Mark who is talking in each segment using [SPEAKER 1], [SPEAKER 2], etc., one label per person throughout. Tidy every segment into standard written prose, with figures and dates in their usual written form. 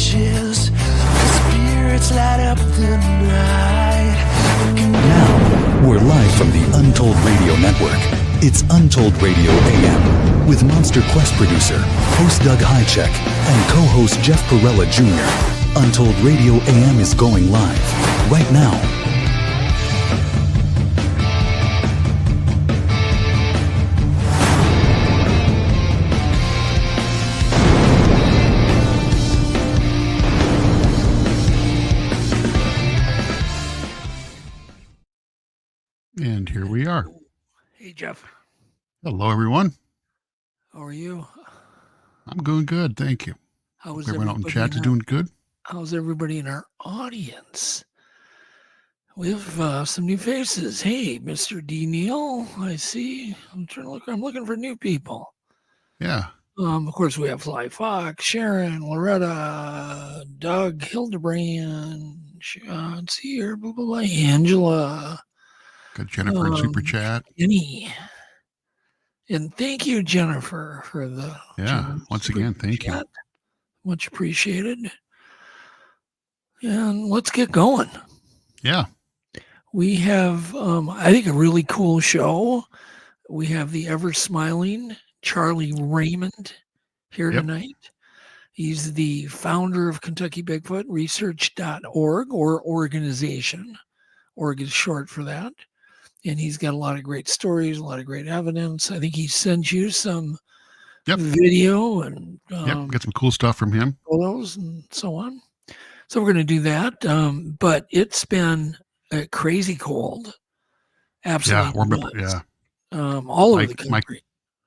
[SPEAKER 1] ashes. The spirits light up the night.
[SPEAKER 2] Now, we're live from the Untold Radio Network. It's Untold Radio AM with Monster Quest producer, host Doug Hajicek, and co-host Jeff Perrella Jr. Untold Radio AM is going live right now.
[SPEAKER 3] And here we are.
[SPEAKER 4] Hey, Jeff.
[SPEAKER 3] Hello, everyone.
[SPEAKER 4] How are you?
[SPEAKER 3] I'm doing good, thank you.
[SPEAKER 4] How is
[SPEAKER 3] everyone out in
[SPEAKER 4] everybody
[SPEAKER 3] chat is doing good?
[SPEAKER 4] How's everybody in our audience? We have some new faces. Hey, Mr. D. Neal, I see. I'm trying to look. I'm looking for new people.
[SPEAKER 3] Yeah.
[SPEAKER 4] Of course, we have Fly Fox, Sharon, Loretta, Doug, Hildebrand, let's see here, blah, blah, blah, Angela.
[SPEAKER 3] Got Jennifer in Super Chat.
[SPEAKER 4] Jenny. And thank you, Jennifer, for the
[SPEAKER 3] once again, thank you.
[SPEAKER 4] Much appreciated. And let's get going.
[SPEAKER 3] Yeah.
[SPEAKER 4] We have, I think, a really cool show. We have the ever-smiling Charlie Raymond here tonight. He's the founder of Kentucky Bigfoot Research.org, or organization. Org is short for that. And he's got a lot of great stories, a lot of great evidence. I think he sent you some video and
[SPEAKER 3] got some cool stuff from him.
[SPEAKER 4] Photos and so on. So we're going to do that. But it's been crazy cold. Absolutely. All over the country.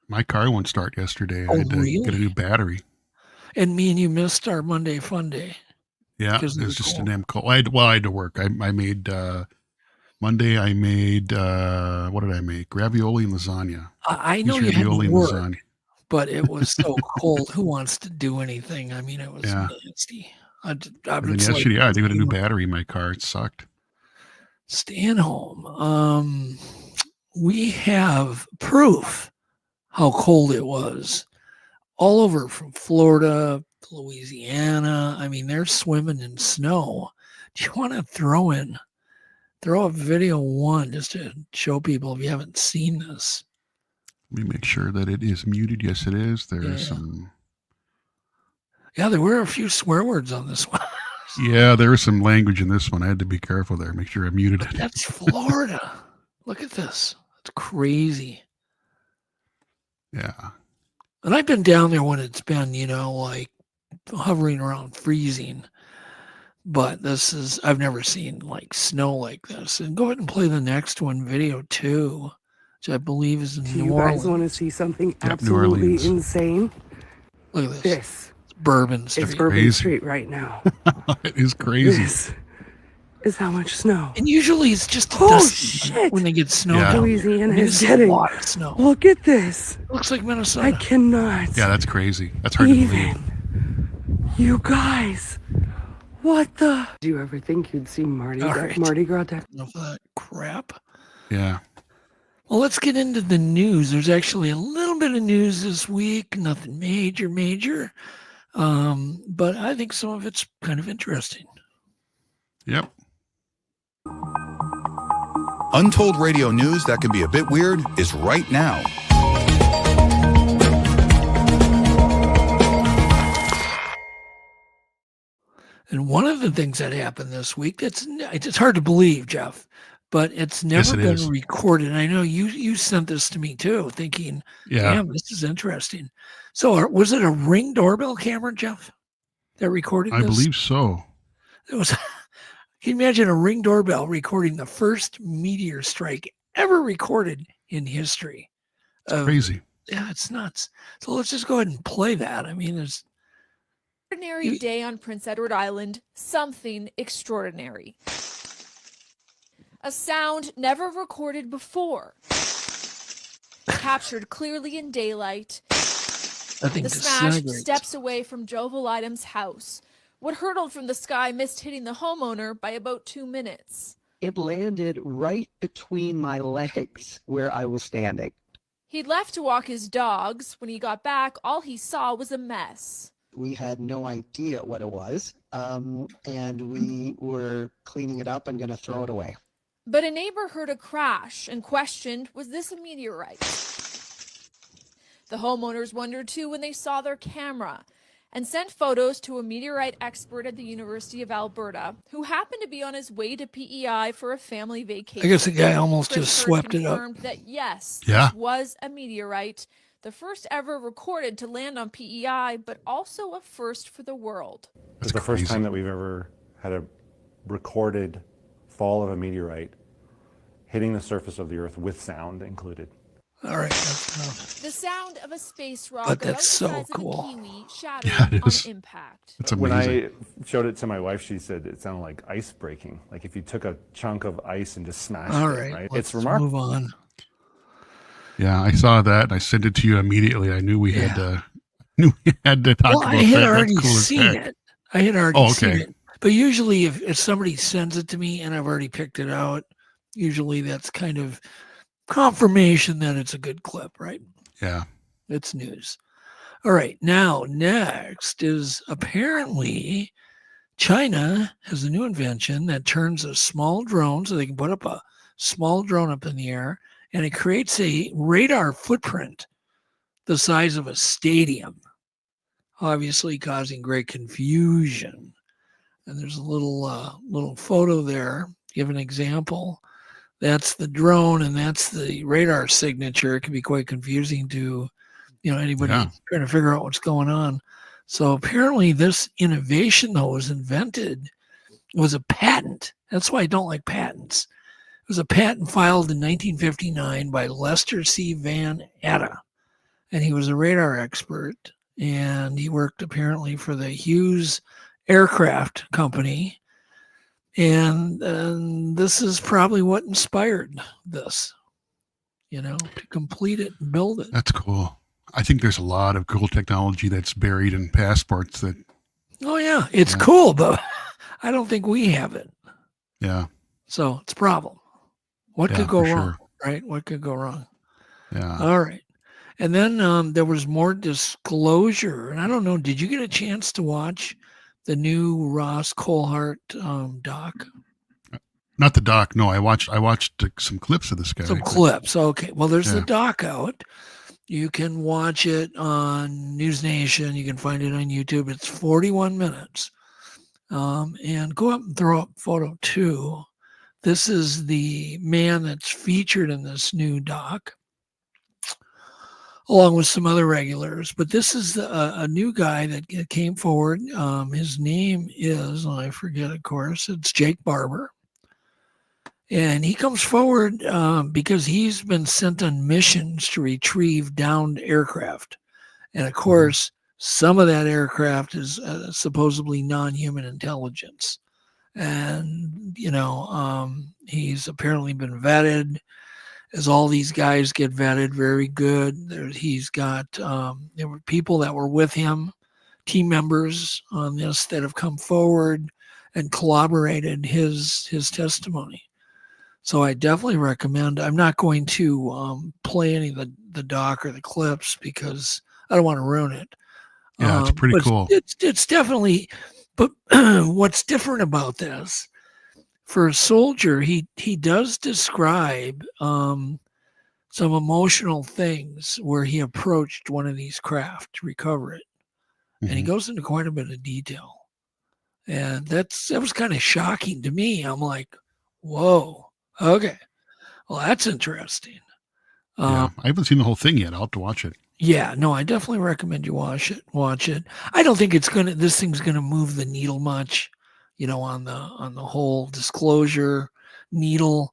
[SPEAKER 3] My car won't start yesterday. I had to get a new battery.
[SPEAKER 4] And me and you missed our Monday fun day.
[SPEAKER 3] Yeah, it was just a damn cold. I had to work. I made... Monday, I made, what did I make? Ravioli and lasagna.
[SPEAKER 4] I know you had to work, but it was so cold. Who wants to do anything? I mean, it was nasty.
[SPEAKER 3] I think I got a new battery in my car. It sucked.
[SPEAKER 4] Staying home. We have proof how cold it was all over from Florida to Louisiana. I mean, they're swimming in snow. Do you want to throw up video one just to show people if you haven't seen this?
[SPEAKER 3] Let me make sure that it is muted. Yes, it is. There's some.
[SPEAKER 4] Yeah, there were a few swear words on this one.
[SPEAKER 3] Yeah, there was some language in this one. I had to be careful there. Make sure I muted it.
[SPEAKER 4] That's Florida. Look at this. It's crazy.
[SPEAKER 3] Yeah.
[SPEAKER 4] And I've been down there when it's been, like hovering around freezing. But I've never seen like snow like this. And go ahead and play the next one, video 2, which I believe is in New Orleans.
[SPEAKER 5] You guys want to see something absolutely insane?
[SPEAKER 4] Look at
[SPEAKER 5] this.
[SPEAKER 4] It's Bourbon Street.
[SPEAKER 5] It's Bourbon Street right now.
[SPEAKER 3] It is crazy.
[SPEAKER 5] This is how much snow.
[SPEAKER 4] And usually it's just dusty when they get snow.
[SPEAKER 5] Yeah. Louisiana is getting a lot of snow. Look at this.
[SPEAKER 4] It looks like Minnesota.
[SPEAKER 5] I cannot.
[SPEAKER 3] Yeah, that's crazy. That's hard to believe.
[SPEAKER 5] You guys. What the? Do you ever think you'd see Mardi Gras?
[SPEAKER 4] Enough of that crap.
[SPEAKER 3] Yeah.
[SPEAKER 4] Well, let's get into the news. There's actually a little bit of news this week. Nothing major. But I think some of it's kind of interesting.
[SPEAKER 3] Yep.
[SPEAKER 6] Untold Radio news that can be a bit weird is right now.
[SPEAKER 4] And one of the things that happened this week, it's hard to believe, Jeff, but it's never been recorded. And I know you sent this to me too, thinking, damn, this is interesting. So was it a Ring doorbell camera, Jeff, that recorded this?
[SPEAKER 3] I believe so.
[SPEAKER 4] It was. Can you imagine a Ring doorbell recording the first meteor strike ever recorded in history?
[SPEAKER 3] It's crazy.
[SPEAKER 4] Yeah, it's nuts. So let's just go ahead and play that. I mean, it's
[SPEAKER 7] ordinary day on Prince Edward Island, something extraordinary. A sound never recorded before. Captured clearly in daylight. The smash steps away from Jovel Item's house. What hurtled from the sky missed hitting the homeowner by about 2 minutes.
[SPEAKER 8] It landed right between my legs where I was standing.
[SPEAKER 7] He'd left to walk his dogs. When he got back, all he saw was a mess.
[SPEAKER 8] We had no idea what it was, and we were cleaning it up and going to throw it away.
[SPEAKER 7] But a neighbor heard a crash and questioned, was this a meteorite? The homeowners wondered too when they saw their camera and sent photos to a meteorite expert at the University of Alberta who happened to be on his way to PEI for a family vacation.
[SPEAKER 4] I guess the guy almost
[SPEAKER 7] Chris
[SPEAKER 4] just
[SPEAKER 7] Hurd
[SPEAKER 4] swept it up.
[SPEAKER 7] confirmed that yes,
[SPEAKER 3] Yeah.
[SPEAKER 7] this was a meteorite, the first ever recorded to land on PEI, but also a first for the world.
[SPEAKER 9] It's the first time that we've ever had a recorded fall of a meteorite hitting the surface of the Earth with sound included.
[SPEAKER 4] All right. That's enough.
[SPEAKER 7] The sound of a space rock
[SPEAKER 4] But that's
[SPEAKER 7] about the
[SPEAKER 4] so
[SPEAKER 7] size of a
[SPEAKER 4] cool.
[SPEAKER 7] kiwi shattered
[SPEAKER 3] Yeah, it is.
[SPEAKER 7] on impact.
[SPEAKER 3] It's
[SPEAKER 9] When
[SPEAKER 3] amazing.
[SPEAKER 9] I showed it to my wife, she said it sounded like ice breaking. Like if you took a chunk of ice and just smashed
[SPEAKER 4] All
[SPEAKER 9] it,
[SPEAKER 4] right.
[SPEAKER 9] right?
[SPEAKER 4] Let's
[SPEAKER 9] It's remarkable.
[SPEAKER 4] move on.
[SPEAKER 3] Yeah, I saw that and I sent it to you immediately. I knew we had to talk
[SPEAKER 4] Well,
[SPEAKER 3] about
[SPEAKER 4] I had
[SPEAKER 3] that.
[SPEAKER 4] already
[SPEAKER 3] That's cool as
[SPEAKER 4] seen
[SPEAKER 3] heck.
[SPEAKER 4] it. I had already seen
[SPEAKER 3] okay.
[SPEAKER 4] it. But usually if somebody sends it to me and I've already picked it out, usually that's kind of confirmation that it's a good clip, right?
[SPEAKER 3] Yeah.
[SPEAKER 4] It's news. All right. Now, next is apparently China has a new invention that turns a small drone, so they can put up a small drone up in the air, and it creates a radar footprint the size of a stadium, obviously causing great confusion. And there's a little photo there. Give an example. That's the drone, and that's the radar signature. It can be quite confusing to, anybody trying to figure out what's going on. So apparently, this innovation, though, was a patent. That's why I don't like patents. It was a patent filed in 1959 by Lester C. Van Atta, and he was a radar expert, and he worked apparently for the Hughes Aircraft Company. And this is probably what inspired this, to complete it and build it.
[SPEAKER 3] That's cool. I think there's a lot of cool technology that's buried in passports that.
[SPEAKER 4] Oh, yeah. It's cool, but I don't think we have it.
[SPEAKER 3] Yeah.
[SPEAKER 4] So it's a problem. What could go
[SPEAKER 3] for
[SPEAKER 4] wrong,
[SPEAKER 3] sure.
[SPEAKER 4] right? What could go wrong?
[SPEAKER 3] Yeah.
[SPEAKER 4] All right. And then there was more disclosure. And I don't know, did you get a chance to watch the new Ross Coulthart doc?
[SPEAKER 3] Not the doc. No, I watched some clips of this guy.
[SPEAKER 4] Some clips. Okay. Well, there's the doc out. You can watch it on News Nation. You can find it on YouTube. It's 41 minutes. And go up and throw up photo 2. This is the man that's featured in this new doc, along with some other regulars. But this is a new guy that came forward. His name is, I forget, of course, it's Jake Barber. And he comes forward because he's been sent on missions to retrieve downed aircraft. And of course, some of that aircraft is supposedly non-human intelligence. And, he's apparently been vetted. As all these guys get vetted, very good. He's got, there were people that were with him, team members on this that have come forward and corroborated his testimony. So I definitely recommend. I'm not going to play any of the doc or the clips because I don't want to ruin it.
[SPEAKER 3] Yeah, it's pretty cool.
[SPEAKER 4] It's definitely, but what's different about this, for a soldier, he does describe some emotional things where he approached one of these craft to recover it. And he goes into quite a bit of detail. And that was kind of shocking to me. I'm like, whoa. Okay. Well, that's interesting.
[SPEAKER 3] I haven't seen the whole thing yet. I'll have to watch it.
[SPEAKER 4] Yeah, no, I definitely recommend you watch it. I don't think this thing's going to move the needle much, on the whole disclosure needle,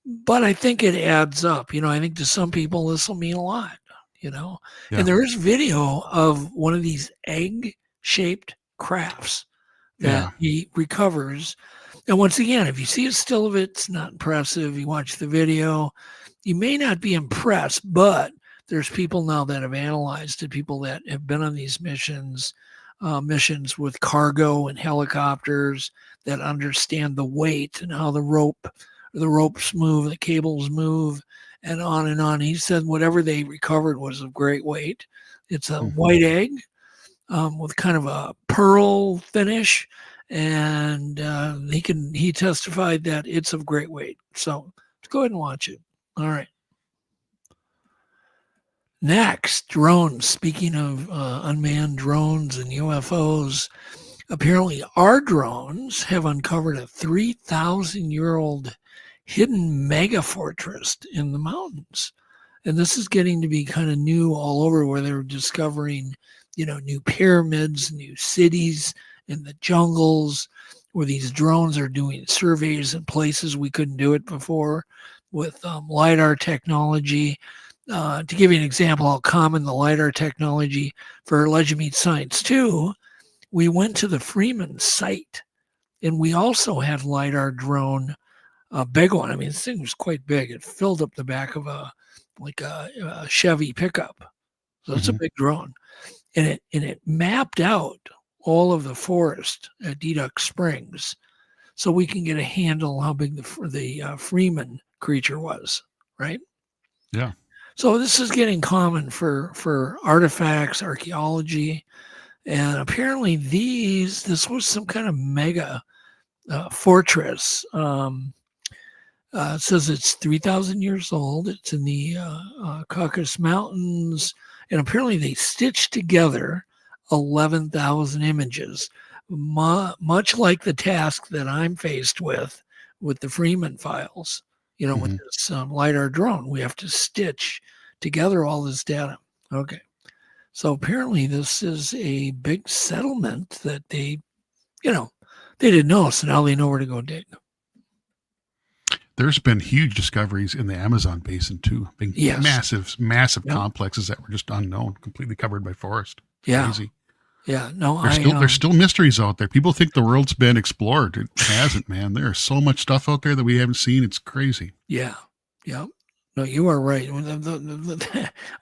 [SPEAKER 4] but I think it adds up. I think to some people this will mean a lot, and there is video of one of these egg-shaped crafts that he recovers. And once again, if you see a still of it, it's not impressive. You watch the video, you may not be impressed, but there's people now that have analyzed it, people that have been on these missions with cargo and helicopters that understand the weight and how the ropes move, the cables move, and on and on. He said whatever they recovered was of great weight. It's a white egg. with kind of a pearl finish, and he testified that it's of great weight. So let's go ahead and watch it. All right. Next, drones. Speaking of unmanned drones and UFOs, apparently our drones have uncovered a 3,000-year-old hidden mega fortress in the mountains. And this is getting to be kind of new all over, where they're discovering, new pyramids, new cities in the jungles, where these drones are doing surveys in places we couldn't do it before with Lidar technology. To give you an example how common the Lidar technology for Legend Meets Science 2, we went to the Freeman site, and we also had Lidar drone, a big one. I mean, this thing was quite big. It filled up the back of a Chevy pickup. So it's a big drone. And it mapped out all of the forest at Deduck Springs, so we can get a handle on how big the Freeman creature was, right?
[SPEAKER 3] Yeah.
[SPEAKER 4] So this is getting common for artifacts, archaeology, and apparently this was some kind of mega fortress. It says it's 3,000 years old. It's in the Caucasus Mountains, and apparently they stitched together 11,000 images, much like the task that I'm faced with the Freeman files. With this Lidar drone, we have to stitch together all this data. Okay. So apparently this is a big settlement that they didn't know. So now they know where to go dig.
[SPEAKER 3] There's been huge discoveries in the Amazon basin too. Massive complexes that were just unknown, completely covered by forest. Crazy.
[SPEAKER 4] Yeah. No,
[SPEAKER 3] there's still mysteries out there. People think the world's been explored. It hasn't, man. There's so much stuff out there that we haven't seen. It's crazy.
[SPEAKER 4] Yeah. Yeah. No, you are right.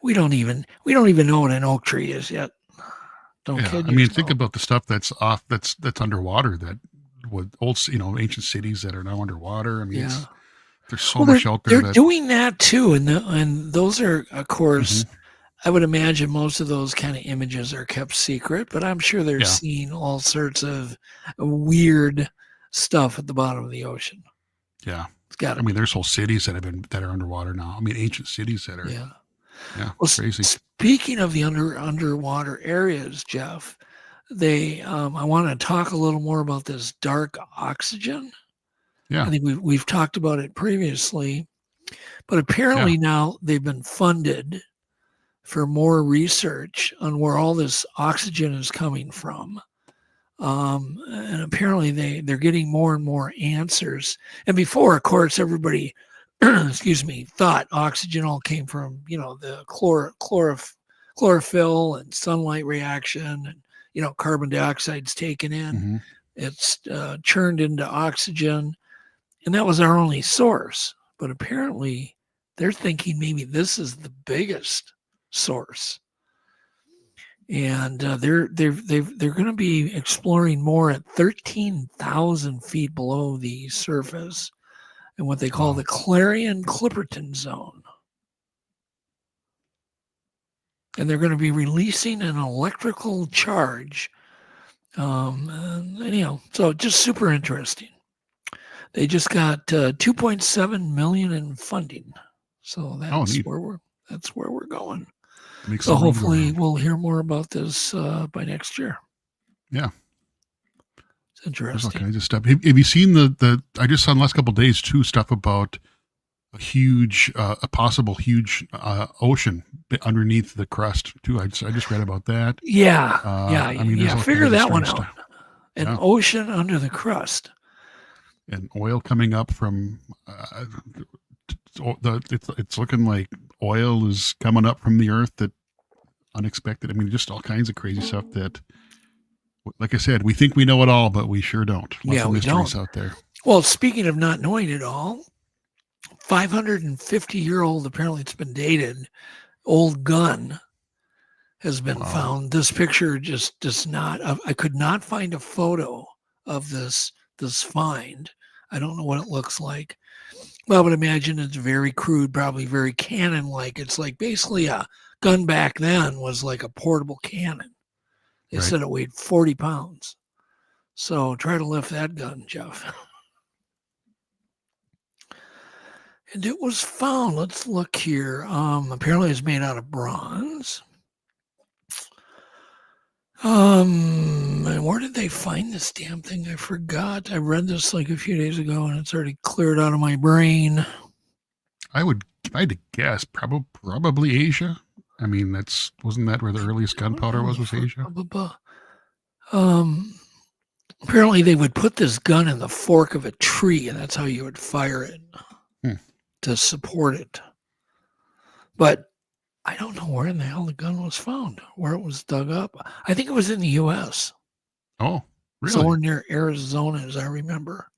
[SPEAKER 4] We don't even know what an oak tree is yet. Don't kid yourself.
[SPEAKER 3] I mean, think about the stuff that's underwater, that with old, ancient cities that are now underwater. I mean, there's so much out there.
[SPEAKER 4] They're doing that too, and those are, of course. I would imagine most of those kind of images are kept secret, but I'm sure they're seeing all sorts of weird stuff at the bottom of the ocean.
[SPEAKER 3] Yeah. There's whole cities that are underwater now. I mean, ancient cities that are. Yeah. Well, crazy.
[SPEAKER 4] Speaking of the underwater areas, Jeff, I want to talk a little more about this dark oxygen.
[SPEAKER 3] Yeah.
[SPEAKER 4] I think we've talked about it previously, but apparently now they've been funded for more research on where all this oxygen is coming from. And apparently they're getting more and more answers. And before, of course, everybody, thought oxygen all came from, the chlorophyll and sunlight reaction, and, carbon dioxide's taken in. It's churned into oxygen, and that was our only source. But apparently they're thinking maybe this is the biggest source, and they're going to be exploring more at 13,000 feet below the surface, in what they call the Clarion-Clipperton zone, and they're going to be releasing an electrical charge. So just super interesting. They just got $2.7 million in funding, so that's where we're going. So hopefully we'll hear more about this by next year.
[SPEAKER 3] Yeah.
[SPEAKER 4] It's interesting.
[SPEAKER 3] There's all kinds of stuff. Have you seen I just saw in the last couple of days too, stuff about a possible huge ocean underneath the crust too. I just read about that.
[SPEAKER 4] Figure that one out. An ocean under the crust.
[SPEAKER 3] And oil coming up from it's looking like oil is coming up from the earth, that unexpected. I mean, just all kinds of crazy stuff that, like I said, we think we know it all, but we sure don't. Lots of mysteries out there.
[SPEAKER 4] Well, speaking of not knowing it all, 550-year-old, apparently it's been dated, old gun has been found. This picture just does not, I could not find a photo of this find. I don't know what it looks like. Well, I would imagine it's very crude, probably very cannon-like. It's like basically a gun back then was like a portable cannon. They said it weighed 40 pounds. So try to lift that gun, Jeff. And it was found. Let's look here. Apparently it's made out of bronze. And where did they find this damn thing? I forgot. I read this like a few days ago and it's already cleared out of my brain.
[SPEAKER 3] If I had to guess, probably Asia. I mean, wasn't that where the earliest gunpowder was Asia?
[SPEAKER 4] Apparently they would put this gun in the fork of a tree and that's how you would fire it to support it. But I don't know where in the hell the gun was found, where it was dug up. I think it was in the U.S.
[SPEAKER 3] Oh, really?
[SPEAKER 4] Somewhere near Arizona, as I remember.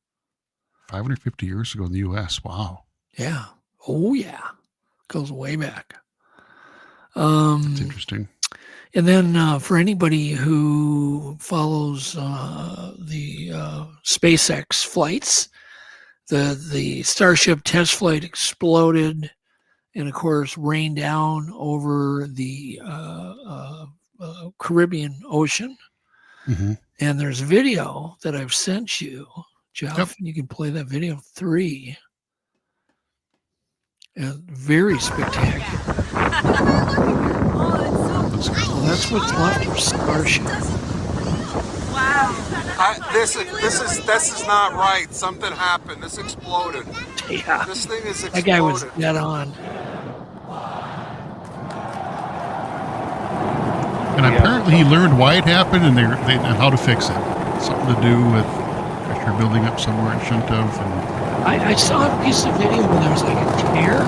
[SPEAKER 3] 550 years ago in the U.S. Wow.
[SPEAKER 4] Yeah. Oh, yeah. Goes way back.
[SPEAKER 3] That's interesting.
[SPEAKER 4] And then for anybody who follows the SpaceX flights, the Starship test flight exploded and, of course, rained down over the Caribbean Ocean.
[SPEAKER 3] Mm-hmm.
[SPEAKER 4] And there's a video that I've sent you, Jeff, and you can play that video 3. And very spectacular. So that's what's left of Starship.
[SPEAKER 10] Wow. This is not right. Something happened. This exploded.
[SPEAKER 4] Yeah.
[SPEAKER 10] This thing is exploded.
[SPEAKER 4] That guy was dead on.
[SPEAKER 3] And apparently he learned why it happened and how to fix it. Something to do with pressure building up somewhere it shouldn't have. And
[SPEAKER 4] I saw a piece of video where there was like a tear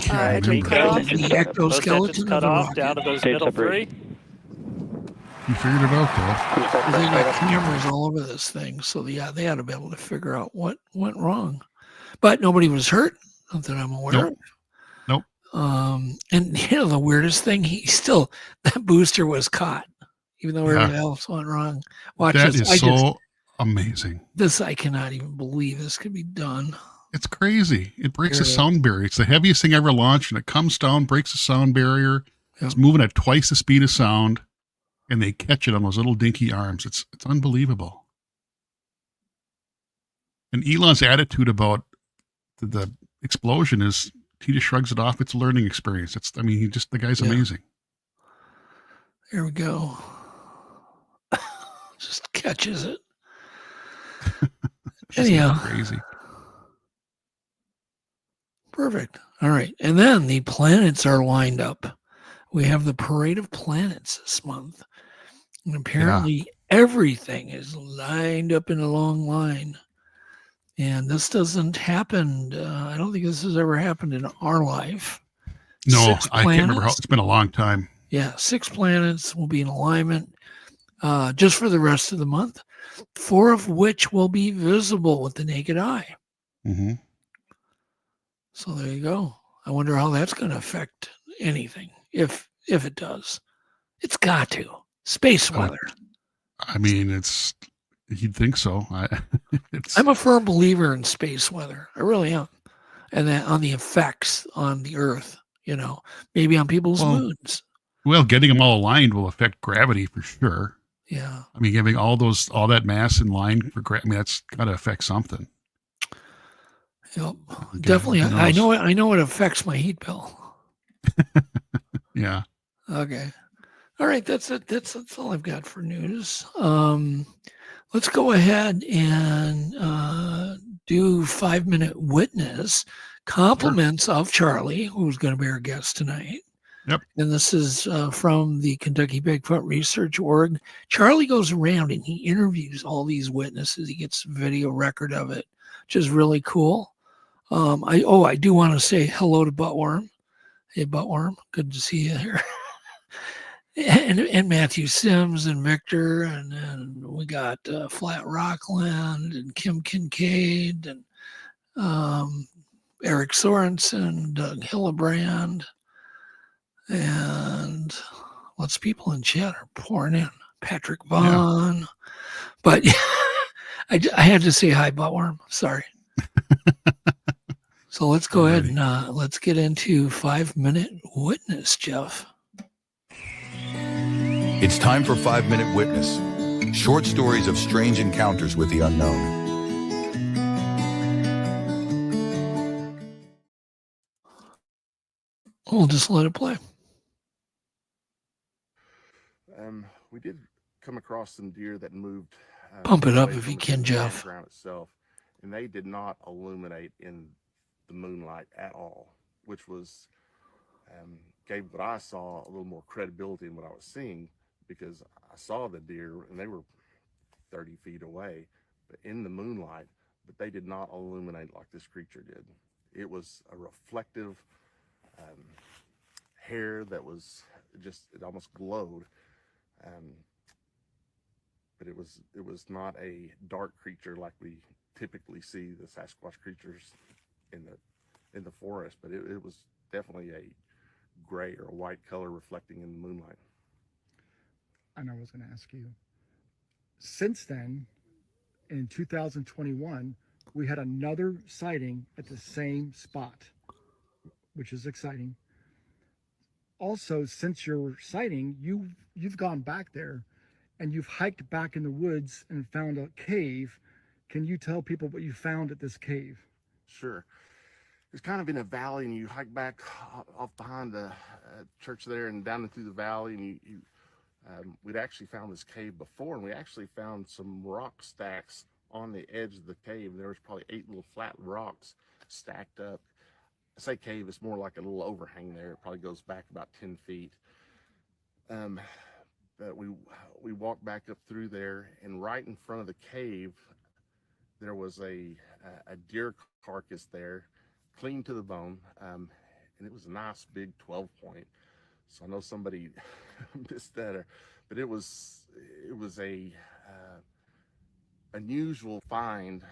[SPEAKER 4] in the exoskeleton
[SPEAKER 11] cut
[SPEAKER 4] of
[SPEAKER 11] off down to those middle 3.
[SPEAKER 3] You figured it out, though.
[SPEAKER 4] They got cameras all over this thing, so yeah, they had to be able to figure out what went wrong. But nobody was hurt, not that I'm aware of.
[SPEAKER 3] Nope.
[SPEAKER 4] And the weirdest thing, that booster was caught, even though everything else went wrong. Watch
[SPEAKER 3] that
[SPEAKER 4] this.
[SPEAKER 3] is amazing.
[SPEAKER 4] I cannot even believe this could be done.
[SPEAKER 3] It's crazy. It breaks the sound barrier. It's the heaviest thing ever launched, and it comes down, breaks the sound barrier. Yep. It's moving at twice the speed of sound, and they catch it on those little dinky arms. It's unbelievable. And Elon's attitude about the explosion is he just shrugs it off. It's a learning experience. The guy's amazing.
[SPEAKER 4] There we go. Just catches it. Anyhow.
[SPEAKER 3] Crazy.
[SPEAKER 4] Perfect. All right. And then the planets are lined up. We have the Parade of Planets this month. And apparently everything is lined up in a long line. And this doesn't happen. I don't think this has ever happened in our life.
[SPEAKER 3] No, I can't remember how. It's been a long time.
[SPEAKER 4] Yeah. 6 planets will be in alignment just for the rest of the month, 4 of which will be visible with the naked eye.
[SPEAKER 3] Mm-hmm.
[SPEAKER 4] So there you go. I wonder how that's going to affect anything, if it does. It's got to. Space weather.
[SPEAKER 3] You'd think so.
[SPEAKER 4] I'm a firm believer in space weather. I really am. And then on the effects on the Earth, maybe on people's moons.
[SPEAKER 3] Well, getting them all aligned will affect gravity for sure.
[SPEAKER 4] Yeah.
[SPEAKER 3] Having all that mass in line for gravity, that's got to affect something.
[SPEAKER 4] Yep, definitely. I know it affects my heat bill.
[SPEAKER 3] Yeah.
[SPEAKER 4] Okay. All right. That's it. That's all I've got for news. Let's go ahead and do 5-minute witness compliments of Charlie, who's going to be our guest tonight.
[SPEAKER 3] Yep.
[SPEAKER 4] And this is from the Kentucky Bigfoot Research Org. Charlie goes around and he interviews all these witnesses. He gets a video record of it, which is really cool. I do want to say hello to Buttworm. Hey, Buttworm, good to see you here. and Matthew Sims and Victor, and we got Flat Rockland and Kim Kincaid and Eric Sorensen, Doug Hillebrand, and lots of people in chat are pouring in. Patrick Vaughn, but I had to say hi, Buttworm. Sorry. So let's go ahead and let's get into 5-minute witness, Jeff.
[SPEAKER 6] It's time for 5-Minute Witness. Short stories of strange encounters with the unknown.
[SPEAKER 4] We'll just let it play.
[SPEAKER 11] We did come across some deer that moved.
[SPEAKER 4] Pump it up if you can, Jeff.
[SPEAKER 11] Ground itself, and they did not illuminate in the moonlight at all, which was gave what I saw a little more credibility in what I was seeing, because I saw the deer and they were 30 feet away, but in the moonlight, but they did not illuminate like this creature did. It was a reflective hair that was just, it almost glowed. But it was not a dark creature like we typically see the Sasquatch creatures in the forest, but it was definitely a gray or white color reflecting in the moonlight.
[SPEAKER 12] And I was going to ask you, since then, in 2021, we had another sighting at the same spot, which is exciting. Also, since your sighting, you've gone back there and you've hiked back in the woods and found a cave. Can you tell people what you found at this cave?
[SPEAKER 11] Sure. It's kind of in a valley, and you hike back off behind the church there and down through the valley, and we'd actually found this cave before, and we actually found some rock stacks on the edge of the cave. There was probably 8 little flat rocks stacked up. I say cave, it's more like a little overhang there. It probably goes back about 10 feet. But we walked back up through there, and right in front of the cave, there was a deer carcass there, clean to the bone, and it was a nice big 12-point. So I know somebody missed that, but it was a unusual find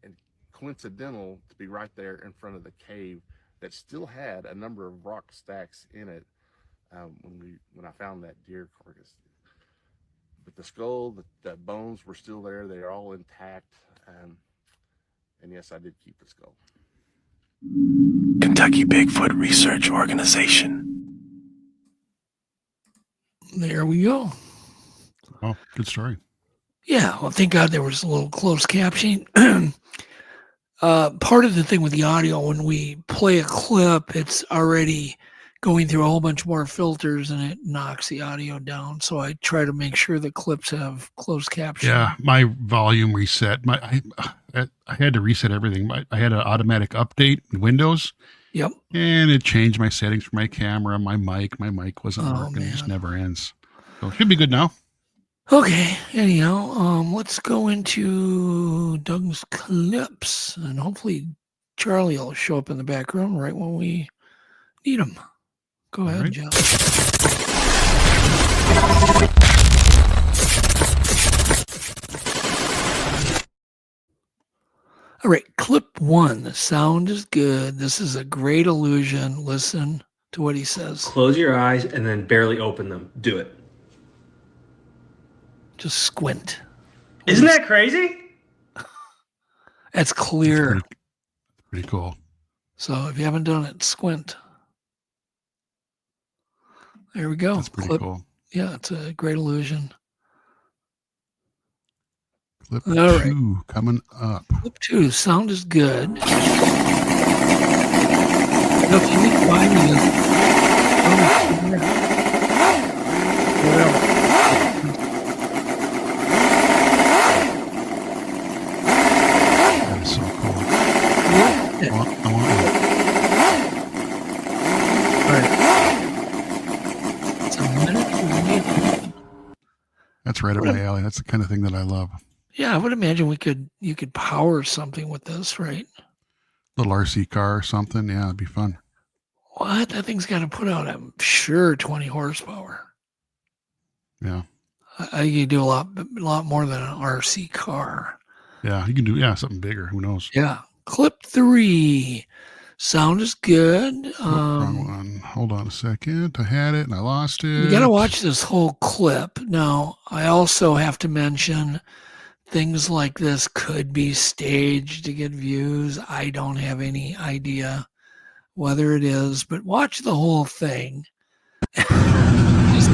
[SPEAKER 11] and coincidental to be right there in front of the cave that still had a number of rock stacks in it when I found that deer carcass. But the skull, the bones were still there. They are all intact, and yes, I did keep the skull.
[SPEAKER 1] Kentucky Bigfoot Research Organization.
[SPEAKER 4] There we go.
[SPEAKER 3] Oh, good story.
[SPEAKER 4] Yeah, well, thank God there was a little closed captioning. Part of the thing with the audio, when we play a clip, it's already going through a whole bunch more filters and it knocks the audio down. So I try to make sure the clips have closed captioning.
[SPEAKER 3] Yeah, my volume reset. I had to reset everything. I had an automatic update in Windows.
[SPEAKER 4] Yep.
[SPEAKER 3] And it changed my settings for my camera, my mic. My mic wasn't working. Man. It just never ends. So it should be good now.
[SPEAKER 4] Okay. Anyhow, let's go into Doug's clips, and hopefully Charlie will show up in the background right when we need him. Go ahead, John. All right, clip 1. The sound is good. This is a great illusion. Listen to what he says.
[SPEAKER 13] Close your eyes and then barely open them. Do it.
[SPEAKER 4] Just squint.
[SPEAKER 13] Isn't that crazy?
[SPEAKER 4] That's clear.
[SPEAKER 3] That's pretty cool.
[SPEAKER 4] So if you haven't done it, squint. There we go.
[SPEAKER 3] That's pretty cool.
[SPEAKER 4] Yeah, it's a great illusion.
[SPEAKER 3] Clip 2 coming up.
[SPEAKER 4] Clip 2, sound is good. Now, if you need 5 minutes, whatever.
[SPEAKER 3] That is so cool.
[SPEAKER 4] Yeah.
[SPEAKER 3] I want
[SPEAKER 4] All right. It's a minute.
[SPEAKER 3] That's right up my alley. That's the kind of thing that I love.
[SPEAKER 4] Yeah, I would imagine you could power something with this, right?
[SPEAKER 3] Little RC car or something. Yeah, it'd be fun.
[SPEAKER 4] What? That thing's got to put out, I'm sure, 20 horsepower.
[SPEAKER 3] Yeah.
[SPEAKER 4] I think you do a lot more than an RC car.
[SPEAKER 3] Yeah, you can do something bigger. Who knows?
[SPEAKER 4] Yeah. Clip 3. Sound is good.
[SPEAKER 3] Wrong one. Hold on a second. I had it and I lost it.
[SPEAKER 4] You got to watch this whole clip. Now, I also have to mention things like this could be staged to get views. I don't have any idea whether it is, but watch the whole thing. Just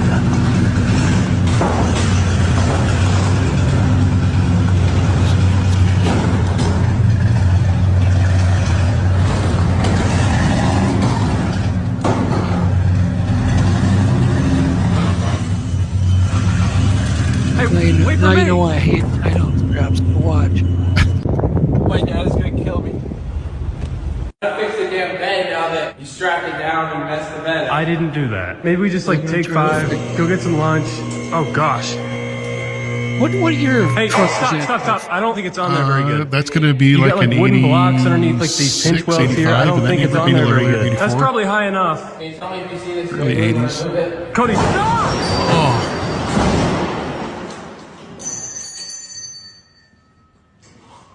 [SPEAKER 4] drops. Watch.
[SPEAKER 14] My dad is gonna kill me. Fix the damn bed now that you strapped it down and messed the bed up.
[SPEAKER 13] I didn't do that. Maybe we just like take 5, go get some lunch. Oh gosh.
[SPEAKER 4] What year?
[SPEAKER 13] Hey, stop. I don't think it's on there very good.
[SPEAKER 3] That's going to be
[SPEAKER 13] you
[SPEAKER 3] like
[SPEAKER 13] got, like
[SPEAKER 3] an
[SPEAKER 13] wooden
[SPEAKER 3] 80,
[SPEAKER 13] blocks underneath like these pinch welds here. I don't think it's on there very good. That's probably high enough.
[SPEAKER 14] Can you tell me if you see this?
[SPEAKER 3] Early 80s.
[SPEAKER 13] Cody, stop!
[SPEAKER 3] Oh.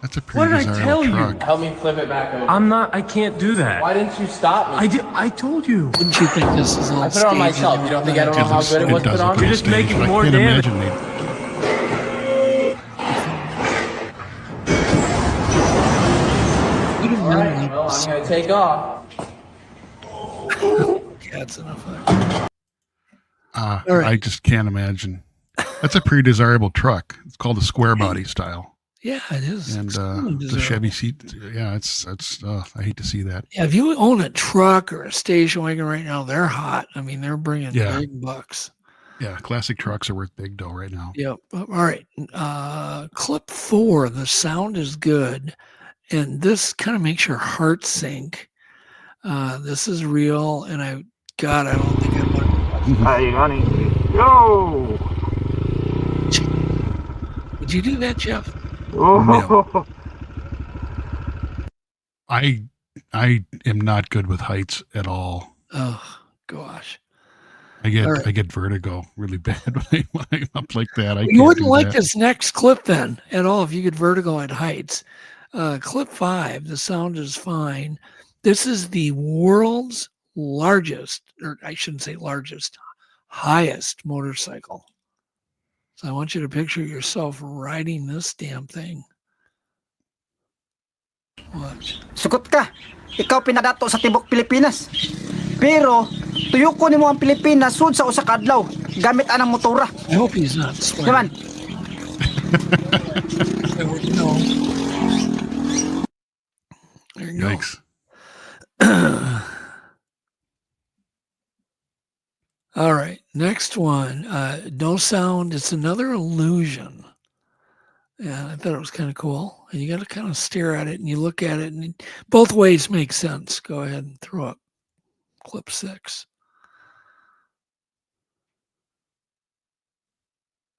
[SPEAKER 3] That's a pretty
[SPEAKER 13] What did I tell
[SPEAKER 3] truck.
[SPEAKER 13] you?
[SPEAKER 14] Help me flip it back over.
[SPEAKER 13] I can't do that.
[SPEAKER 14] Why didn't you stop me?
[SPEAKER 13] I told you.
[SPEAKER 4] Wouldn't you think this is all
[SPEAKER 14] I put it on myself. You don't think I don't know how good it was put on?
[SPEAKER 13] You're just making more damage.
[SPEAKER 14] Alright, well, I'm gonna take off.
[SPEAKER 4] Cats in a fuck.
[SPEAKER 3] I just can't imagine. That's a pretty desirable truck. It's called a square body style.
[SPEAKER 4] Yeah, it is.
[SPEAKER 3] And the Chevy seat. Yeah, it's. I hate to see that.
[SPEAKER 4] Yeah, if you own a truck or a station wagon right now, they're hot. I mean, they're bringing big bucks.
[SPEAKER 3] Yeah, classic trucks are worth big dough right now.
[SPEAKER 4] Yep. All right. Clip 4. The sound is good, and this kind of makes your heart sink. This is real, and I don't think I want.
[SPEAKER 15] Hey, honey. Yo.
[SPEAKER 4] Would you do that, Jeff?
[SPEAKER 3] No. I am not good with heights at all.
[SPEAKER 4] Oh gosh.
[SPEAKER 3] I get vertigo really bad when I'm up like that.
[SPEAKER 4] You wouldn't like this next clip then at all if you get vertigo at heights. Clip 5, the sound is fine. This is the world's largest, or I shouldn't say largest, highest motorcycle. So I want you to picture yourself riding this damn thing. Watch.
[SPEAKER 15] Sukot ka. Ikaw pinadato sa tibok Pilipinas. Pero tuyuko nimo ang Pilipinas sud sa usa ka adlaw gamit anang motora.
[SPEAKER 4] I hope he's not swearing. No. There you go.
[SPEAKER 3] Yikes.
[SPEAKER 4] All right, next one. No sound. It's another illusion. Yeah, I thought it was kind of cool. And you got to kind of stare at it and you look at it, and both ways make sense. Go ahead and throw up clip 6.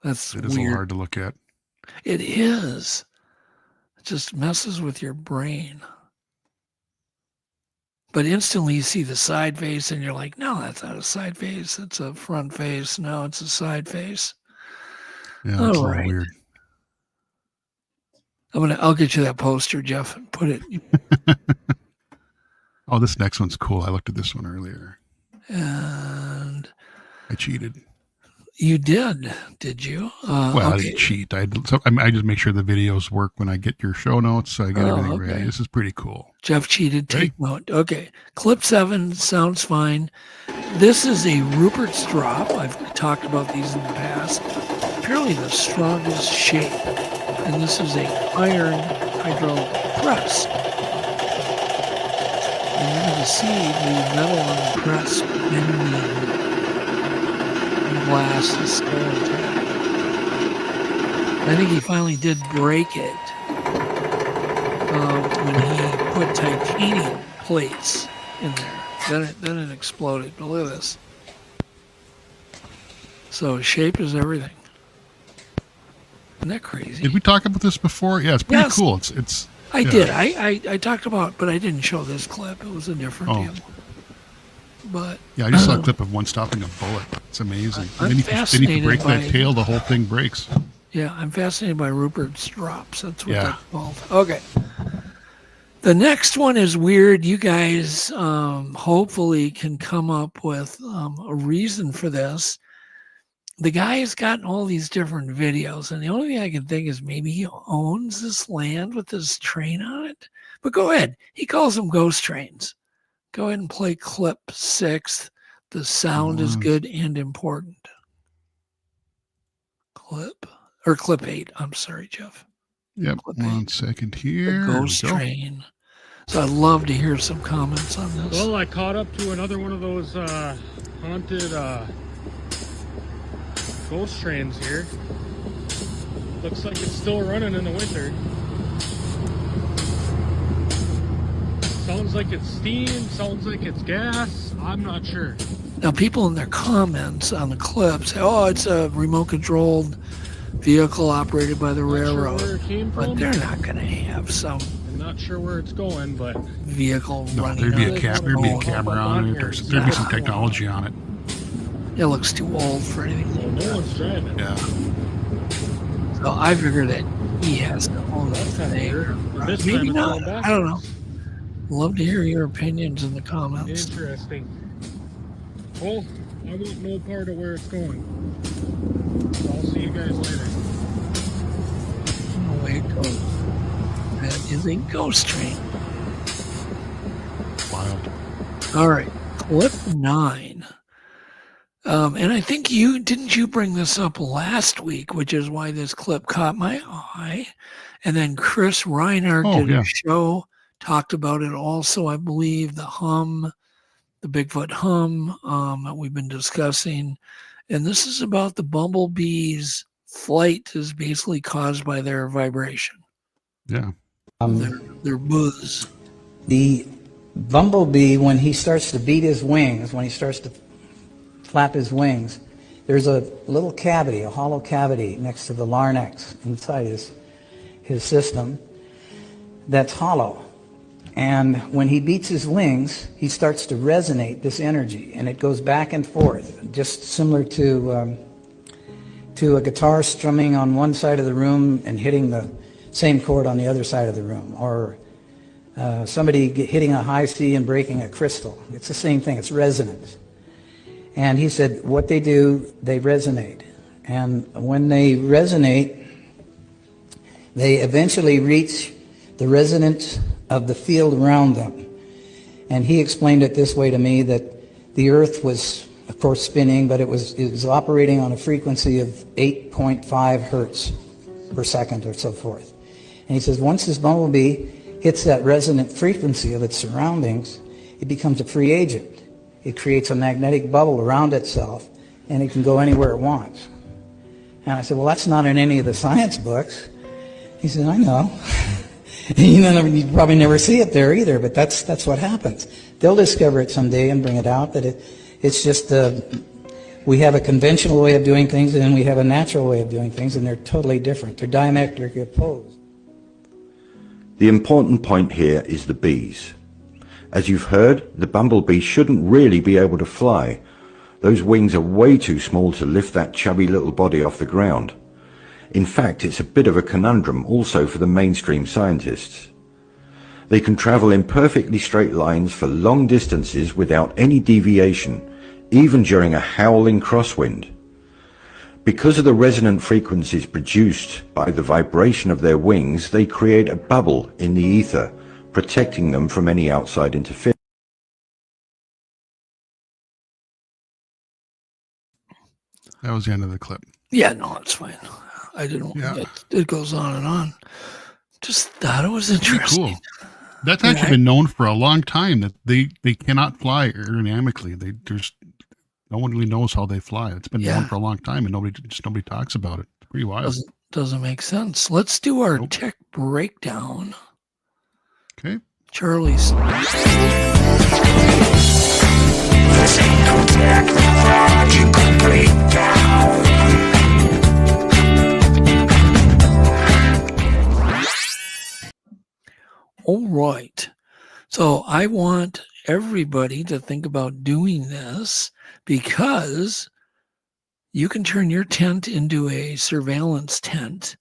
[SPEAKER 4] That's
[SPEAKER 3] it is
[SPEAKER 4] weird.
[SPEAKER 3] a little hard to look at.
[SPEAKER 4] It is. It just messes with your brain. But instantly you see the side face and you're like, no, that's not a side face. It's a front face. No, it's a side face.
[SPEAKER 3] Yeah, that's a little weird.
[SPEAKER 4] I'll get you that poster, Jeff, and put it.
[SPEAKER 3] Oh, this next one's cool. I looked at this one earlier.
[SPEAKER 4] And
[SPEAKER 3] I cheated.
[SPEAKER 4] You did you?
[SPEAKER 3] Well, I didn't cheat. I just make sure the videos work when I get your show notes. So I get everything ready. This is pretty cool.
[SPEAKER 4] Jeff cheated. Take note. Okay. Clip 7 sounds fine. This is a Rupert's drop. I've talked about these in the past. Apparently the strongest shape. And this is a iron hydro press. And you're going to see the metal on the press bending. Glass is I think he finally did break it when he put titanium plates in there. Then it exploded. But look at this. So shape is everything. Isn't that crazy?
[SPEAKER 3] Did we talk about this before? Yeah, it's pretty cool. It's.
[SPEAKER 4] I did. I talked about it, but I didn't show this clip. It was a different deal. But
[SPEAKER 3] yeah, I just saw a clip of one stopping a bullet. It's amazing.
[SPEAKER 4] I'm
[SPEAKER 3] then
[SPEAKER 4] fascinated
[SPEAKER 3] if you break
[SPEAKER 4] by
[SPEAKER 3] that tail, the whole thing breaks.
[SPEAKER 4] Yeah, I'm fascinated by Rupert's drops. That's what that's called. Okay. The next one is weird. You guys hopefully can come up with a reason for this. The guy has gotten all these different videos, and the only thing I can think is maybe he owns this land with this train on it. But go ahead. He calls them ghost trains. Go ahead and play clip 6. The sound is good and important. Clip 8. I'm sorry, Jeff.
[SPEAKER 3] Yep.
[SPEAKER 4] Clip
[SPEAKER 3] 1 second here.
[SPEAKER 4] The ghost train. So I'd love to hear some comments on this.
[SPEAKER 16] Well, I caught up to another one of those haunted ghost trains here. Looks like it's still running in the winter. Sounds like it's steam, sounds like it's gas. I'm not sure.
[SPEAKER 4] Now, people in their comments on the clip say, oh, it's a remote-controlled vehicle operated by the railroad.
[SPEAKER 16] Sure where it came from.
[SPEAKER 4] But they're not going to have some
[SPEAKER 16] I'm not sure where it's going, but
[SPEAKER 4] vehicle running.
[SPEAKER 3] There'd be a camera on it, or there'd be some technology on it.
[SPEAKER 4] It looks too old for anything.
[SPEAKER 16] So no one's driving.
[SPEAKER 3] Yeah.
[SPEAKER 4] So I figure that he has to own that thing. Maybe not. I don't know. Love to hear your opinions in the comments.
[SPEAKER 16] Interesting. Well, I won't know part of where it's going. So I'll see you guys later.
[SPEAKER 4] Away it goes. That is a ghost train.
[SPEAKER 3] Wild.
[SPEAKER 4] All right, clip 9. And I think you bring this up last week, which is why this clip caught my eye. And then Chris Reinhardt did a show, talked about it also, I believe, the Bigfoot hum that we've been discussing. And this is about the bumblebee's flight is basically caused by their vibration.
[SPEAKER 3] Yeah.
[SPEAKER 4] Their buzz.
[SPEAKER 17] The bumblebee, when he starts to beat his wings, when he starts to flap his wings, there's a little cavity, a hollow cavity next to the larynx inside his system that's hollow. And when he beats his wings, he starts to resonate this energy, and it goes back and forth, just similar to a guitar strumming on one side of the room and hitting the same chord on the other side of the room, or somebody hitting a high C and breaking a crystal. It's the same thing. It's resonance. And he said what they do, they resonate. And when they resonate, they eventually reach the resonance of the field around them. And he explained it this way to me, that the Earth was, of course, spinning, but it was operating on a frequency of 8.5 hertz per second or so forth. And he says once this bumblebee hits that resonant frequency of its surroundings, it becomes a free agent. It creates a magnetic bubble around itself, and it can go anywhere it wants. And I said, well, that's not in any of the science books. He said, I know. You probably never see it there either, but that's what happens. They'll discover it someday and bring it out, but it's just we have a conventional way of doing things, and then we have a natural way of doing things, and they're totally different. They're diametrically opposed.
[SPEAKER 18] The important point here is the bees. As you've heard, the bumblebee shouldn't really be able to fly. Those wings are way too small to lift that chubby little body off the ground. In fact, it's a bit of a conundrum also for the mainstream scientists. They can travel in perfectly straight lines for long distances without any deviation, even during a howling crosswind. Because of the resonant frequencies produced by the vibration of their wings, they create a bubble in the ether, protecting them from any outside interference.
[SPEAKER 3] That was the end of the clip.
[SPEAKER 4] Yeah, no, it's fine. I didn't. Yeah. It goes on and on. Just thought it was interesting.
[SPEAKER 3] Cool. That's actually been known for a long time that they cannot fly aerodynamically. No one really knows how they fly. It's been known for a long time, and nobody talks about it. It's pretty wild.
[SPEAKER 4] Doesn't make sense. Let's do our tech breakdown.
[SPEAKER 3] Okay.
[SPEAKER 4] Charlie's.
[SPEAKER 1] Technological breakdown.
[SPEAKER 4] All right. So I want everybody to think about doing this, because you can turn your tent into a surveillance tent,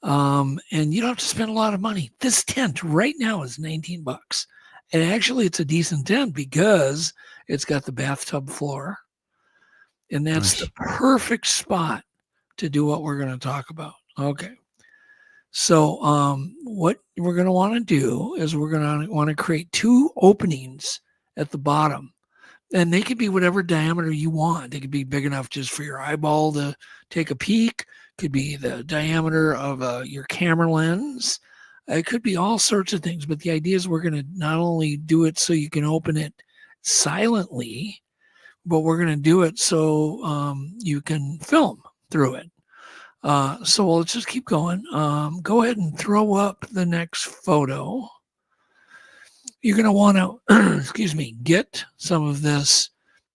[SPEAKER 4] and you don't have to spend a lot of money. This tent right now is $19. And actually, it's a decent tent because it's got the bathtub floor. And that's the perfect spot to do what we're going to talk about. Okay. So what we're going to want to do is we're going to want to create 2 openings at the bottom. And they could be whatever diameter you want. They could be big enough just for your eyeball to take a peek. Could be the diameter of your camera lens. It could be all sorts of things. But the idea is we're going to not only do it so you can open it silently, but we're going to do it so you can film through it. So let's just keep going. Go ahead and throw up the next photo. You're going to want to, get some of this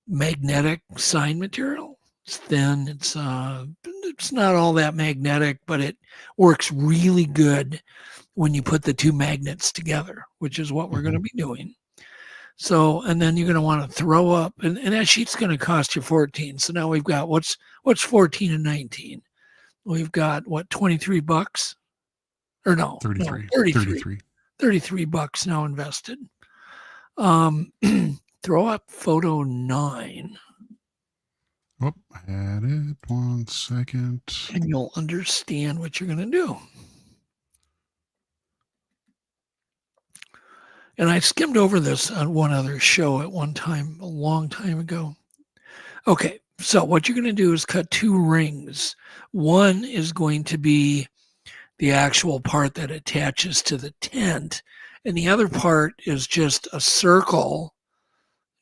[SPEAKER 4] magnetic sign material. It's thin. It's not all that magnetic, but it works really good when you put the two magnets together, which is what we're going to be doing. So, and then you're going to want to throw up, and that sheet's going to cost you 14. So now we've got what's 14 and 19. We've got what, $23? Or no,
[SPEAKER 3] 33.
[SPEAKER 4] No, 33. $33 now invested. Throw up photo 9.
[SPEAKER 3] Oh, I had it. 1 second.
[SPEAKER 4] And you'll understand what you're going to do. And I skimmed over this on one other show at one time, a long time ago. Okay, so what you're going to do is cut 2 rings. One is going to be the actual part that attaches to the tent, and the other part is just a circle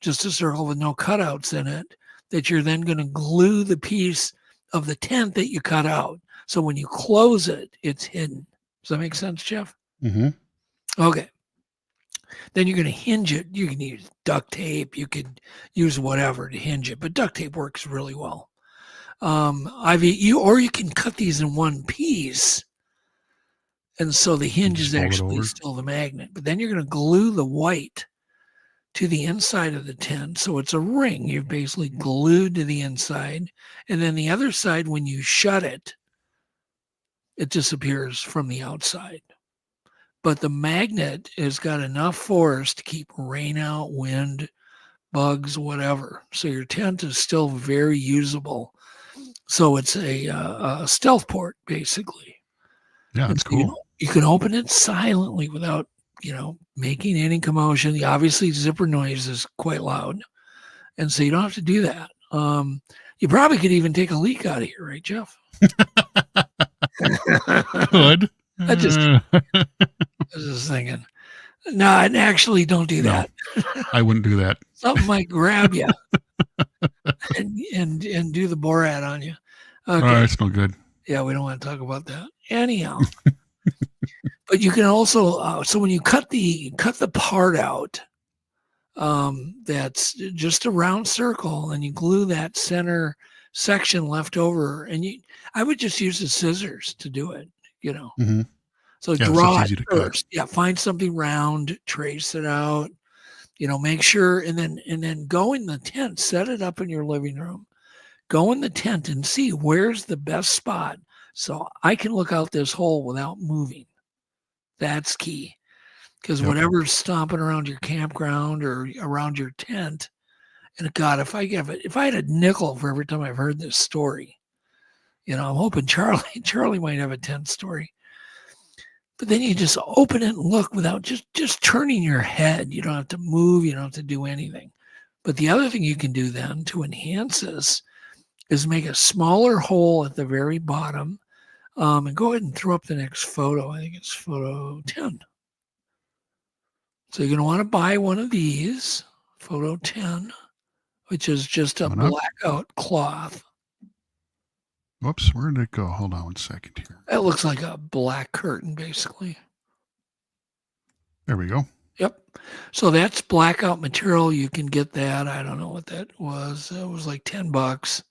[SPEAKER 4] with no cutouts in it, that you're then going to glue the piece of the tent that you cut out. So when you close it, it's hidden. Does that make sense, Jeff?
[SPEAKER 3] Mm-hmm.
[SPEAKER 4] Okay. Then you're going to hinge it. You can use duct tape. You could use whatever to hinge it, but duct tape works really well. Or you can cut these in one piece, and so the hinge is actually still the magnet. But then you're going to glue the white to the inside of the tent, so it's a ring. You're basically glued to the inside, and then the other side, when you shut it, it disappears from the outside. But the magnet has got enough force to keep rain out, wind, bugs, whatever. So your tent is still very usable. So it's a stealth port, basically.
[SPEAKER 3] Yeah, that's cool.
[SPEAKER 4] You can open it silently without, making any commotion. Obviously, zipper noise is quite loud. And so you don't have to do that. You probably could even take a leak out of here, right, Jeff?
[SPEAKER 3] Good.
[SPEAKER 4] I was just thinking. No, actually don't do that.
[SPEAKER 3] I wouldn't do that.
[SPEAKER 4] Something might grab you and do the Borat on you. Okay.
[SPEAKER 3] That's no good.
[SPEAKER 4] Yeah, we don't want to talk about that. Anyhow. But you can also so when you cut the part out, that's just a round circle, and you glue that center section left over, and I would just use the scissors to do it,
[SPEAKER 3] Mm-hmm.
[SPEAKER 4] So draw it first. Yeah, find something round, trace it out, make sure, and then go in the tent, set it up in your living room, go in the tent and see where's the best spot so I can look out this hole without moving. That's key, because whatever's stomping around your campground or around your tent, and God, if I had a nickel for every time I've heard this story, I'm hoping Charlie might have a tent story. But then you just open it and look without just turning your head. You don't have to move. You don't have to do anything. But the other thing you can do then to enhance this is make a smaller hole at the very bottom. And go ahead and throw up the next photo. I think it's photo 10. So you're going to want to buy one of these, photo 10, which is just a blackout cloth.
[SPEAKER 3] Whoops, where did it go? Hold on 1 second here.
[SPEAKER 4] It looks like a black curtain, basically.
[SPEAKER 3] There we go.
[SPEAKER 4] Yep. So that's blackout material. You can get that. I don't know what that was. It was like $10.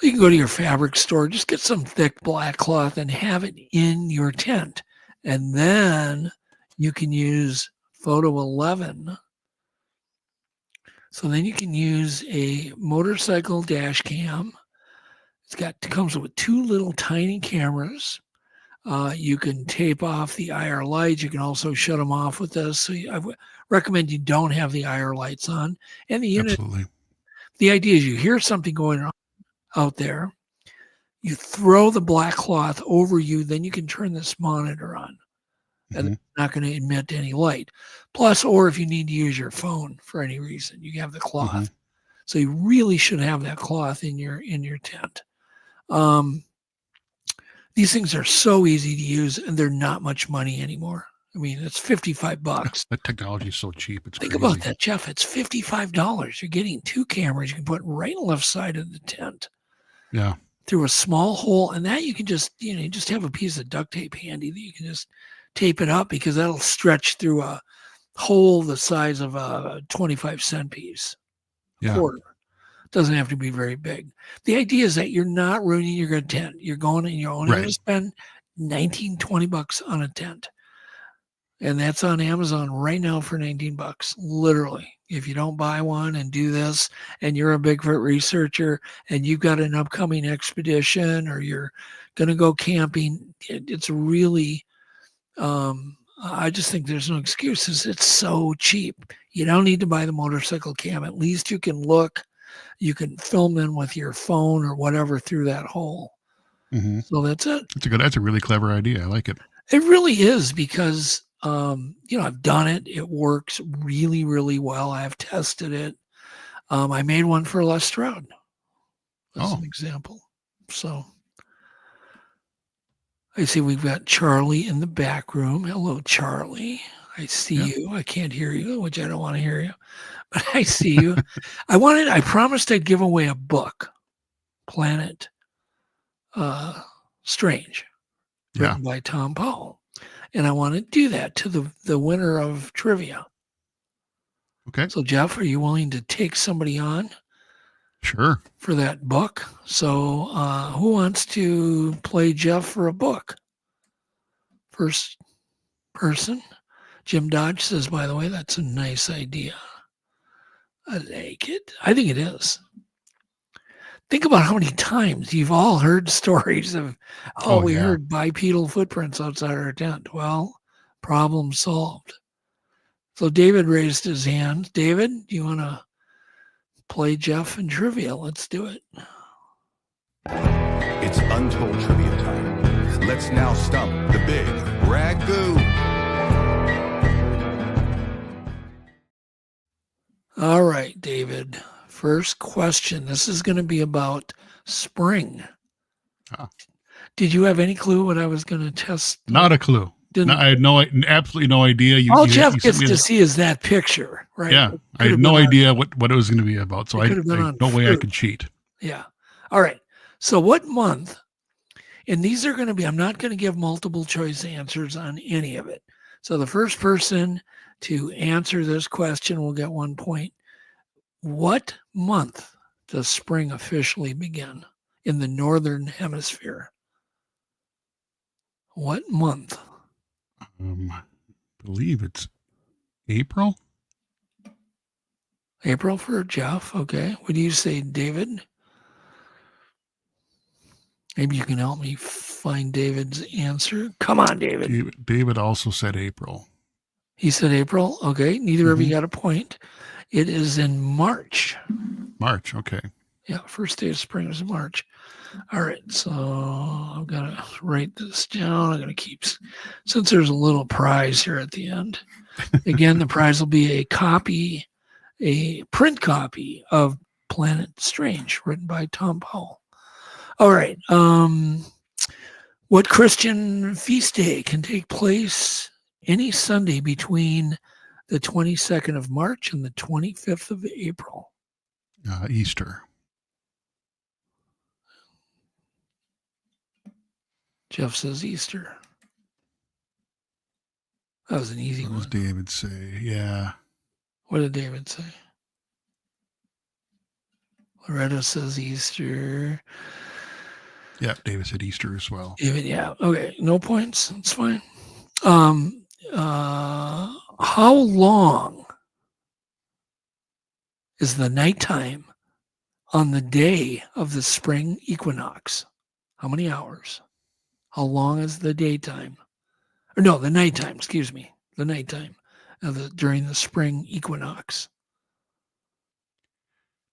[SPEAKER 4] You can go to your fabric store, just get some thick black cloth and have it in your tent. And then you can use photo 11. So then you can use a motorcycle dash cam. It comes with 2 little tiny cameras. You can tape off the IR lights. You can also shut them off with this. So I recommend you don't have the IR lights on. And the unit,
[SPEAKER 3] absolutely. The
[SPEAKER 4] idea is you hear something going on out there, you throw the black cloth over you, then you can turn this monitor on. And it's not going to emit any light. Plus, or if you need to use your phone for any reason, you have the cloth. So you really should have that cloth in your tent. These things are so easy to use, and they're not much money anymore. I mean, it's $55.
[SPEAKER 3] That technology is so cheap.
[SPEAKER 4] Think about that, Jeff. It's $55. You're getting 2 cameras you can put right on the left side of the tent.
[SPEAKER 3] Yeah.
[SPEAKER 4] through a small hole, and that you can just, you just have a piece of duct tape handy that you can just tape it up, because that'll stretch through a hole the size of a 25-cent piece.
[SPEAKER 3] Yeah.
[SPEAKER 4] Quarter. Doesn't have to be very big. The idea is that you're not ruining your good tent. You're going and you're only going to spend $19-20 on a tent. And that's on Amazon right now for $19, literally. If you don't buy one and do this, and you're a Bigfoot researcher and you've got an upcoming expedition, or you're going to go camping, it's really, I just think there's no excuses. It's so cheap. You don't need to buy the motorcycle cam. At least you can look, you can film in with your phone or whatever through that hole.
[SPEAKER 3] Mm-hmm.
[SPEAKER 4] So that's it.
[SPEAKER 3] That's a really clever idea. I like it.
[SPEAKER 4] It really is, because I've done it. It works really, really well. I've tested it. I made one for Les Stroud. That's an example. So I see we've got Charlie in the back room. Hello, Charlie. I see you. I can't hear you, which I don't want to hear you, but I see you. I promised I'd give away a book, Planet Strange, written by Tom Powell. And I want to do that to the winner of trivia.
[SPEAKER 3] Okay.
[SPEAKER 4] So, Jeff, are you willing to take somebody on?
[SPEAKER 3] Sure.
[SPEAKER 4] For that book? So, who wants to play Jeff for a book? First person. Jim Dodge says, by the way, that's a nice idea. I like it. I think it is. Think about how many times you've all heard stories of, we heard bipedal footprints outside our tent. Well, problem solved. So David raised his hand. David, do you want to play Jeff in trivia? Let's do it.
[SPEAKER 6] It's Untold Trivia time. Let's now stump the big ragu.
[SPEAKER 4] All right, David. First question. This is going to be about spring. Did you have any clue what I was going to test?
[SPEAKER 3] Not a clue. I had absolutely no idea.
[SPEAKER 4] All Jeff gets to see is that picture, right?
[SPEAKER 3] Yeah, I had no idea what it was going to be about, so I no way I could cheat.
[SPEAKER 4] Yeah. All right. So what month? And these are going to be, I'm not going to give multiple choice answers on any of it. So the first person to answer this question will get 1 point. What month does spring officially begin in the northern hemisphere? What month?
[SPEAKER 3] I believe it's April.
[SPEAKER 4] April for Jeff. Okay. What do you say, David? Maybe you can help me find David's answer. Come on, David.
[SPEAKER 3] David also said April.
[SPEAKER 4] He said April. Okay. Neither of you got a point. It is in March.
[SPEAKER 3] March. Okay.
[SPEAKER 4] Yeah. First day of spring is March. All right. So I've got to write this down. I'm going to keep, since there's a little prize here at the end. Again, the prize will be a print copy of Planet Strange, written by Tom Powell. All right. What Christian feast day can take place any Sunday between the 22nd of March and the 25th of April?
[SPEAKER 3] Easter.
[SPEAKER 4] Jeff says Easter. That was an easy one.
[SPEAKER 3] What does David say? Yeah.
[SPEAKER 4] What did David say? Loretta says Easter.
[SPEAKER 3] Yeah, David said Easter as well.
[SPEAKER 4] David, yeah. Okay, no points. That's fine. How long is the nighttime on the day of the spring equinox? How many hours? How long is the daytime? Or no, the nighttime, excuse me. The nighttime during the spring equinox.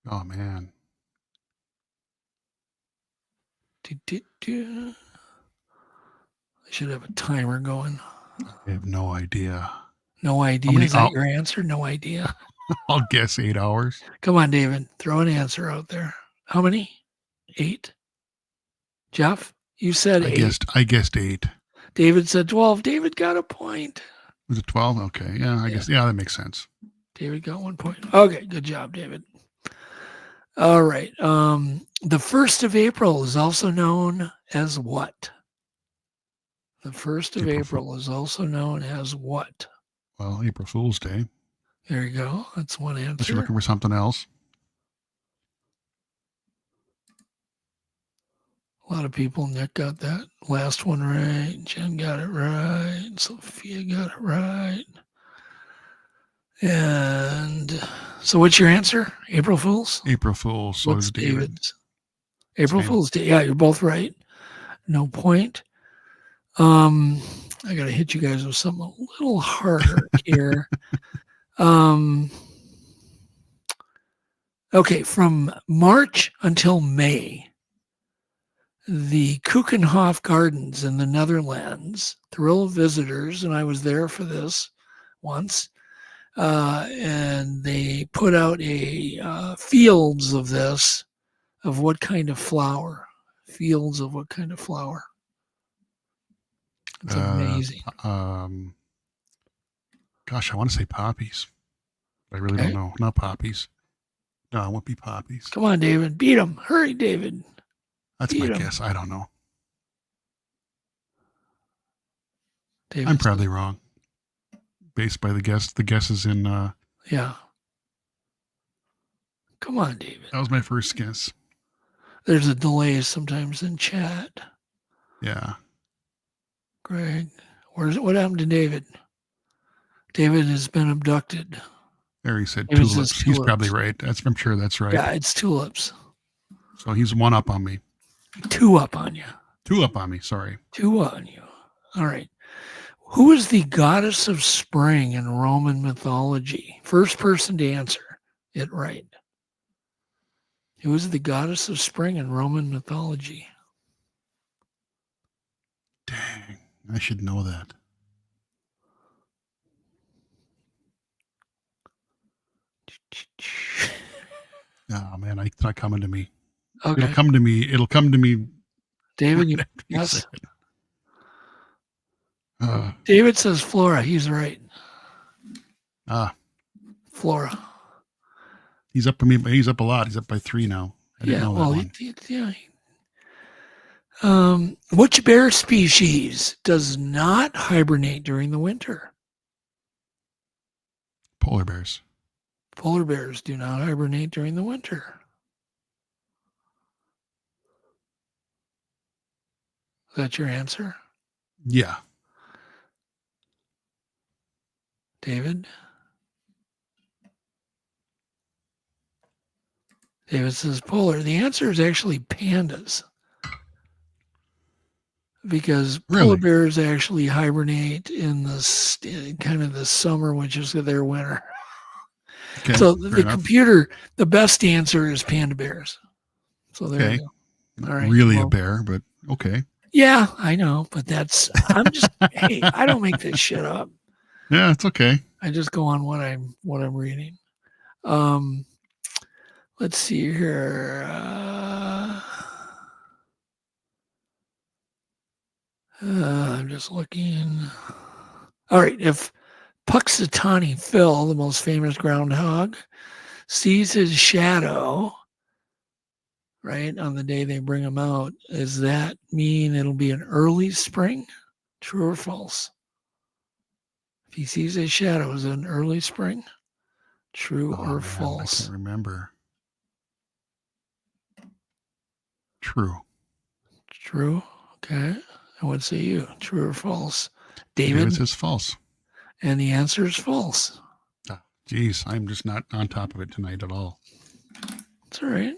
[SPEAKER 3] Oh, man.
[SPEAKER 4] I should have a timer going.
[SPEAKER 3] I have no idea.
[SPEAKER 4] No idea. Is that your answer? No idea.
[SPEAKER 3] I'll guess 8 hours.
[SPEAKER 4] Come on, David. Throw an answer out there. How many? 8? Jeff, you said 8.
[SPEAKER 3] I guessed 8.
[SPEAKER 4] David said 12. David got a point.
[SPEAKER 3] Was it 12? Okay. Yeah, I guess. Yeah, that makes sense.
[SPEAKER 4] David got 1 point. Okay, good job, David. All right. The 1st of April is also known as what? The 1st of April is also known as what?
[SPEAKER 3] Well, April Fool's Day.
[SPEAKER 4] There you go. That's one answer.
[SPEAKER 3] Unless you're looking for something else.
[SPEAKER 4] A lot of people. Nick got that last one right. Jen got it right. Sophia got it right. And so what's your answer? April Fool's?
[SPEAKER 3] April Fool's. So
[SPEAKER 4] What's
[SPEAKER 3] is David.
[SPEAKER 4] David's? April Fool's Day. Yeah, you're both right. No point. I got to hit you guys with something a little harder here. Okay, from March until May, the Keukenhof Gardens in the Netherlands thrill visitors, and I was there for this once, and they put out a fields of this, of what kind of flower? Fields of what kind of flower? It's amazing.
[SPEAKER 3] Gosh, I want to say poppies. I really don't know. Not poppies. No, it won't be poppies.
[SPEAKER 4] Come on, David. Beat him. Hurry, David.
[SPEAKER 3] That's
[SPEAKER 4] Beat
[SPEAKER 3] my
[SPEAKER 4] him.
[SPEAKER 3] guess. I don't know.
[SPEAKER 4] David
[SPEAKER 3] I'm probably wrong. Based by the guess. The guess is in...
[SPEAKER 4] yeah. Come on, David.
[SPEAKER 3] That was my first guess.
[SPEAKER 4] There's a delay sometimes in chat.
[SPEAKER 3] Yeah.
[SPEAKER 4] Greg, what happened to David? David has been abducted.
[SPEAKER 3] There he said
[SPEAKER 4] David
[SPEAKER 3] tulips.
[SPEAKER 4] says
[SPEAKER 3] He's
[SPEAKER 4] tulips.
[SPEAKER 3] probably right. I'm sure that's right.
[SPEAKER 4] Yeah, it's tulips.
[SPEAKER 3] So he's one up on me.
[SPEAKER 4] 2 up on you.
[SPEAKER 3] 2 up on me. Sorry.
[SPEAKER 4] 2 on you. All right. Who is the goddess of spring in Roman mythology? First person to answer it right. Who is the goddess of spring in Roman mythology?
[SPEAKER 3] Dang. I should know that. Oh, man. It's not coming to me.
[SPEAKER 4] Okay.
[SPEAKER 3] It'll come to me. It'll come to me.
[SPEAKER 4] David, you yes. David says Flora. He's right. Flora.
[SPEAKER 3] He's up to me. He's up a lot. He's up by 3 now. I didn't know that one.
[SPEAKER 4] Which bear species does not hibernate during the winter?
[SPEAKER 3] Polar bears.
[SPEAKER 4] Polar bears do not hibernate during the winter. Is that your answer?
[SPEAKER 3] Yeah.
[SPEAKER 4] David? David says polar. The answer is actually pandas. Because polar bears actually hibernate in the kind of the summer, which is their winter.
[SPEAKER 3] Okay,
[SPEAKER 4] so the computer, the best answer is panda bears. So there you go. All right.
[SPEAKER 3] Really a bear, but okay.
[SPEAKER 4] Yeah, I know, but I'm just hey, I don't make this shit up.
[SPEAKER 3] Yeah, it's okay.
[SPEAKER 4] I just go on what I'm reading. Let's see here. I'm just looking. All right. If Puxatawny Phil, the most famous groundhog, sees his shadow, right, on the day they bring him out, does that mean it'll be an early spring? True or false? If he sees his shadow, is it an early spring? True or false?
[SPEAKER 3] I can't remember. True.
[SPEAKER 4] True. Okay. I would say you. True or false? David
[SPEAKER 3] says false.
[SPEAKER 4] And the answer is false.
[SPEAKER 3] Geez, I'm just not on top of it tonight at all.
[SPEAKER 4] It's all right.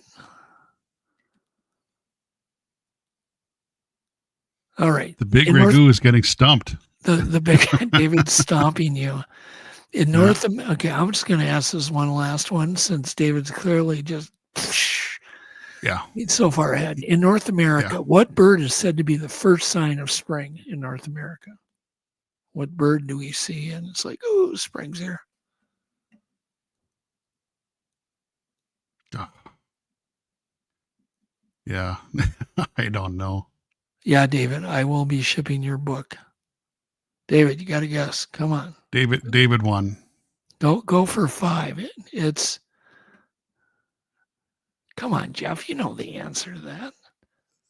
[SPEAKER 4] All right.
[SPEAKER 3] The big ragu is getting stumped.
[SPEAKER 4] The big David's stomping you. In North America, okay, I'm just going to ask this one last one since David's clearly just he's so far ahead. In North America, what bird is said to be the first sign of spring in North America? What bird do we see? And it's like, oh, spring's here.
[SPEAKER 3] Yeah, I don't know.
[SPEAKER 4] Yeah, David, I will be shipping your book. David, you got to guess. Come on.
[SPEAKER 3] David won.
[SPEAKER 4] Go for 5. It's Come on, Jeff. You know the answer to that.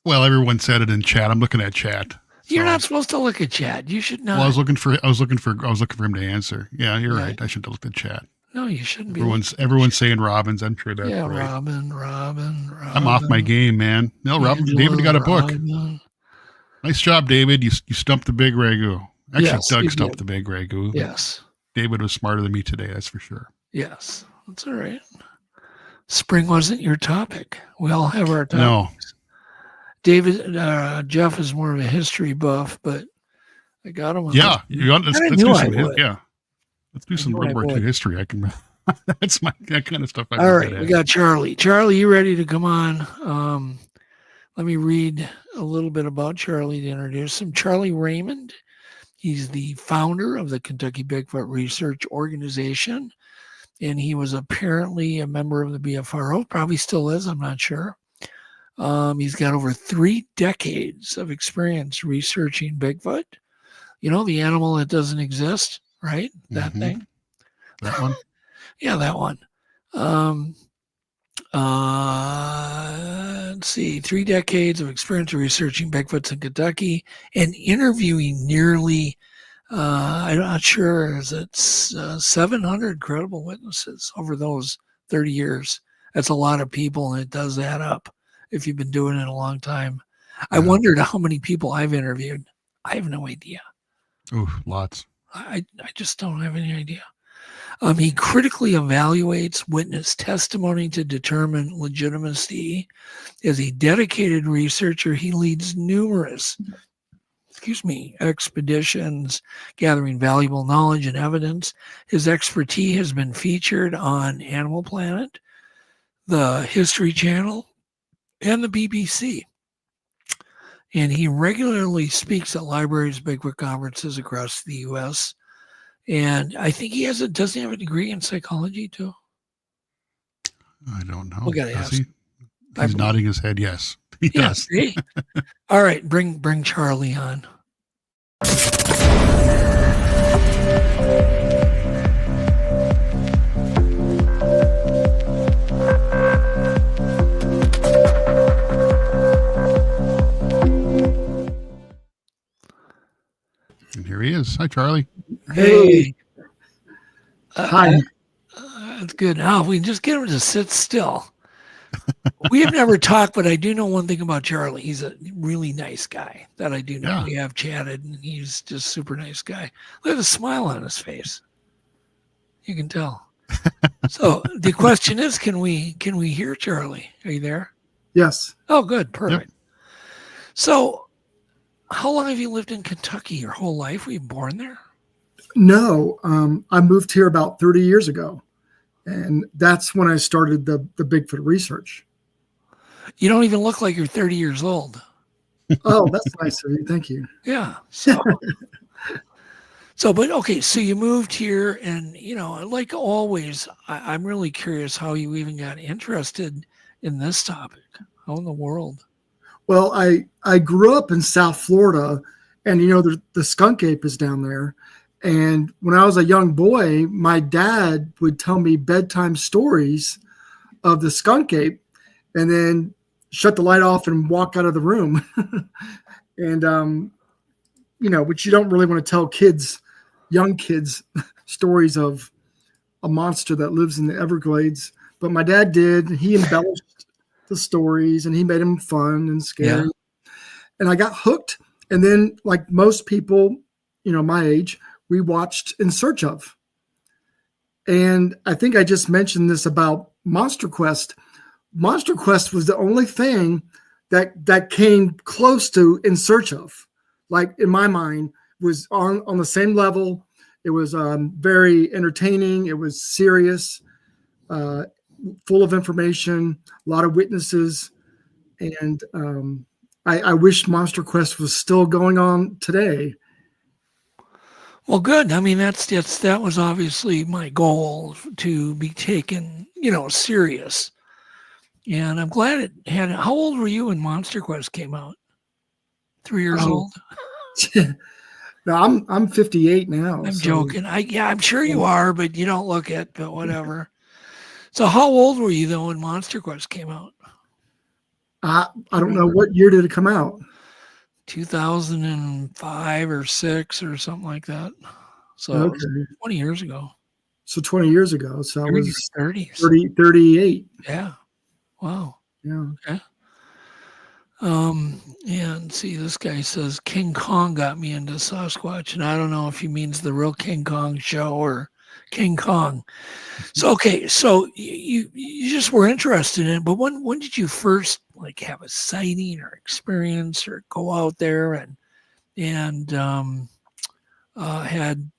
[SPEAKER 3] Well, everyone said it in chat. I'm looking at chat.
[SPEAKER 4] You're not supposed to look at chat. You should not.
[SPEAKER 3] Well, I was looking for him to answer. Yeah, you're right. I should have looked at chat.
[SPEAKER 4] No, you shouldn't be.
[SPEAKER 3] Everyone's saying Robin's. I'm sure that's right.
[SPEAKER 4] Robin.
[SPEAKER 3] I'm off my game, man. No, Robin. David got a book. Nice job, David. You stumped the big ragu. Actually,
[SPEAKER 4] Yes,
[SPEAKER 3] Doug
[SPEAKER 4] you
[SPEAKER 3] stumped
[SPEAKER 4] did.
[SPEAKER 3] the big ragu.
[SPEAKER 4] Yes.
[SPEAKER 3] David was smarter than me today. That's for sure.
[SPEAKER 4] Yes, that's all right. Spring wasn't your topic. We all have our topics.
[SPEAKER 3] No.
[SPEAKER 4] David, Jeff is more of a history buff, but I got him.
[SPEAKER 3] Yeah, let's do some. Yeah, let's do some World War II
[SPEAKER 4] would.
[SPEAKER 3] history. I can. That's that kind of stuff.
[SPEAKER 4] All right, we got Charlie. Charlie, you ready to come on? Let me read a little bit about Charlie to introduce him. Charlie Raymond. He's the founder of the Kentucky Bigfoot Research Organization, and he was apparently a member of the BFRO. Probably still is. I'm not sure. He's got over 3 decades of experience researching Bigfoot. You know, the animal that doesn't exist, right? That thing.
[SPEAKER 3] That one?
[SPEAKER 4] Yeah, that one. Let's see, 3 decades of experience researching Bigfoots in Kentucky and interviewing nearly, I'm not sure, is it 700 credible witnesses over those 30 years. That's a lot of people, and it does add up if you've been doing it a long time. I wondered how many people I've interviewed. I have no idea.
[SPEAKER 3] Oh, lots.
[SPEAKER 4] I just don't have any idea. He critically evaluates witness testimony to determine legitimacy. As a dedicated researcher, he leads numerous, expeditions gathering valuable knowledge and evidence. His expertise has been featured on Animal Planet, the History Channel, and the BBC. And he regularly speaks at libraries, Bigfoot conferences across the U.S., and I think doesn't he have a degree in psychology too?
[SPEAKER 3] I don't know.
[SPEAKER 4] We gotta
[SPEAKER 3] Does
[SPEAKER 4] ask.
[SPEAKER 3] he? He's nodding his head. Yes, he does.
[SPEAKER 4] See? All right, bring Charlie on.
[SPEAKER 3] And here he is. Hi, Charlie.
[SPEAKER 4] Hey.
[SPEAKER 12] Hi.
[SPEAKER 4] That's good. Now, if we can just get him to sit still. We have never talked, but I do know one thing about Charlie. He's a really nice guy. That I do know.
[SPEAKER 3] Yeah.
[SPEAKER 4] We have chatted, and he's just a super nice guy. Look at the smile on his face. You can tell. So the question is, can we hear Charlie? Are you there?
[SPEAKER 12] Yes.
[SPEAKER 4] Oh, good. Perfect. So how long have you lived in Kentucky? Your whole life? Were you born there?
[SPEAKER 12] No, I moved here about 30 years ago, and that's when I started the Bigfoot research.
[SPEAKER 4] You don't even look like you're 30 years old.
[SPEAKER 12] Oh, that's nice of you. Thank you.
[SPEAKER 4] Yeah. But okay, so you moved here, and, like always, I'm really curious how you even got interested in this topic. How in the world?
[SPEAKER 12] Well, I grew up in South Florida, and, the skunk ape is down there. And when I was a young boy, my dad would tell me bedtime stories of the skunk ape and then shut the light off and walk out of the room. And, which you don't really want to tell young kids, stories of a monster that lives in the Everglades. But my dad did. He embellished the stories, and he made them fun and scary. Yeah. And I got hooked. And then, like most people, my age, we watched In Search Of. And I think I just mentioned this about Monster Quest. Monster Quest was the only thing that came close to In Search Of. Like, in my mind, was on the same level. It was very entertaining. It was serious, full of information, a lot of witnesses. And I wish Monster Quest was still going on today.
[SPEAKER 4] Well, good. I mean, that was obviously my goal, to be taken, serious. And I'm glad it had. How old were you when Monster Quest came out? 3 years old?
[SPEAKER 12] No, I'm 58 now.
[SPEAKER 4] I'm joking. I'm sure you are, but you don't look it. But whatever. So how old were you though when Monster Quest came out?
[SPEAKER 12] I don't know, what year did it come out?
[SPEAKER 4] 2005 or 6 or something like that. So it was 20 years ago.
[SPEAKER 12] So 20 years ago. So I was
[SPEAKER 4] 30s.
[SPEAKER 12] 38.
[SPEAKER 4] Yeah. Wow.
[SPEAKER 12] Yeah.
[SPEAKER 4] Okay. And see, this guy says King Kong got me into Sasquatch, and I don't know if he means the real King Kong show or King Kong. So okay, so you just were interested in it, but when did you first like have a sighting or experience or go out there and had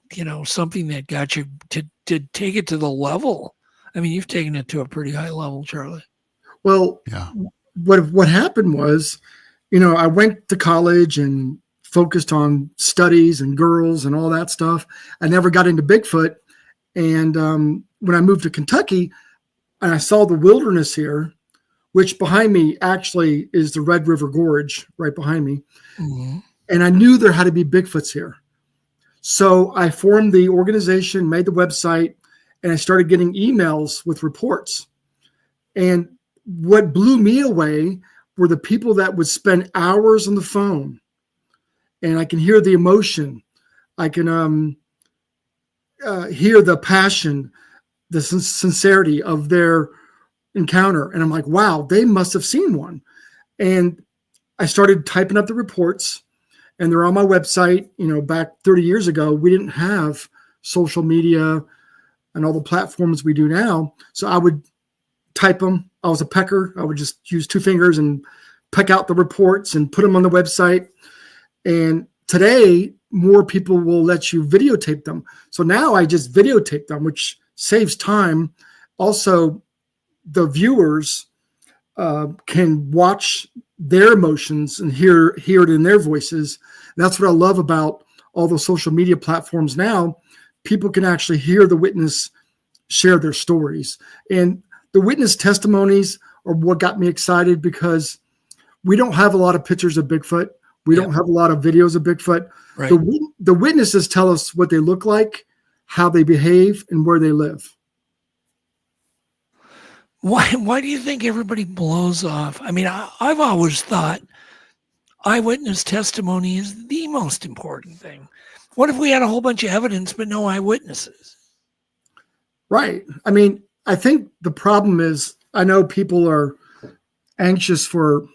[SPEAKER 4] something that got you to take it to the level? I mean, you've taken it to a pretty high level, Charlie.
[SPEAKER 12] Well, yeah. What happened was, I went to college and focused on studies and girls and all that stuff. I never got into Bigfoot. And when I moved to Kentucky and I saw the wilderness here, which behind me actually is the Red River Gorge right behind me. Mm-hmm. And I knew there had to be Bigfoots here. So I formed the organization, made the website, and I started getting emails with reports. And what blew me away were the people that would spend hours on the phone, and I can hear the emotion. I can hear the passion, the sincerity of their encounter. And I'm like, wow, they must have seen one. And I started typing up the reports, and they're on my website. Back 30 years ago, we didn't have social media and all the platforms we do now. So I would type them. I was a pecker. I would just use 2 fingers and peck out the reports and put them on the website. And today, more people will let you videotape them. So now I just videotape them, which saves time. Also, the viewers can watch their emotions and hear it in their voices. And that's what I love about all the social media platforms now. People can actually hear the witness share their stories. And the witness testimonies are what got me excited, because we don't have a lot of pictures of Bigfoot. We don't have a lot of videos of Bigfoot. Right. The witnesses tell us what they look like, how they behave, and where they live.
[SPEAKER 4] Why do you think everybody blows off? I mean, I've always thought eyewitness testimony is the most important thing. What if we had a whole bunch of evidence but no eyewitnesses?
[SPEAKER 12] Right. I mean, I think the problem is, I know people are anxious for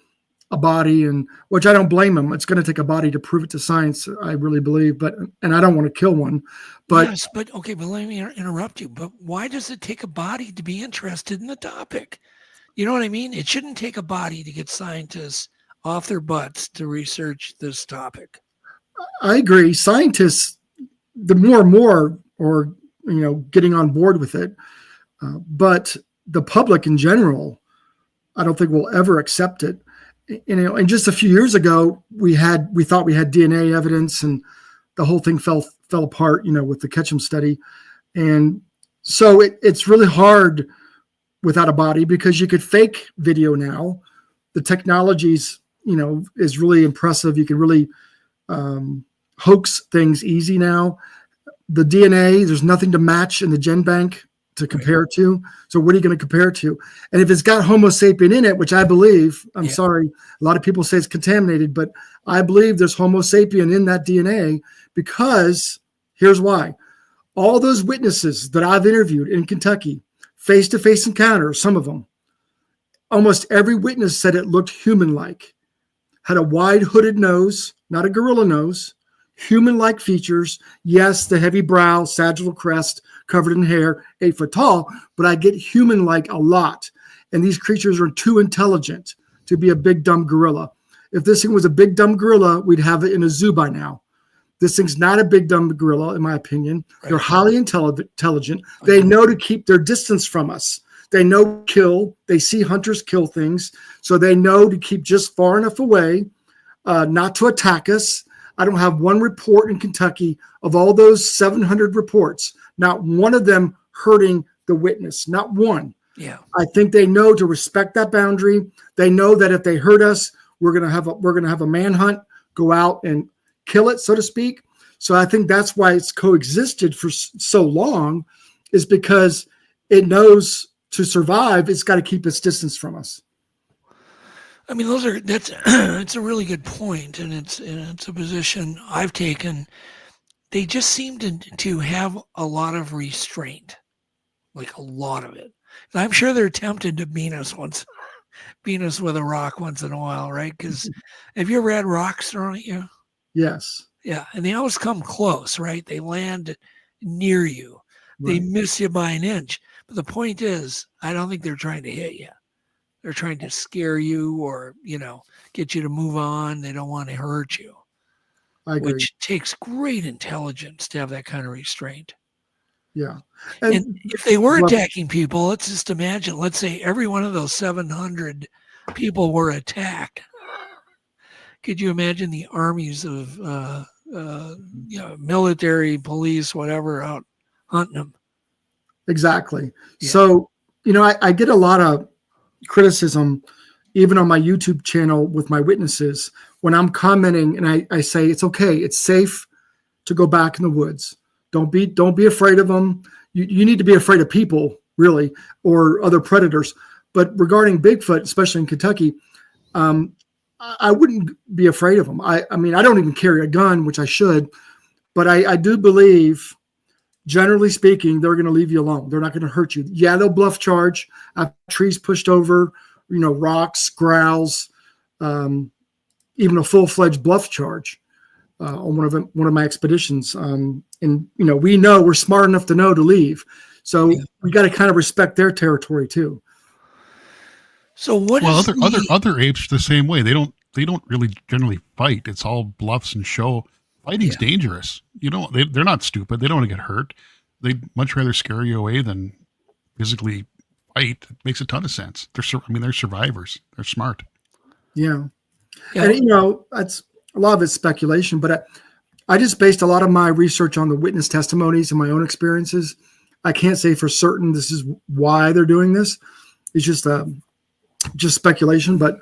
[SPEAKER 12] a body, and which I don't blame them. It's going to take a body to prove it to science, I really believe, and I don't want to kill one. But
[SPEAKER 4] yes, but let me interrupt you. But why does it take a body to be interested in the topic? You know what I mean? It shouldn't take a body to get scientists off their butts to research this topic.
[SPEAKER 12] I agree. Scientists, the more and more are, getting on board with it. But the public in general, I don't think will ever accept it. And just a few years ago, we thought we had DNA evidence, and the whole thing fell apart, with the Ketchum study. And so it's really hard without a body, because you could fake video now. The technology's, is really impressive. You can really hoax things easy now. The DNA, there's nothing to match in the gen bank to compare it to. So what are you going to compare it to? And if it's got Homo sapien in it, which I believe, I'm sorry, a lot of people say it's contaminated, but I believe there's Homo sapien in that DNA, because here's why. All those witnesses that I've interviewed in Kentucky, face-to-face encounters, some of them, almost every witness said it looked human-like. Had a wide hooded nose, not a gorilla nose, human-like features. Yes, the heavy brow, sagittal crest, covered in hair, 8 foot tall, but I get human-like a lot. And these creatures are too intelligent to be a big, dumb gorilla. If this thing was a big, dumb gorilla, we'd have it in a zoo by now. This thing's not a big, dumb gorilla, in my opinion. Right. They're highly intelligent. They know to keep their distance from us. They know kill. They see hunters kill things. So they know to keep just far enough away, not to attack us. I don't have one report in Kentucky of all those 700 reports, not one of them hurting the witness, not one.
[SPEAKER 4] Yeah.
[SPEAKER 12] I think they know to respect that boundary. They know that if they hurt us, we're going to have a manhunt, go out and kill it, so to speak. So I think that's why it's coexisted for so long, is because it knows to survive, it's got to keep its distance from us.
[SPEAKER 4] I mean, that's it's a really good point, and it's a position I've taken. They just seem to have a lot of restraint, like a lot of it. And I'm sure they're tempted to beat us with a rock once in a while, right? Because have you ever had rocks thrown at you?
[SPEAKER 12] Yes.
[SPEAKER 4] Yeah, and they always come close, right? They land near you. Right. They miss you by an inch. But the point is, I don't think they're trying to hit you. They're trying to scare you or, get you to move on. They don't want to hurt you.
[SPEAKER 12] I agree.
[SPEAKER 4] Which takes great intelligence to have that kind of restraint.
[SPEAKER 12] Yeah.
[SPEAKER 4] And if they were attacking people, let's just imagine, let's say every one of those 700 people were attacked. Could you imagine the armies of military, police, whatever, out hunting them?
[SPEAKER 12] Exactly. Yeah. So, I get a lot of criticism, even on my YouTube channel with my witnesses, when I'm commenting and I say, it's okay. It's safe to go back in the woods. Don't be afraid of them. You need to be afraid of people, really, or other predators. But regarding Bigfoot, especially in Kentucky, I wouldn't be afraid of them. I mean, I don't even carry a gun, which I should, but I do believe, generally speaking, they're going to leave you alone. They're not going to hurt you. Yeah, they'll bluff charge. I've trees pushed over, rocks, growls, even a full-fledged bluff charge on one of my expeditions. And we know we're smart enough to know to leave. So we got to kind of respect their territory too.
[SPEAKER 4] So
[SPEAKER 3] other apes the same way. They don't really generally fight. It's all bluffs and show. Fighting's dangerous. They're not stupid. They don't want to get hurt. They'd much rather scare you away than physically fight. It makes a ton of sense. They're survivors. They're smart.
[SPEAKER 12] Yeah. And that's a lot of it's speculation, but I just based a lot of my research on the witness testimonies and my own experiences. I can't say for certain this is why they're doing this. It's just speculation, but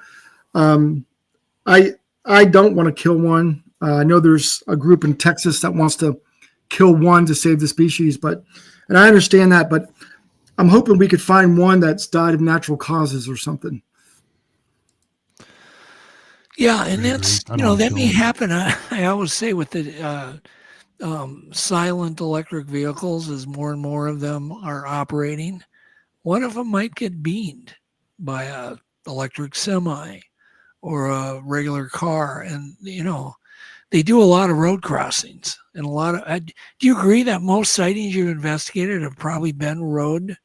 [SPEAKER 12] I don't want to kill one. I know there's a group in Texas that wants to kill one to save the species, and I understand that, but I'm hoping we could find one that's died of natural causes or something.
[SPEAKER 4] Yeah, and that's, that may happen. I always say with the silent electric vehicles, as more and more of them are operating, one of them might get beamed by a electric semi or a regular car. And, they do a lot of road crossings and do you agree that most sightings you've investigated have probably been road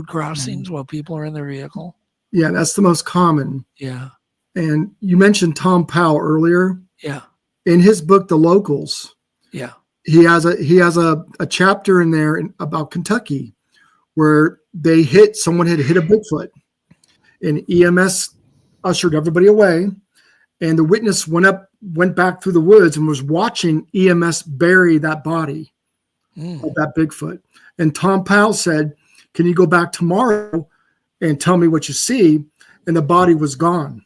[SPEAKER 4] crossings while people are in their vehicle?
[SPEAKER 12] Yeah, that's the most common.
[SPEAKER 4] Yeah.
[SPEAKER 12] And you mentioned Tom Powell earlier.
[SPEAKER 4] Yeah.
[SPEAKER 12] In his book, The Locals.
[SPEAKER 4] Yeah.
[SPEAKER 12] He has a chapter in there about Kentucky where someone had hit a Bigfoot, and EMS ushered everybody away. And the witness went back through the woods and was watching EMS bury that body of that Bigfoot. And Tom Powell said, "Can you go back tomorrow and tell me what you see?" And the body was gone.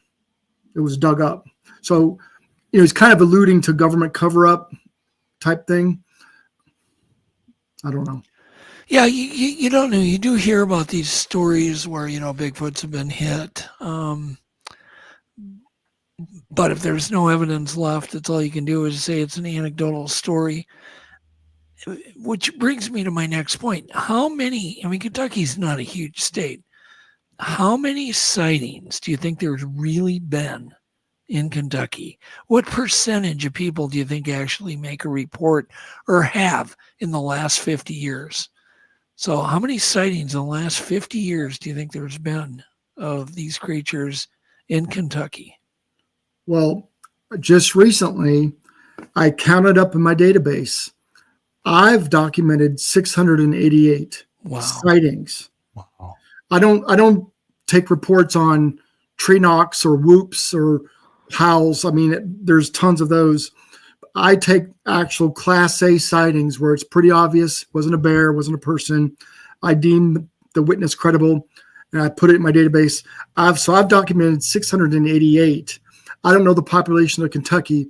[SPEAKER 12] It was dug up. So, he's kind of alluding to government cover-up type thing. I don't know.
[SPEAKER 4] Yeah, you don't know. You do hear about these stories where, Bigfoots have been hit. But if there's no evidence left, that's all you can do is say it's an anecdotal story. Which brings me to my next point. Kentucky's not a huge state. How many sightings do you think there's really been in Kentucky? What percentage of people do you think actually make a report or have in the last 50 years? So how many sightings in the last 50 years do you think there's been of these creatures in Kentucky?
[SPEAKER 12] Well, just recently, I counted up in my database. I've documented 688 sightings.
[SPEAKER 3] Wow.
[SPEAKER 12] I don't take reports on tree knocks or whoops or howls. I mean, there's tons of those. I take actual Class A sightings where it's pretty obvious. It wasn't a bear, it wasn't a person. I deem the witness credible, and I put it in my database. I've documented 688. I don't know the population of Kentucky.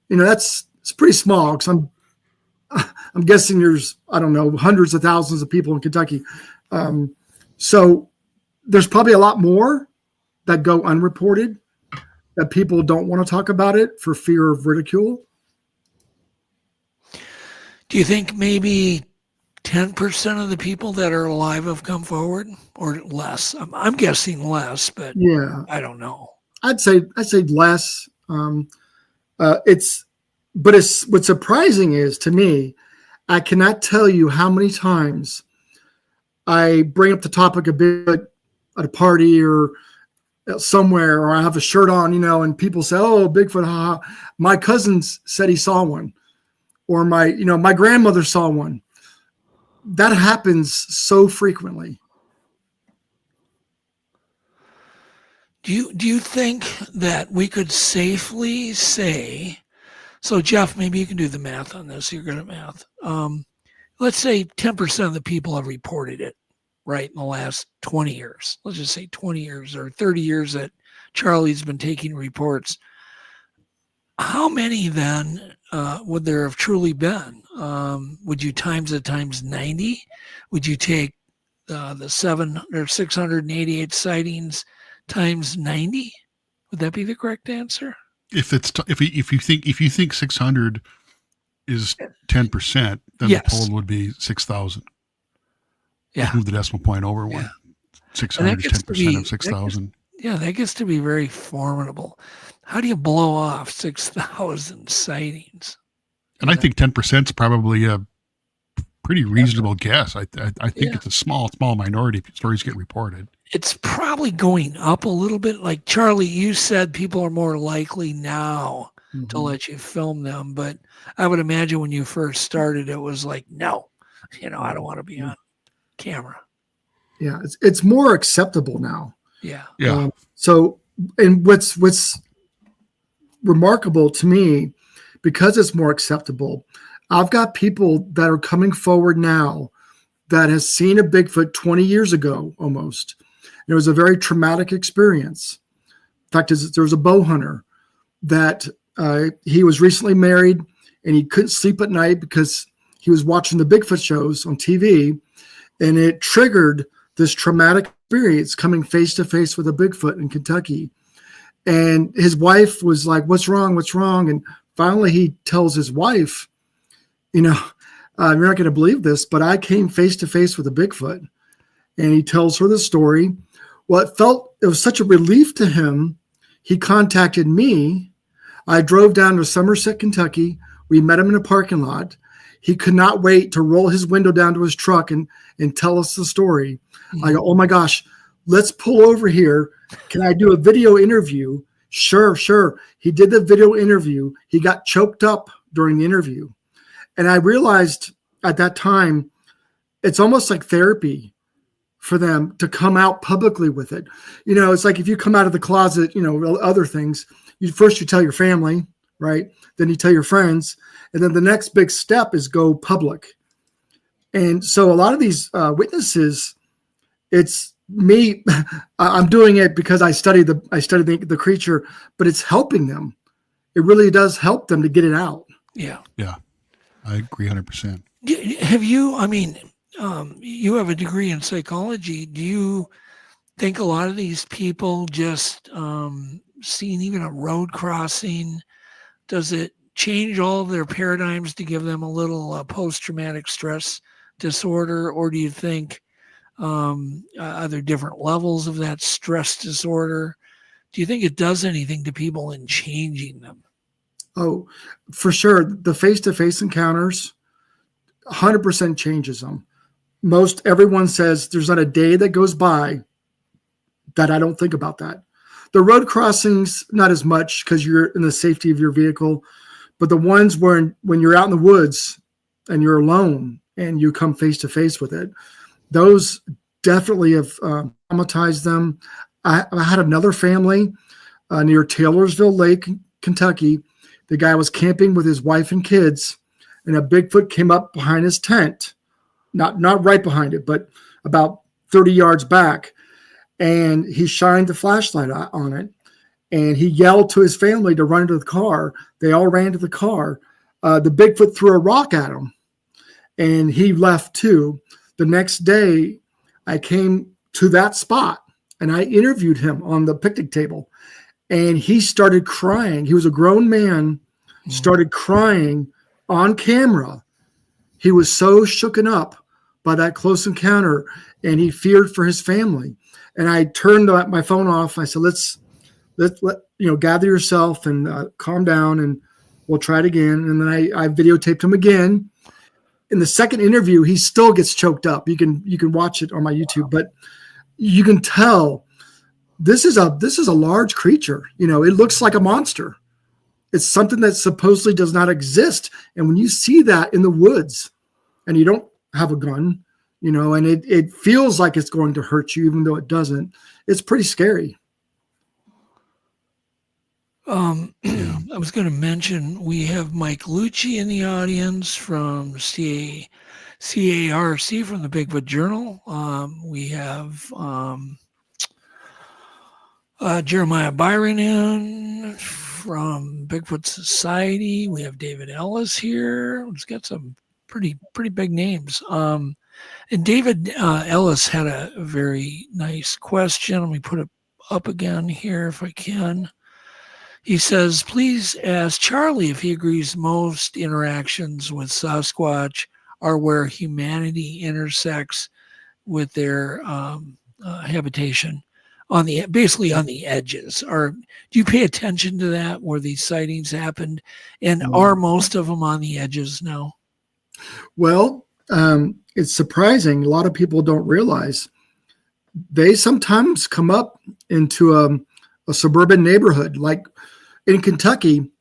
[SPEAKER 12] It's pretty small because I'm guessing there's, I don't know, hundreds of thousands of people in Kentucky. So there's probably a lot more that go unreported, that people don't want to talk about it for fear of ridicule.
[SPEAKER 4] Do you think maybe 10% of the people that are alive have come forward, or less? I'm guessing less, but
[SPEAKER 12] yeah,
[SPEAKER 4] I don't know.
[SPEAKER 12] I'd say less. What's surprising is, to me, I cannot tell you how many times I bring up the topic of Bigfoot at a party or somewhere, or I have a shirt on, and people say, "Oh, Bigfoot, haha." My cousins said he saw one, or my grandmother saw one. That happens so frequently.
[SPEAKER 4] Do you think that we could safely say, so Jeff, maybe you can do the math on this. You're good at math. Let's say 10% of the people have reported it, right, in the last 20 years. Let's just say 20 years or 30 years that Charlie's been taking reports. How many then would there have truly been? Would you times it times 90? Would you take the 688 sightings times 90? Would that be the correct answer?
[SPEAKER 3] If you think 600 is 10%, then
[SPEAKER 4] yes.
[SPEAKER 3] The total would be 6,000.
[SPEAKER 4] Yeah.
[SPEAKER 3] Move the decimal point over one. 600 is 10% of 6,000.
[SPEAKER 4] That gets to be very formidable. How do you blow off 6,000 sightings?
[SPEAKER 3] And I think 10% is probably a pretty reasonable guess. I think it's a small minority of stories get reported.
[SPEAKER 4] It's probably going up a little bit. Like Charlie, you said people are more likely now to let you film them. But I would imagine when you first started, it was like, no, I don't want to be on camera.
[SPEAKER 12] Yeah, it's more acceptable now.
[SPEAKER 4] Yeah.
[SPEAKER 3] Yeah.
[SPEAKER 12] And what's remarkable to me, because it's more acceptable, I've got people that are coming forward now that has seen a Bigfoot 20 years ago almost. It was a very traumatic experience. In fact, there was a bow hunter that he was recently married and he couldn't sleep at night because he was watching the Bigfoot shows on TV, and it triggered this traumatic experience coming face to face with a Bigfoot in Kentucky. And his wife was like, "What's wrong? What's wrong?" And finally he tells his wife, you're not going to believe this, but I came face to face with a Bigfoot. And he tells her the story. Well, it was such a relief to him. He contacted me. I drove down to Somerset, Kentucky. We met him in a parking lot. He could not wait to roll his window down to his truck and tell us the story. Mm-hmm. I go, "Oh my gosh, let's pull over here. Can I do a video interview?" Sure. He did the video interview. He got choked up during the interview. And I realized at that time, it's almost like therapy for them to come out publicly with it. It's like if you come out of the closet, other things, you tell your family, right? Then you tell your friends. And then the next big step is go public. And so a lot of these witnesses, it's me, I'm doing it because I studied the creature, but it's helping them. It really does help them to get it out.
[SPEAKER 4] Yeah.
[SPEAKER 3] Yeah. I agree 100%.
[SPEAKER 4] Have you, you have a degree in psychology. Do you think a lot of these people just seeing even a road crossing, does it change all of their paradigms to give them a little post-traumatic stress disorder? Or do you think are there different levels of that stress disorder? Do you think it does anything to people in changing them?
[SPEAKER 12] Oh, for sure. The face-to-face encounters 100% changes them. Most everyone says there's not a day that goes by that I don't think about that. The road crossings, not as much because you're in the safety of your vehicle, but the ones when you're out in the woods and you're alone and you come face-to-face with it, those definitely have traumatized them. I had another family near Taylorsville Lake, Kentucky. The guy was camping with his wife and kids, and a Bigfoot came up behind his tent, not right behind it, but about 30 yards back. And he shined the flashlight on it, and he yelled to his family to run into the car. They all ran to the car. The Bigfoot threw a rock at him, and he left too. The next day, I came to that spot, and I interviewed him on the picnic table, and he started crying. He was a grown man, started crying on camera. He was so shooken up by that close encounter, and he feared for his family. And I turned my phone off. I said, let's gather yourself and calm down, and we'll try it again. And then I videotaped him again. In the second interview, he still gets choked up. You can watch it on my YouTube, but you can tell this is a large creature. It looks like a monster. It's something that supposedly does not exist. And when you see that in the woods and you don't have a gun, and it feels like it's going to hurt you, even though it doesn't, it's pretty scary.
[SPEAKER 4] I was going to mention we have Mike Lucci in the audience from CARC from the Bigfoot Journal. We have Jeremiah Byron in from Bigfoot Society. We have David Ellis here. It's got some pretty big names. And David Ellis had a very nice question. Let me put it up again here if I can. He says, please ask Charlie if he agrees most interactions with Sasquatch are where humanity intersects with their habitation basically on the edges. Or do you pay attention to that, where these sightings happened? And are most of them on the edges now?
[SPEAKER 12] Well, it's surprising. A lot of people don't realize they sometimes come up into a suburban neighborhood. Like in Kentucky,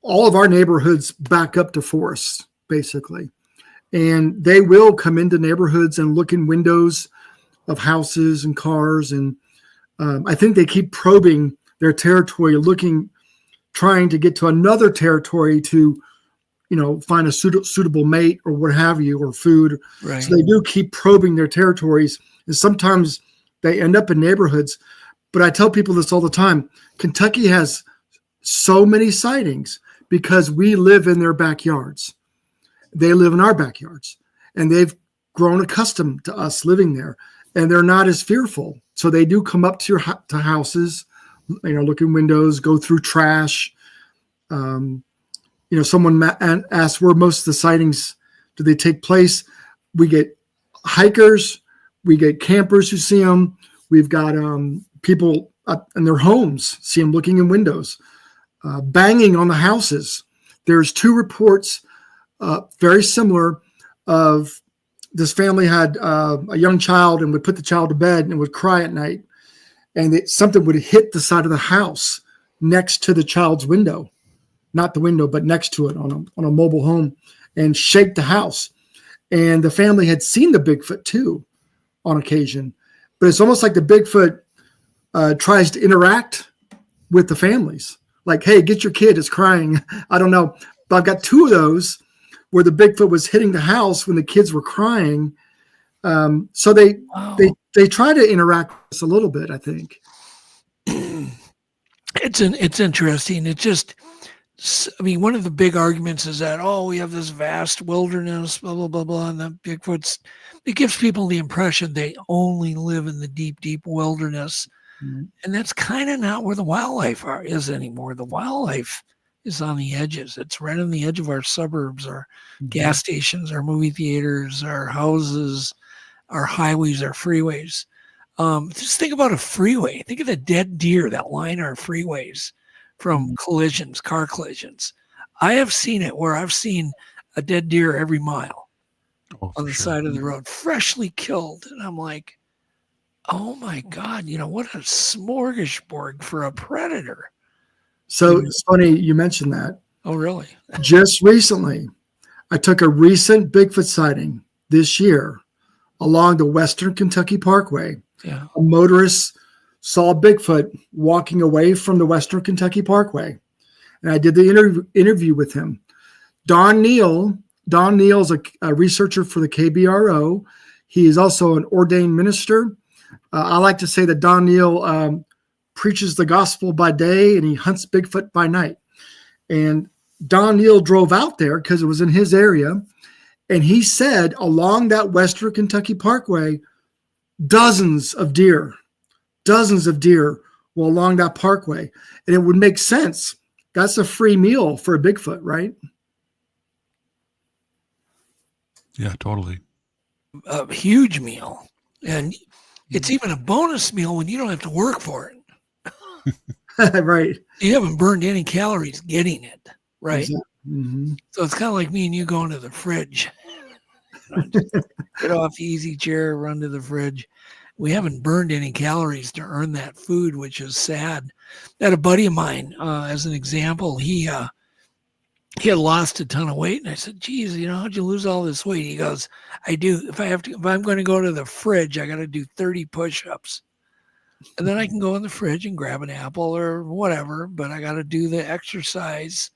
[SPEAKER 12] all of our neighborhoods back up to forests, basically. And they will come into neighborhoods and look in windows of houses and cars. And I think they keep probing their territory, trying to get to another territory to, find a suitable mate or what have you, or food.
[SPEAKER 4] Right.
[SPEAKER 12] So they do keep probing their territories. And sometimes they end up in neighborhoods. But I tell people this all the time. Kentucky has so many sightings because we live in their backyards. They live in our backyards, and they've grown accustomed to us living there, and they're not as fearful. So they do come up to houses, look in windows, go through trash. Someone asked where most of the sightings do they take place. We get hikers, we get campers who see them. We've got people up in their homes, see them looking in windows, banging on the houses. There's 2 reports, very similar, of this family had a young child and would put the child to bed and would cry at night, and something would hit the side of the house next to the child's window, not the window, but next to it on a mobile home, and shake the house. And the family had seen the Bigfoot too on occasion, but it's almost like the Bigfoot tries to interact with the families. Like, hey, get your kid, it's crying. I don't know. But I've got 2 of those where the Bigfoot was hitting the house when the kids were crying. So they try to interact with us a little bit, I think.
[SPEAKER 4] It's interesting. It just, one of the big arguments is that, we have this vast wilderness, blah, blah, blah, blah, and the Bigfoots, it gives people the impression they only live in the deep, deep wilderness. Mm-hmm. And that's kind of not where the wildlife is anymore. The wildlife is on the edges. It's right on the edge of our suburbs, our gas stations, our movie theaters, our houses, our highways, our freeways. Just think about a freeway. Think of the dead deer that line our freeways from collisions, car collisions. I have seen it where I've seen a dead deer every mile on the side of the road, freshly killed. And I'm like, oh my God, what a smorgasbord for a predator.
[SPEAKER 12] So it's funny you mentioned that.
[SPEAKER 4] Oh, really?
[SPEAKER 12] Just recently, I took a recent Bigfoot sighting this year along the Western Kentucky Parkway.
[SPEAKER 4] Yeah.
[SPEAKER 12] A motorist saw Bigfoot walking away from the Western Kentucky Parkway. And I did the interview with him. Don Neal is a researcher for the KBRO. He is also an ordained minister. I like to say that Don Neal preaches the gospel by day and he hunts Bigfoot by night. And Don Neal drove out there because it was in his area. And he said along that Western Kentucky Parkway, dozens of deer well, along that parkway. And it would make sense. That's a free meal for a Bigfoot, right?
[SPEAKER 3] Yeah, totally.
[SPEAKER 4] A huge meal. And it's even a bonus meal when you don't have to work for it.
[SPEAKER 12] Right.
[SPEAKER 4] You haven't burned any calories getting it, right?
[SPEAKER 12] Exactly. Mm-hmm.
[SPEAKER 4] So it's kind of like me and you going to the fridge. Get off the easy chair, run to the fridge. We haven't burned any calories to earn that food, which is sad. I had a buddy of mine, as an example, he had lost a ton of weight, and I said, "Geez, how'd you lose all this weight?" He goes, "I do. If I'm going to go to the fridge, I got to do 30 push-ups, and then I can go in the fridge and grab an apple or whatever. But I got to do the exercise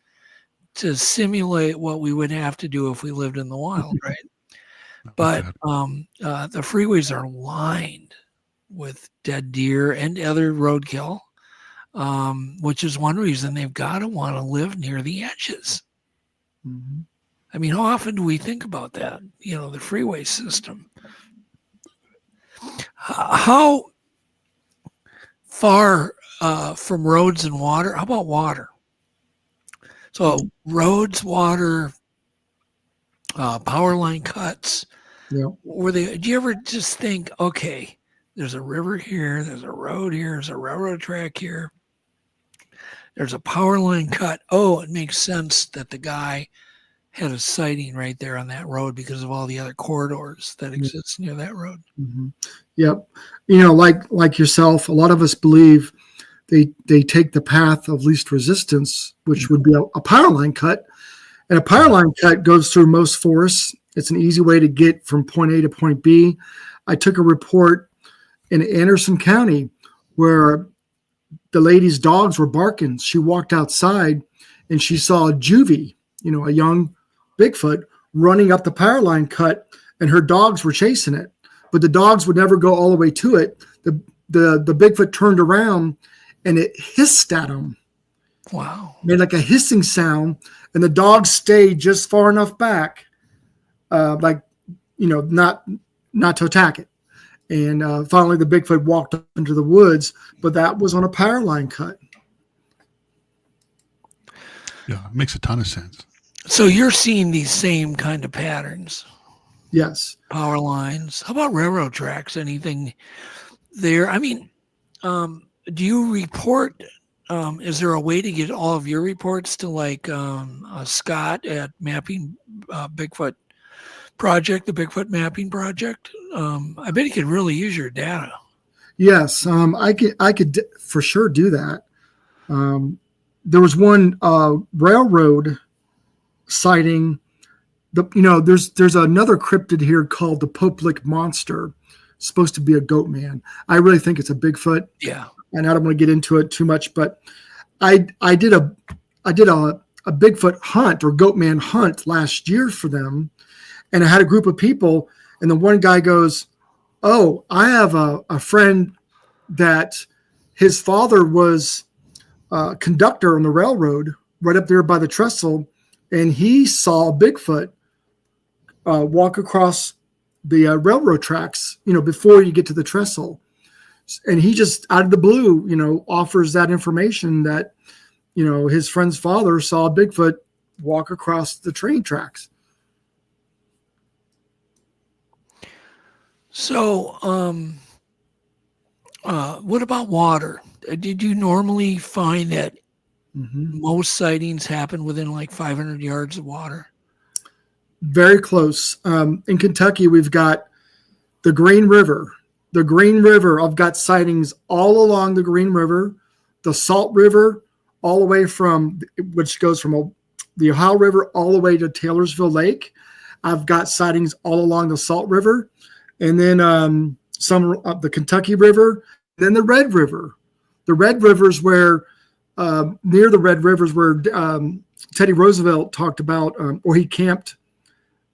[SPEAKER 4] to simulate what we would have to do if we lived in the wild, right?" But the freeways are lined with dead deer and other roadkill, which is one reason they've got to want to live near the edges.
[SPEAKER 12] Mm-hmm.
[SPEAKER 4] I mean, how often do we think about that? The freeway system. How far from roads and water? How about water? So roads, water, power line cuts.
[SPEAKER 12] Yeah.
[SPEAKER 4] Do you ever just think, okay, there's a river here, there's a road here, there's a railroad track here, there's a power line cut. Oh, it makes sense that the guy had a sighting right there on that road because of all the other corridors that exist near that road.
[SPEAKER 12] Mm-hmm. Yep. Like yourself, a lot of us believe they take the path of least resistance, which would be a power line cut. And a power line cut goes through most forests. It's an easy way to get from point A to point B. I took a report in Anderson County where the lady's dogs were barking. She walked outside and she saw a juvie, a young Bigfoot running up the power line cut, and her dogs were chasing it. But the dogs would never go all the way to it. The Bigfoot turned around and it hissed at him.
[SPEAKER 4] Wow.
[SPEAKER 12] Made like a hissing sound, and the dogs stayed just far enough back, not to attack it. And finally, the Bigfoot walked up into the woods, but that was on a power line cut.
[SPEAKER 3] Yeah, it makes a ton of sense.
[SPEAKER 4] So you're seeing these same kind of patterns.
[SPEAKER 12] Yes.
[SPEAKER 4] Power lines. How about railroad tracks? Anything there? I mean, do you report? Is there a way to get all of your reports to like Scott at Mapping Bigfoot Project, the Bigfoot Mapping Project? I bet he could really use your data.
[SPEAKER 12] Yes, I could for sure do that. There was one railroad sighting. There's another cryptid here called the Poplick Monster. It's supposed to be a goat man. I really think it's a Bigfoot.
[SPEAKER 4] Yeah.
[SPEAKER 12] And I don't want to get into it too much, but I did a Bigfoot hunt or goat man hunt last year for them, and I had a group of people, and the one guy goes, "Oh, I have a friend that his father was a conductor on the railroad right up there by the trestle, and he saw a Bigfoot walk across the railroad tracks, before you get to the trestle." And he just out of the blue, offers that information that, his friend's father saw a Bigfoot walk across the train tracks.
[SPEAKER 4] So, what about water? Did you normally find that most sightings happen within like 500 yards of water?
[SPEAKER 12] Very close. In Kentucky, we've got the Green River. The Green River, I've got sightings all along the Green River, the Salt River, all the way which goes from the Ohio River all the way to Taylorsville Lake. I've got sightings all along the Salt River, and then some of the Kentucky River, then the Red River. The Red River's where, near the Red River's where Teddy Roosevelt talked about, or he camped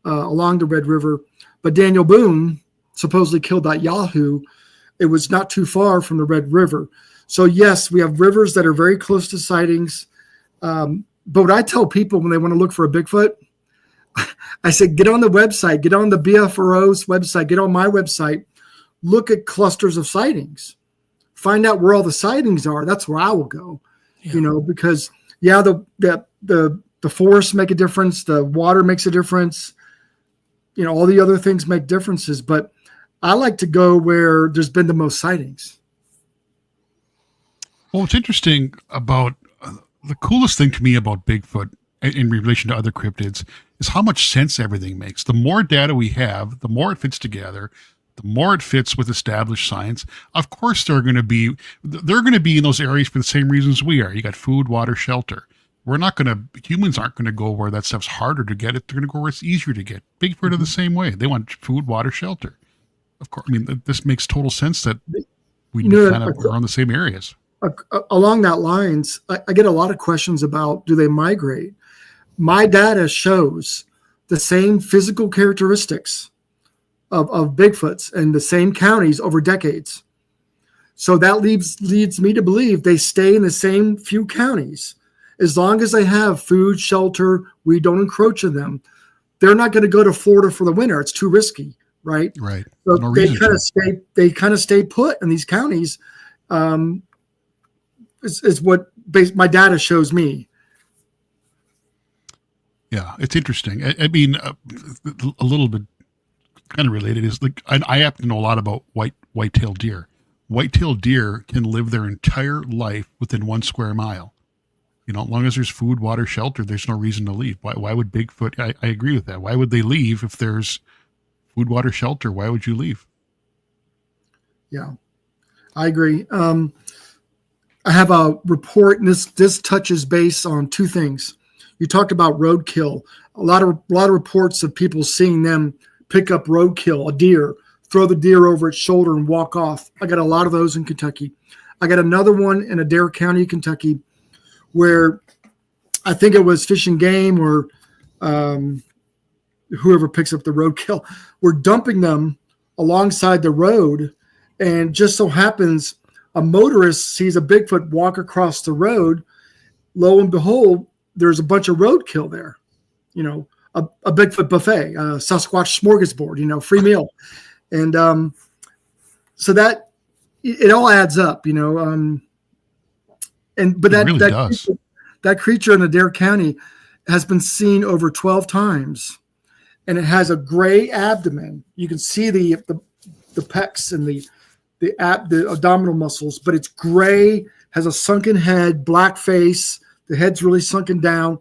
[SPEAKER 12] along the Red River. But Daniel Boone supposedly killed that Yahoo. It was not too far from the Red River. So yes, we have rivers that are very close to sightings. But what I tell people when they want to look for a Bigfoot, I said, get on the website, get on the BFRO's website, get on my website, look at clusters of sightings, find out where all the sightings are. That's where I will go, because the forests make a difference. The water makes a difference. All the other things make differences, but I like to go where there's been the most sightings.
[SPEAKER 3] Well, what's interesting about the coolest thing to me about Bigfoot in relation to other cryptids is how much sense everything makes. The more data we have, the more it fits together, the more it fits with established science. Of course, they're going to be in those areas for the same reasons we are. You got food, water, shelter. Humans aren't going to go where that stuff's harder to get. They're going to go where it's easier to get. Bigfoot are the same way. They want food, water, shelter. Of course, this makes total sense that we're on the same areas.
[SPEAKER 12] Along that lines, I get a lot of questions about, do they migrate? My data shows the same physical characteristics of Bigfoots in the same counties over decades. So that leads me to believe they stay in the same few counties. As long as they have food, shelter, we don't encroach on them. They're not going to go to Florida for the winter. It's too risky, right?
[SPEAKER 3] Right.
[SPEAKER 12] So they kind of stay put in these counties. Is what my data shows me.
[SPEAKER 3] Yeah, it's interesting. I mean, a little bit kind of related is like I happen to know a lot about white-tailed deer. White-tailed deer can live their entire life within 1 square mile. As long as there's food, water, shelter, there's no reason to leave. Why would Bigfoot? I agree with that. Why would they leave if there's food, water, shelter? Why would you leave?
[SPEAKER 12] Yeah, I agree. I have a report, and this touches base on two things. You talked about roadkill. A lot of reports of people seeing them pick up roadkill, a deer, throw the deer over its shoulder and walk off. I got a lot of those in Kentucky. I got another one in Adair County, Kentucky, where I think it was Fish and Game or whoever picks up the roadkill. We're dumping them alongside the road, and just so happens a motorist sees a Bigfoot walk across the road. Lo and behold, there's a bunch of roadkill there. A Bigfoot buffet, a Sasquatch smorgasbord, free meal. And so that it all adds up, but that creature in Adair County has been seen over 12 times, and it has a gray abdomen. You can see the pecs and the abdominal muscles, but it's gray, has a sunken head, black face. The head's really sunken down.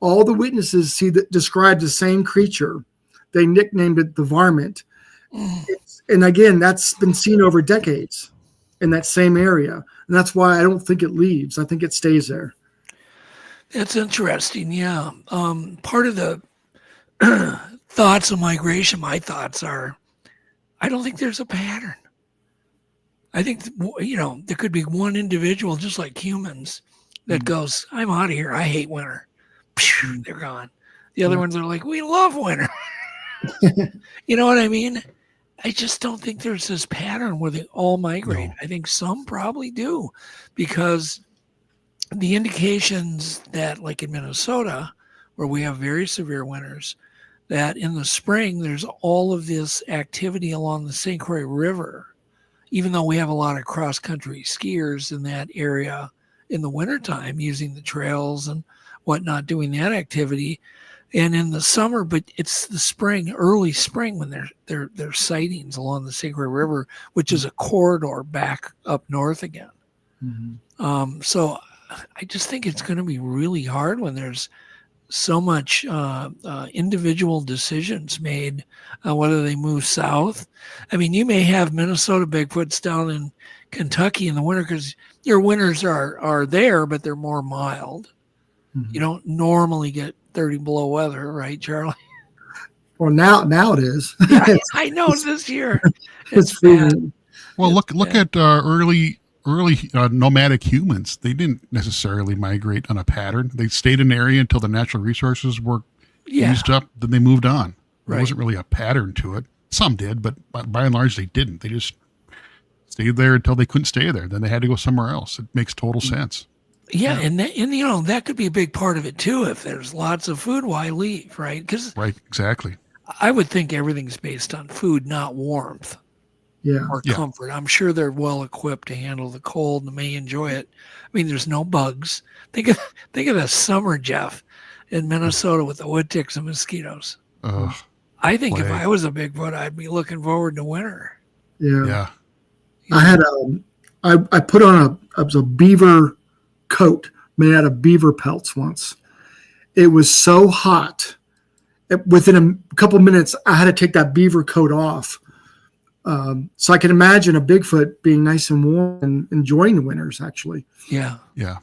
[SPEAKER 12] All the witnesses describe the same creature. They nicknamed it the varmint. And again, that's been seen over decades in that same area. And that's why I don't think it leaves. I think it stays there.
[SPEAKER 4] That's interesting. Yeah. Part of the thoughts of migration, my thoughts are, I don't think there's a pattern. I think, there could be one individual, just like humans, that goes, I'm out of here. I hate winter. Phew, they're gone. The other ones are like, we love winter. You know what I mean? I just don't think there's this pattern where they all migrate. No. I think some probably do, because the indications that, like in Minnesota, where we have very severe winters, that in the spring, there's all of this activity along the St. Croix River. Even though we have a lot of cross-country skiers in that area in the wintertime, using the trails and whatnot, doing that activity, and in the summer, but it's the spring, early spring, when there's sightings along the St. Croix River, which is a corridor back up north again. Mm-hmm. So I just think it's going to be really hard when there's so much individual decisions made, whether they move south. I mean, you may have Minnesota Bigfoots down in Kentucky in the winter because your winters are there, but they're more mild. Mm-hmm. You don't normally get 30 below weather, right, Charlie?
[SPEAKER 12] Well, now it is.
[SPEAKER 4] Yeah, I know this year.
[SPEAKER 12] It's bad.
[SPEAKER 3] Well, look at early nomadic humans. They didn't necessarily migrate on a pattern. They stayed in an area until the natural resources were used up. Then they moved on. There wasn't really a pattern to it. Some did, but by and large, they didn't. They just stayed there until they couldn't stay there. Then they had to go somewhere else. It makes total sense.
[SPEAKER 4] Yeah, and that could be a big part of it too. If there's lots of food, why leave, right?
[SPEAKER 3] Right, exactly.
[SPEAKER 4] I would think everything's based on food, not warmth. or comfort. I'm sure they're well equipped to handle the cold and may enjoy it. I mean, there's no bugs. Think of the summer, Jeff, in Minnesota with the wood ticks and mosquitoes. I think if I was a Bigfoot, I'd be looking forward to winter.
[SPEAKER 3] Yeah.
[SPEAKER 12] I had I put on a beaver coat made out of beaver pelts once. It was so hot. Within a couple minutes, I had to take that beaver coat off. So I can imagine a Bigfoot being nice and warm and enjoying the winters, actually.
[SPEAKER 4] Yeah.
[SPEAKER 3] Yeah.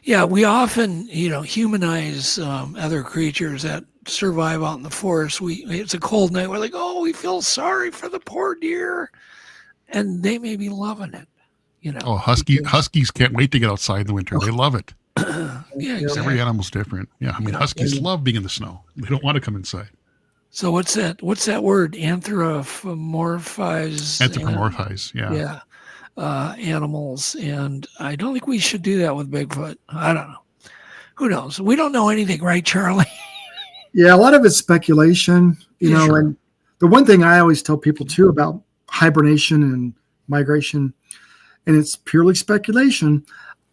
[SPEAKER 4] Yeah, we often, humanize other creatures that survive out in the forest. It's a cold night. We're like, oh, we feel sorry for the poor deer. And they may be loving it,
[SPEAKER 3] Oh, Huskies can't wait to get outside in the winter. They love it.
[SPEAKER 4] Yeah, exactly.
[SPEAKER 3] Every animal's different. Yeah, I mean, Huskies love being in the snow. They don't want to come inside.
[SPEAKER 4] So what's that word? Anthropomorphize.
[SPEAKER 3] Yeah.
[SPEAKER 4] Animals. And I don't think we should do that with Bigfoot. I don't know. Who knows? We don't know anything, right, Charlie?
[SPEAKER 12] Yeah, a lot of it's speculation, know, and the one thing I always tell people too about hibernation and migration, and it's purely speculation.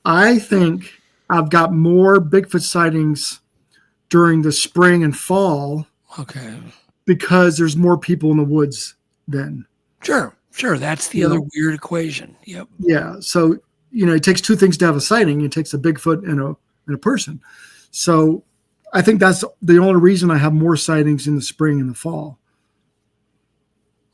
[SPEAKER 12] I think I've got more Bigfoot sightings during the spring and fall.
[SPEAKER 4] Okay.
[SPEAKER 12] Because there's more people in the woods then.
[SPEAKER 4] Sure. That's the other weird equation. Yep.
[SPEAKER 12] Yeah. So, it takes two things to have a sighting. It takes a Bigfoot and a person. So I think that's the only reason I have more sightings in the spring and the fall.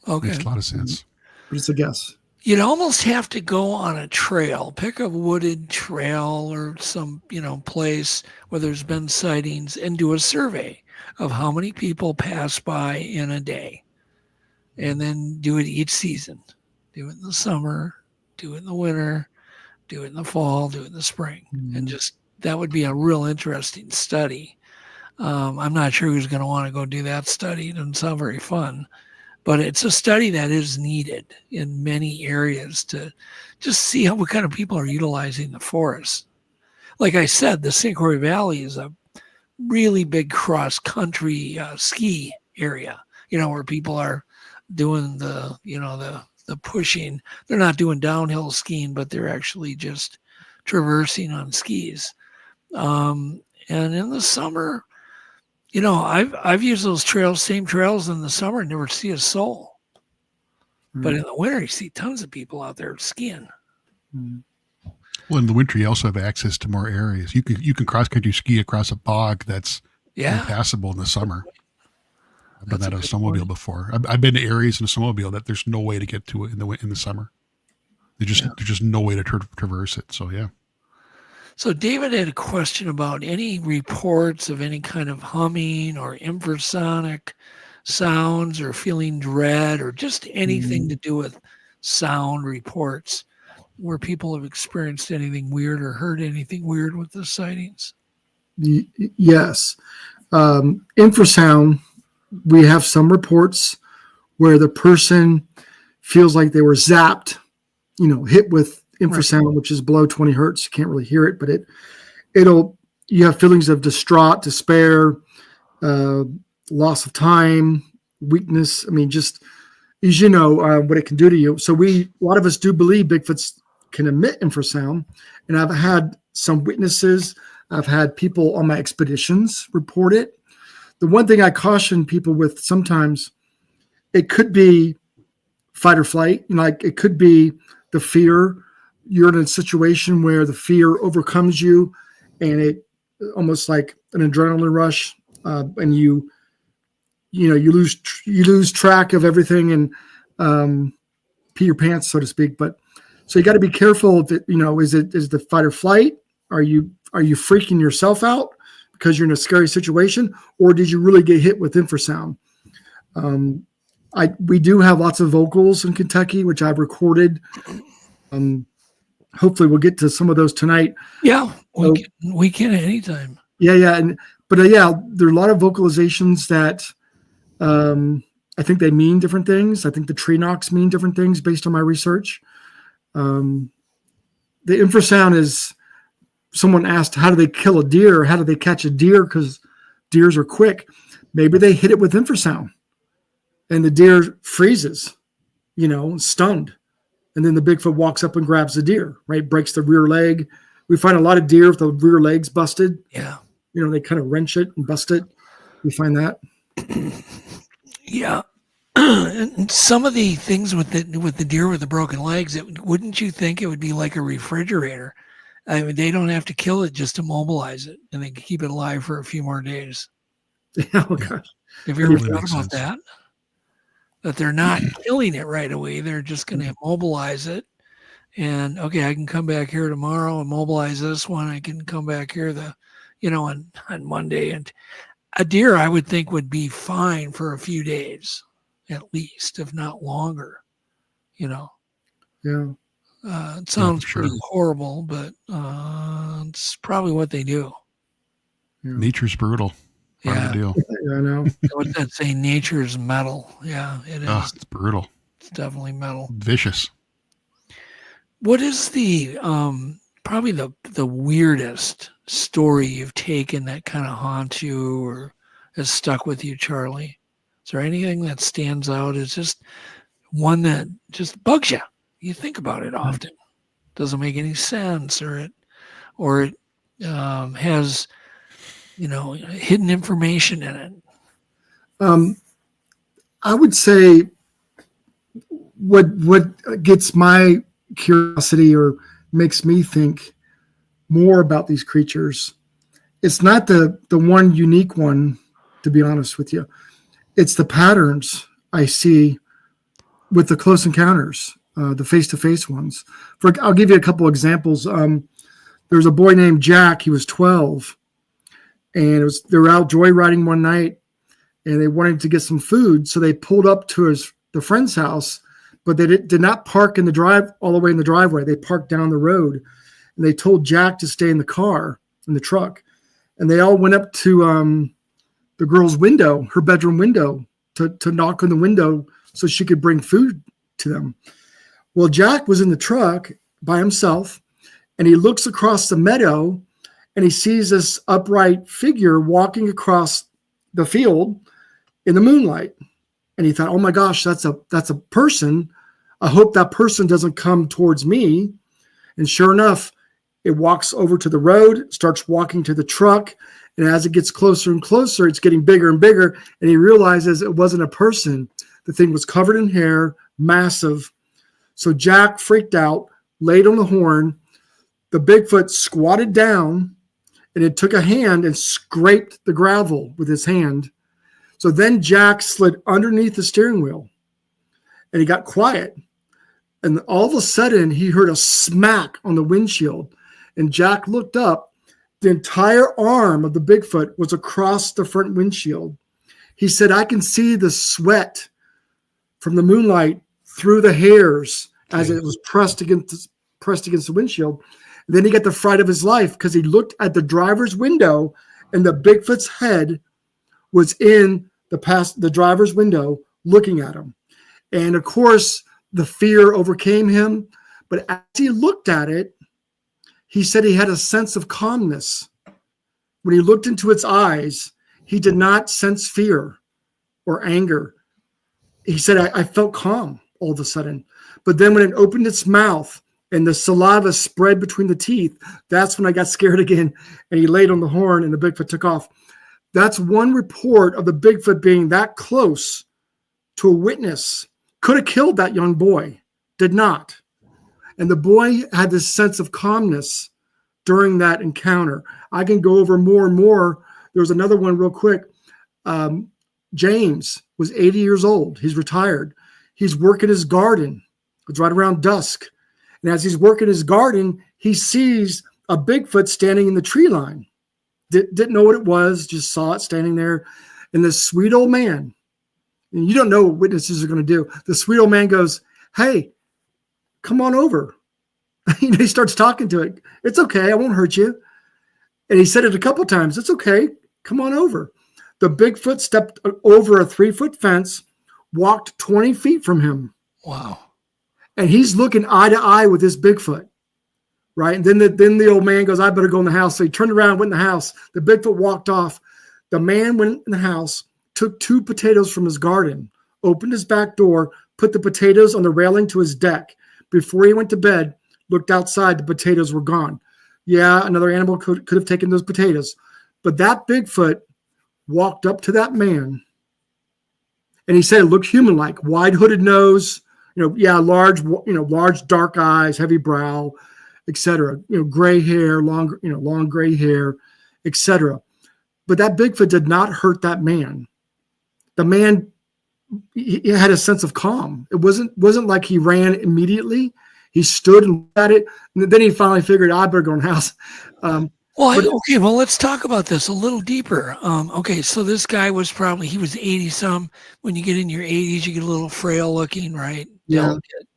[SPEAKER 4] Okay.
[SPEAKER 3] Makes a lot of sense.
[SPEAKER 12] But it's a guess.
[SPEAKER 4] You'd almost have to go on a trail, pick a wooded trail or some, place where there's been sightings and do a survey of how many people pass by in a day. And then do it each season. Do it in the summer, do it in the winter, do it in the fall, do it in the spring. Mm-hmm. And that would be a real interesting study. I'm not sure who's going to want to go do that study. It doesn't sound very fun. But it's a study that is needed in many areas to just see what kind of people are utilizing the forest. Like I said, the St. Croix Valley is a really big cross-country ski area, where people are doing the pushing. They're not doing downhill skiing, but they're actually just traversing on skis. And in the summer, I've used those same trails in the summer and never see a soul. But in the winter, you see tons of people out there skiing.
[SPEAKER 3] Well, in the winter, you also have access to more areas. You can cross-country ski across a bog that's impassable in the summer. I've done that on a snowmobile before. I've been to areas in a snowmobile that there's no way to get to it in the summer. There's just no way to traverse it. So, yeah.
[SPEAKER 4] So David had a question about any reports of any kind of humming or infrasonic sounds or feeling dread or just anything to do with sound reports where people have experienced anything weird or heard anything weird with the sightings.
[SPEAKER 12] Yes. Infrasound, we have some reports where the person feels like they were zapped, hit with infrasound, which is below 20 hertz. You can't really hear it, but you have feelings of distraught, despair, loss of time, weakness. I mean, just as what it can do to you. So a lot of us do believe Bigfoots can emit infrasound, and I've had some witnesses. I've had people on my expeditions report it. The one thing I caution people with, sometimes it could be fight or flight. It could be the fear. You're in a situation where the fear overcomes you, and it almost like an adrenaline rush, and you lose track of everything and pee your pants, so to speak. But so you got to be careful. That is the fight or flight? Are you freaking yourself out because you're in a scary situation, or did you really get hit with infrasound? We do have lots of vocals in Kentucky, which I've recorded. Hopefully we'll get to some of those tonight.
[SPEAKER 4] Yeah, we can at any time.
[SPEAKER 12] Yeah. But there are a lot of vocalizations that I think they mean different things. I think the tree knocks mean different things based on my research. The infrasound is, someone asked, how do they kill a deer? How do they catch a deer? Because deers are quick. Maybe they hit it with infrasound and the deer freezes stunned. And then the Bigfoot walks up and grabs the deer, right? Breaks the rear leg. We find a lot of deer with the rear legs busted.
[SPEAKER 4] Yeah.
[SPEAKER 12] They kind of wrench it and bust it. We find that.
[SPEAKER 4] Yeah. And some of the things with the deer with the broken legs, wouldn't you think it would be like a refrigerator? I mean, they don't have to kill it just to mobilize it, and they can keep it alive for a few more days.
[SPEAKER 12] Oh gosh.
[SPEAKER 4] Have you ever thought about that? That they're not killing it right away. They're just going to mobilize it. And okay, I can come back here tomorrow and mobilize this one. I can come back here on Monday. And a deer, I would think, would be fine for a few days, at least, if not longer.
[SPEAKER 12] Yeah.
[SPEAKER 4] It sounds pretty horrible, but it's probably what they do.
[SPEAKER 12] Yeah.
[SPEAKER 3] Nature's brutal. Part of the deal.
[SPEAKER 12] Yeah, I know.
[SPEAKER 4] What's that saying? Nature's metal. Yeah, it is.
[SPEAKER 3] Oh, it's brutal.
[SPEAKER 4] It's definitely metal.
[SPEAKER 3] Vicious.
[SPEAKER 4] What is the probably the weirdest story you've taken that kind of haunts you or has stuck with you, Charlie? Is there anything that stands out? Is just one that just bugs you? You think about it often. Doesn't make any sense, or it has hidden information in it.
[SPEAKER 12] I would say what gets my curiosity or makes me think more about these creatures, it's not the one unique one, to be honest with you. It's the patterns I see with the close encounters, the face-to-face ones. I'll give you a couple examples. There's a boy named Jack. He was 12. And they were out joyriding one night, and they wanted to get some food, so they pulled up to the friend's house, but they did not park in the drive all the way in the driveway. They parked down the road, and they told Jack to stay in the car, in the truck, and they all went up to the girl's window, her bedroom window, to knock on the window so she could bring food to them. Well, Jack was in the truck by himself, and he looks across the meadow. And he sees this upright figure walking across the field in the moonlight. And he thought, oh my gosh, that's a person. I hope that person doesn't come towards me. And sure enough, it walks over to the road, starts walking to the truck. And as it gets closer and closer, it's getting bigger and bigger. And he realizes it wasn't a person. The thing was covered in hair, massive. So Jack freaked out, laid on the horn. The Bigfoot squatted down, and it took a hand and scraped the gravel with his hand. So then Jack slid underneath the steering wheel, and he got quiet. And all of a sudden, he heard a smack on the windshield. And Jack looked up. The entire arm of the Bigfoot was across the front windshield. He said, I can see the sweat from the moonlight through the hairs as it was pressed against the windshield. And then he got the fright of his life because he looked at the driver's window, and the Bigfoot's head was in the driver's window looking at him. And of course, the fear overcame him. But as he looked at it, he said he had a sense of calmness. When he looked into its eyes, he did not sense fear or anger. He said, I felt calm all of a sudden. But then when it opened its mouth, and the saliva spread between the teeth, that's when I got scared again. And he laid on the horn, and the Bigfoot took off. That's one report of the Bigfoot being that close to a witness. Could have killed that young boy. Did not. And the boy had this sense of calmness during that encounter. I can go over more and more. There's another one real quick. James was 80 years old. He's retired. He's working his garden. It's right around dusk. And as he's working his garden, he sees a Bigfoot standing in the tree line. Didn't know what it was, just saw it standing there. And this sweet old man, and you don't know what witnesses are going to do. The sweet old man goes, hey, come on over. He starts talking to it. It's okay. I won't hurt you. And he said it a couple of times. It's okay. Come on over. The Bigfoot stepped over a 3-foot fence, walked 20 feet from him.
[SPEAKER 4] Wow.
[SPEAKER 12] And he's looking eye to eye with this Bigfoot, right? And then the old man goes, I better go in the house. So he turned around, went in the house. The Bigfoot walked off. The man went in the house, took 2 potatoes from his garden, opened his back door, put the potatoes on the railing to his deck. Before he went to bed, looked outside, the potatoes were gone. Yeah, another animal could have taken those potatoes. But that Bigfoot walked up to that man, and he said it looked human-like, wide hooded nose, large dark eyes, heavy brow, etc. Gray hair, long gray hair, etc. But that Bigfoot did not hurt that man. The man, he had a sense of calm. It wasn't like he ran immediately. He stood and looked at it, and then he finally figured, I better go in the house.
[SPEAKER 4] Well, let's talk about this a little deeper. So this guy was he was 80-some. When you get in your 80s, you get a little frail looking, right?
[SPEAKER 12] Yeah.
[SPEAKER 4] Delicate.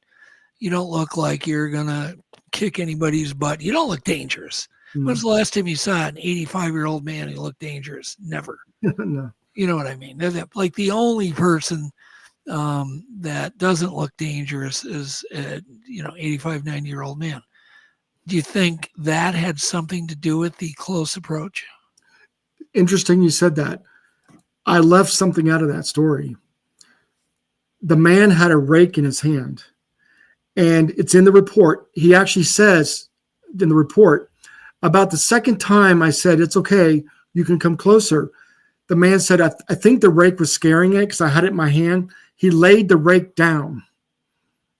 [SPEAKER 4] You don't look like you're going to kick anybody's butt. You don't look dangerous. When's the last time you saw an 85-year-old man who looked dangerous? Never.
[SPEAKER 12] No.
[SPEAKER 4] You know what I mean? Like the only person that doesn't look dangerous is 85, 90-year-old man. Do you think that had something to do with the close approach?
[SPEAKER 12] Interesting you said that. I left something out of that story. The man had a rake in his hand, and it's in the report. He actually says in the report, about the second time I said, it's okay, you can come closer. The man said, I think the rake was scaring it because I had it in my hand. He laid the rake down.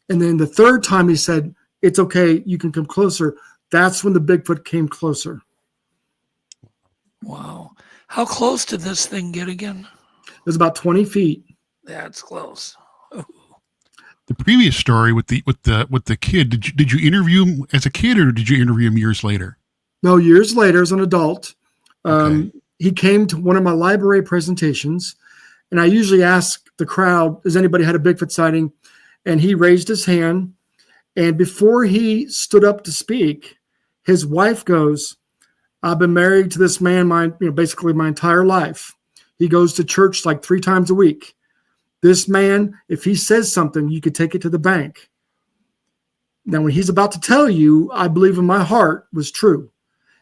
[SPEAKER 12] And then the third time he said, it's okay, you can come closer. That's when the Bigfoot came closer.
[SPEAKER 4] Wow. How close did this thing get again?
[SPEAKER 12] It was about 20 feet.
[SPEAKER 4] That's close.
[SPEAKER 3] The previous story with the kid, did you interview him as a kid, or did you interview him years later?
[SPEAKER 12] No, years later as an adult. Okay. He came to one of my library presentations, and I usually ask the crowd, has anybody had a Bigfoot sighting? And he raised his hand. And before he stood up to speak, his wife goes, I've been married to this man basically my entire life. He goes to church like 3 times a week. This man, if he says something, you could take it to the bank. Now, when he's about to tell you, I believe in my heart was true.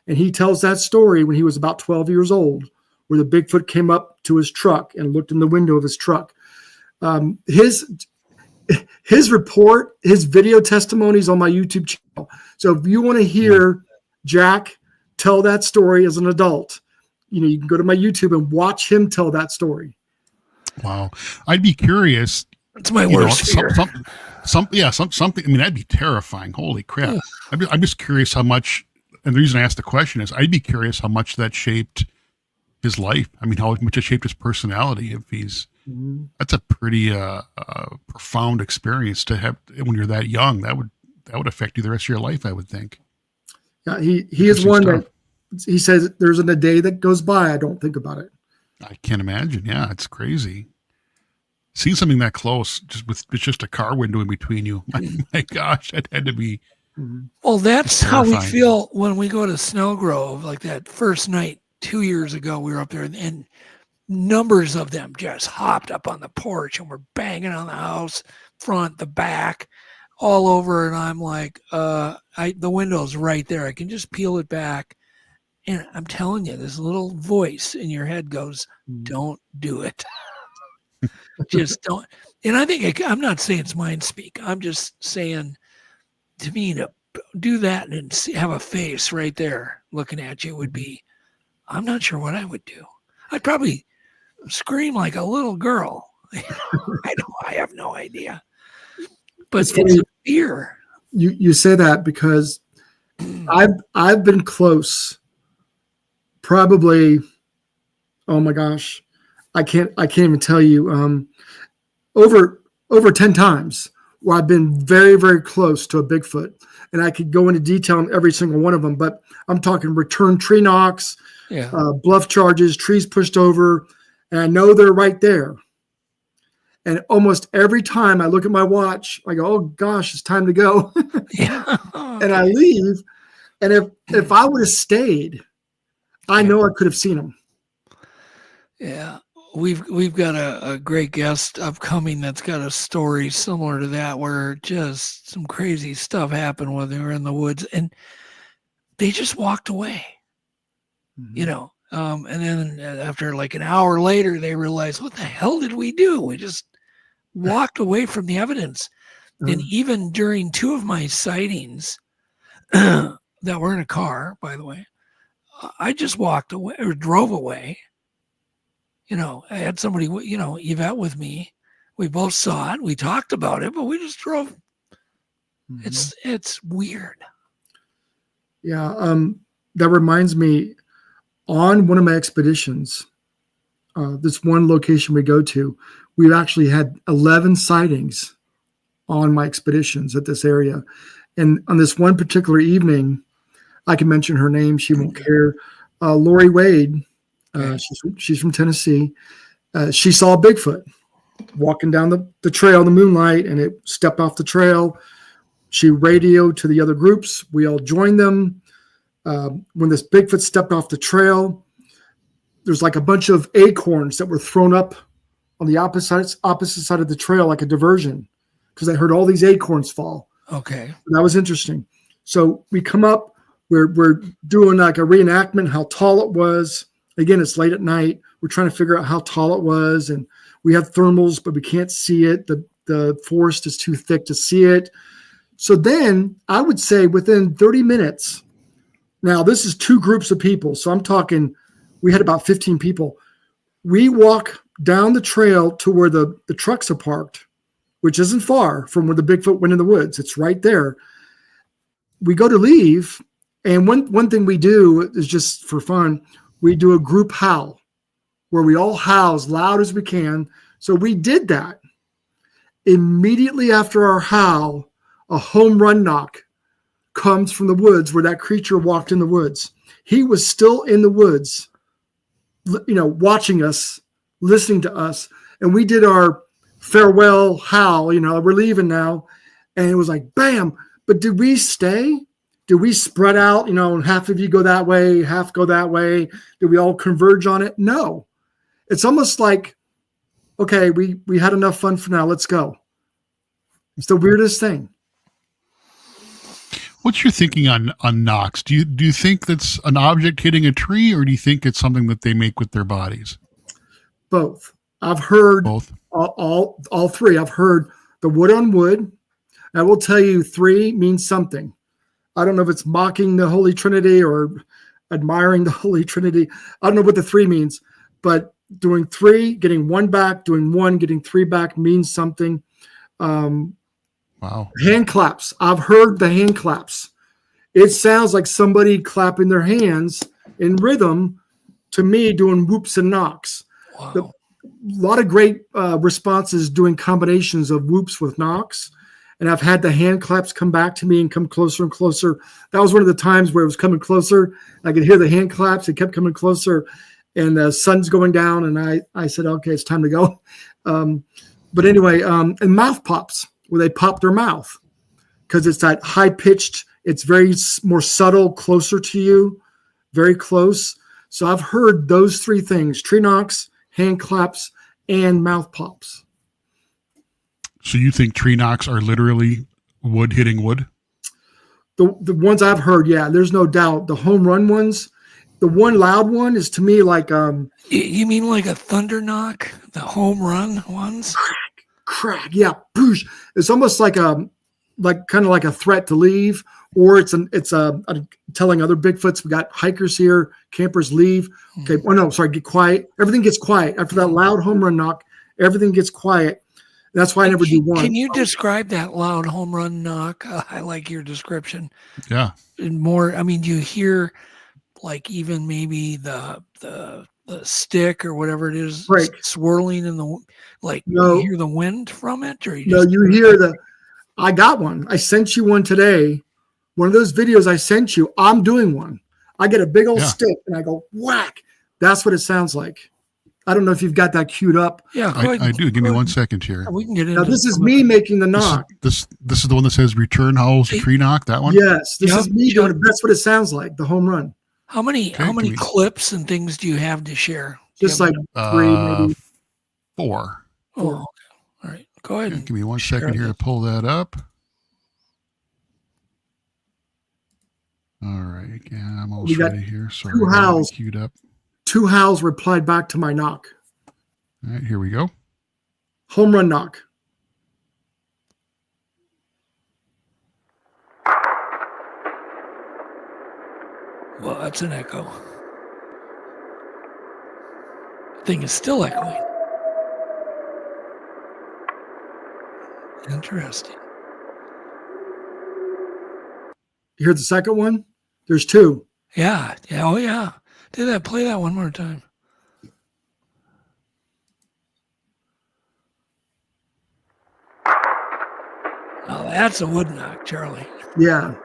[SPEAKER 12] And he tells that story when he was about 12 years old, where the Bigfoot came up to his truck and looked in the window of his truck. His report, his video testimonies on my YouTube channel. So if you want to hear Jack tell that story as an adult, you can go to my YouTube and watch him tell that story.
[SPEAKER 3] Wow. I'd be curious.
[SPEAKER 4] It's my worst fear.
[SPEAKER 3] Something. I mean, that'd be terrifying. Holy crap. Yeah. I'm just curious how much, and the reason I asked the question is I'd be curious how much that shaped his life. I mean, how much it shaped his personality. If he's, that's a pretty profound experience to have when you're that young. That would affect you the rest of your life, I would think.
[SPEAKER 12] Yeah, he is one that he says there's a day that goes by I don't think about it.
[SPEAKER 3] I can't imagine. Yeah, it's crazy. Seeing something that close, just a car window in between you. My gosh, that had to be.
[SPEAKER 4] Well, that's how we feel when we go to Snow Grove. Like that first night 2 years ago, we were up there, and numbers of them just hopped up on the porch and were banging on the house front, the back, all over. And I'm like, the window's right there. I can just peel it back. And I'm telling you, this little voice in your head goes, don't do it. Just don't. And I think I'm not saying it's mind speak. I'm just saying, to me, to do that and have a face right there looking at you would be, I'm not sure what I would do. I'd probably scream like a little girl. I have no idea. But it's a fear.
[SPEAKER 12] You say that because I've been close. Probably, oh my gosh, I can't even tell you. Over 10 times where I've been very, very close to a Bigfoot, and I could go into detail on every single one of them. But I'm talking return tree knocks, bluff charges, trees pushed over, and I know they're right there. And almost every time I look at my watch, I go, "Oh gosh, it's time to go," and I leave. And if I would have stayed, I know I could have seen him.
[SPEAKER 4] Yeah, we've got a great guest upcoming that's got a story similar to that, where just some crazy stuff happened when they were in the woods, and they just walked away. And then after like an hour later, they realized, what the hell did we do? We just walked away from the evidence. And even during 2 of my sightings that were in a car, by the way, I just walked away or drove away. You know, I had somebody, you know, Yvette with me. We both saw it. We talked about it, but we just drove. It's weird.
[SPEAKER 12] Yeah. That reminds me, on one of my expeditions, this one location we go to, we've actually had 11 sightings on my expeditions at this area. And on this one particular evening, I can mention her name. She won't care. Lori Wade, she's from Tennessee. She saw a Bigfoot walking down the trail in the moonlight, and it stepped off the trail. She radioed to the other groups. We all joined them. When this Bigfoot stepped off the trail, there's like a bunch of acorns that were thrown up on the opposite side of the trail, like a diversion, because I heard all these acorns fall.
[SPEAKER 4] Okay.
[SPEAKER 12] That was interesting. So we come up, we're doing like a reenactment, how tall it was. Again, it's late at night. We're trying to figure out how tall it was. And we have thermals, but we can't see it. The forest is too thick to see it. So then I would say within 30 minutes, now this is 2 groups of people. So I'm talking, we had about 15 people. We walk down the trail to where the trucks are parked, which isn't far from where the Bigfoot went in the woods. It's right there. We go to leave, and one thing we do is just for fun, we do a group howl where we all howl as loud as we can. So we did that. Immediately after our howl, a home run knock comes from the woods where that creature walked in the woods. He was still in the woods, you know, watching us, listening to us, and we did our farewell howl, you know, we're leaving now. And it was like, bam. But did we stay? Did we spread out, you know, and half of you go that way, half go that way? Did we all converge on it? No. It's almost like, okay, we had enough fun for now. Let's go. It's the weirdest thing.
[SPEAKER 3] What's your thinking on knocks? Do you think that's an object hitting a tree, or do you think it's something that they make with their bodies?
[SPEAKER 12] Both. I've heard
[SPEAKER 3] both.
[SPEAKER 12] All 3. I've heard the wood on wood. I will tell you 3 means something. I don't know if it's mocking the Holy Trinity or admiring the Holy Trinity. I don't know what the 3 means, but doing 3, getting 1 back, doing 1, getting 3 back means something.
[SPEAKER 3] Wow.
[SPEAKER 12] Hand claps. I've heard the hand claps. It sounds like somebody clapping their hands in rhythm to me, doing whoops and knocks.
[SPEAKER 4] Wow.
[SPEAKER 12] A lot of great responses doing combinations of whoops with knocks. And I've had the hand claps come back to me and come closer and closer. That was one of the times where it was coming closer. I could hear the hand claps. It kept coming closer, and the sun's going down. And I said, okay, it's time to go. But anyway, and mouth pops, where they pop their mouth, because it's that high pitched, it's very more subtle, closer to you, very close. So I've heard those 3 things: tree knocks, hand claps, and mouth pops.
[SPEAKER 3] So you think tree knocks are literally wood hitting wood?
[SPEAKER 12] The ones I've heard, yeah, there's no doubt. The home run ones, the one loud one is to me like
[SPEAKER 4] you mean like a thunder knock, the home run ones?
[SPEAKER 12] Crack, yeah, poosh. It's almost like kind of like a threat to leave, or it's telling other Bigfoots, we got hikers here, campers, leave. Okay, oh no, sorry, get quiet. Everything gets quiet after that loud home run knock. Everything gets quiet. That's why I never do 1.
[SPEAKER 4] Can you describe that loud home run knock? I like your description.
[SPEAKER 3] Yeah.
[SPEAKER 4] And more, I mean, do you hear like even maybe the stick or whatever it is swirling in the, like, you hear the wind from it? Or
[SPEAKER 12] you hear I got one. I sent you one today. One of those videos I sent you, I'm doing one. I get a big old stick and I go whack. That's what it sounds like. I don't know if you've got that queued up.
[SPEAKER 4] Yeah,
[SPEAKER 3] I do. Give me 1 second here.
[SPEAKER 4] We can get into
[SPEAKER 12] now. This is me making the knock.
[SPEAKER 3] This is the one that says return howls tree knock. That one.
[SPEAKER 12] Yes, this is me doing it. That's what it sounds like. The home run.
[SPEAKER 4] How many clips and things do you have to share?
[SPEAKER 12] Just like 3, maybe
[SPEAKER 3] 4.
[SPEAKER 4] Oh, okay. All right. Go ahead.
[SPEAKER 3] Okay, give me 1 second here to pull that up. All right. Yeah, I'm almost ready here. Sorry,
[SPEAKER 12] 2 howls
[SPEAKER 3] queued up.
[SPEAKER 12] 2 howls replied back to my knock.
[SPEAKER 3] All right, here we go.
[SPEAKER 12] Home run knock.
[SPEAKER 4] Well, that's an echo. Thing is still echoing. Interesting.
[SPEAKER 12] You heard the second one? There's two.
[SPEAKER 4] Yeah. Oh, yeah. Play that one more time. Oh, that's a wood knock, Charlie.
[SPEAKER 12] Yeah.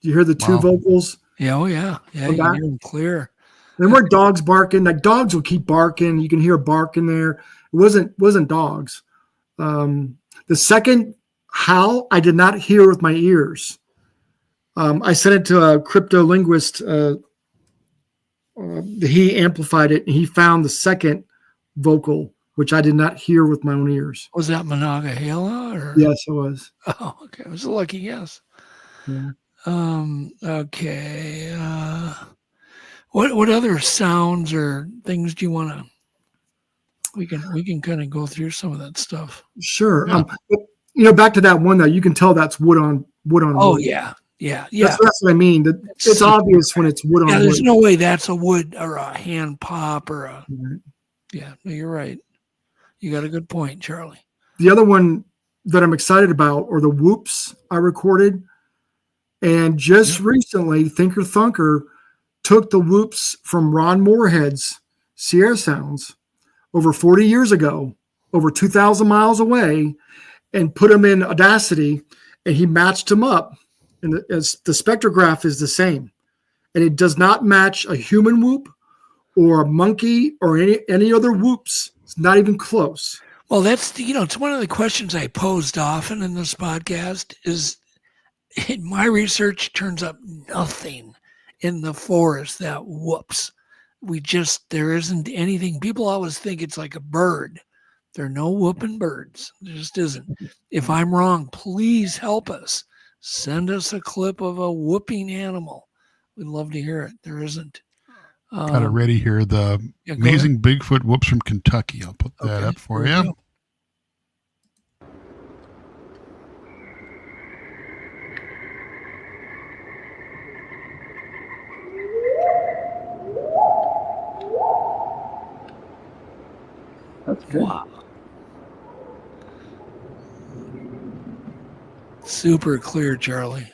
[SPEAKER 12] Do you hear the two vocals?
[SPEAKER 4] Yeah, oh yeah. Yeah, you can hear them clear.
[SPEAKER 12] There weren't dogs barking. Like dogs will keep barking. You can hear a bark in there. It wasn't dogs. The second howl I did not hear with my ears. I sent it to a cryptolinguist. He amplified it, and he found the second vocal, which I did not hear with my own ears.
[SPEAKER 4] Was that Monongahela? Or?
[SPEAKER 12] Yes, it was.
[SPEAKER 4] Oh, okay. It was a lucky guess.
[SPEAKER 12] Yeah.
[SPEAKER 4] Okay. What other sounds or things do you want to? We can kind of go through some of that stuff.
[SPEAKER 12] Sure. Yeah. Back to that one though, you can tell that's wood on wood.
[SPEAKER 4] Oh yeah. That's
[SPEAKER 12] what I mean. It's obvious when it's wood on wood.
[SPEAKER 4] There's no way that's a wood or a hand pop or a.
[SPEAKER 12] Right.
[SPEAKER 4] Yeah, no, you're right. You got a good point, Charlie.
[SPEAKER 12] The other one that I'm excited about are the whoops I recorded. And just recently, Thinker Thunker took the whoops from Ron Moorhead's Sierra Sounds over 40 years ago, over 2,000 miles away, and put them in Audacity, and he matched them up. And the spectrograph is the same. And it does not match a human whoop or a monkey or any other whoops. It's not even close.
[SPEAKER 4] Well, that's, it's one of the questions I posed often in this podcast is, in my research turns up nothing in the forest that whoops. There isn't anything. People always think it's like a bird. There are no whooping birds. There just isn't. If I'm wrong, please help us. Send us a clip of a whooping animal. We'd love to hear it. There isn't.
[SPEAKER 3] Got it ready here. The amazing Bigfoot whoops from Kentucky. I'll put that up for you.
[SPEAKER 12] That's good.
[SPEAKER 4] Wow. Super clear, Charlie.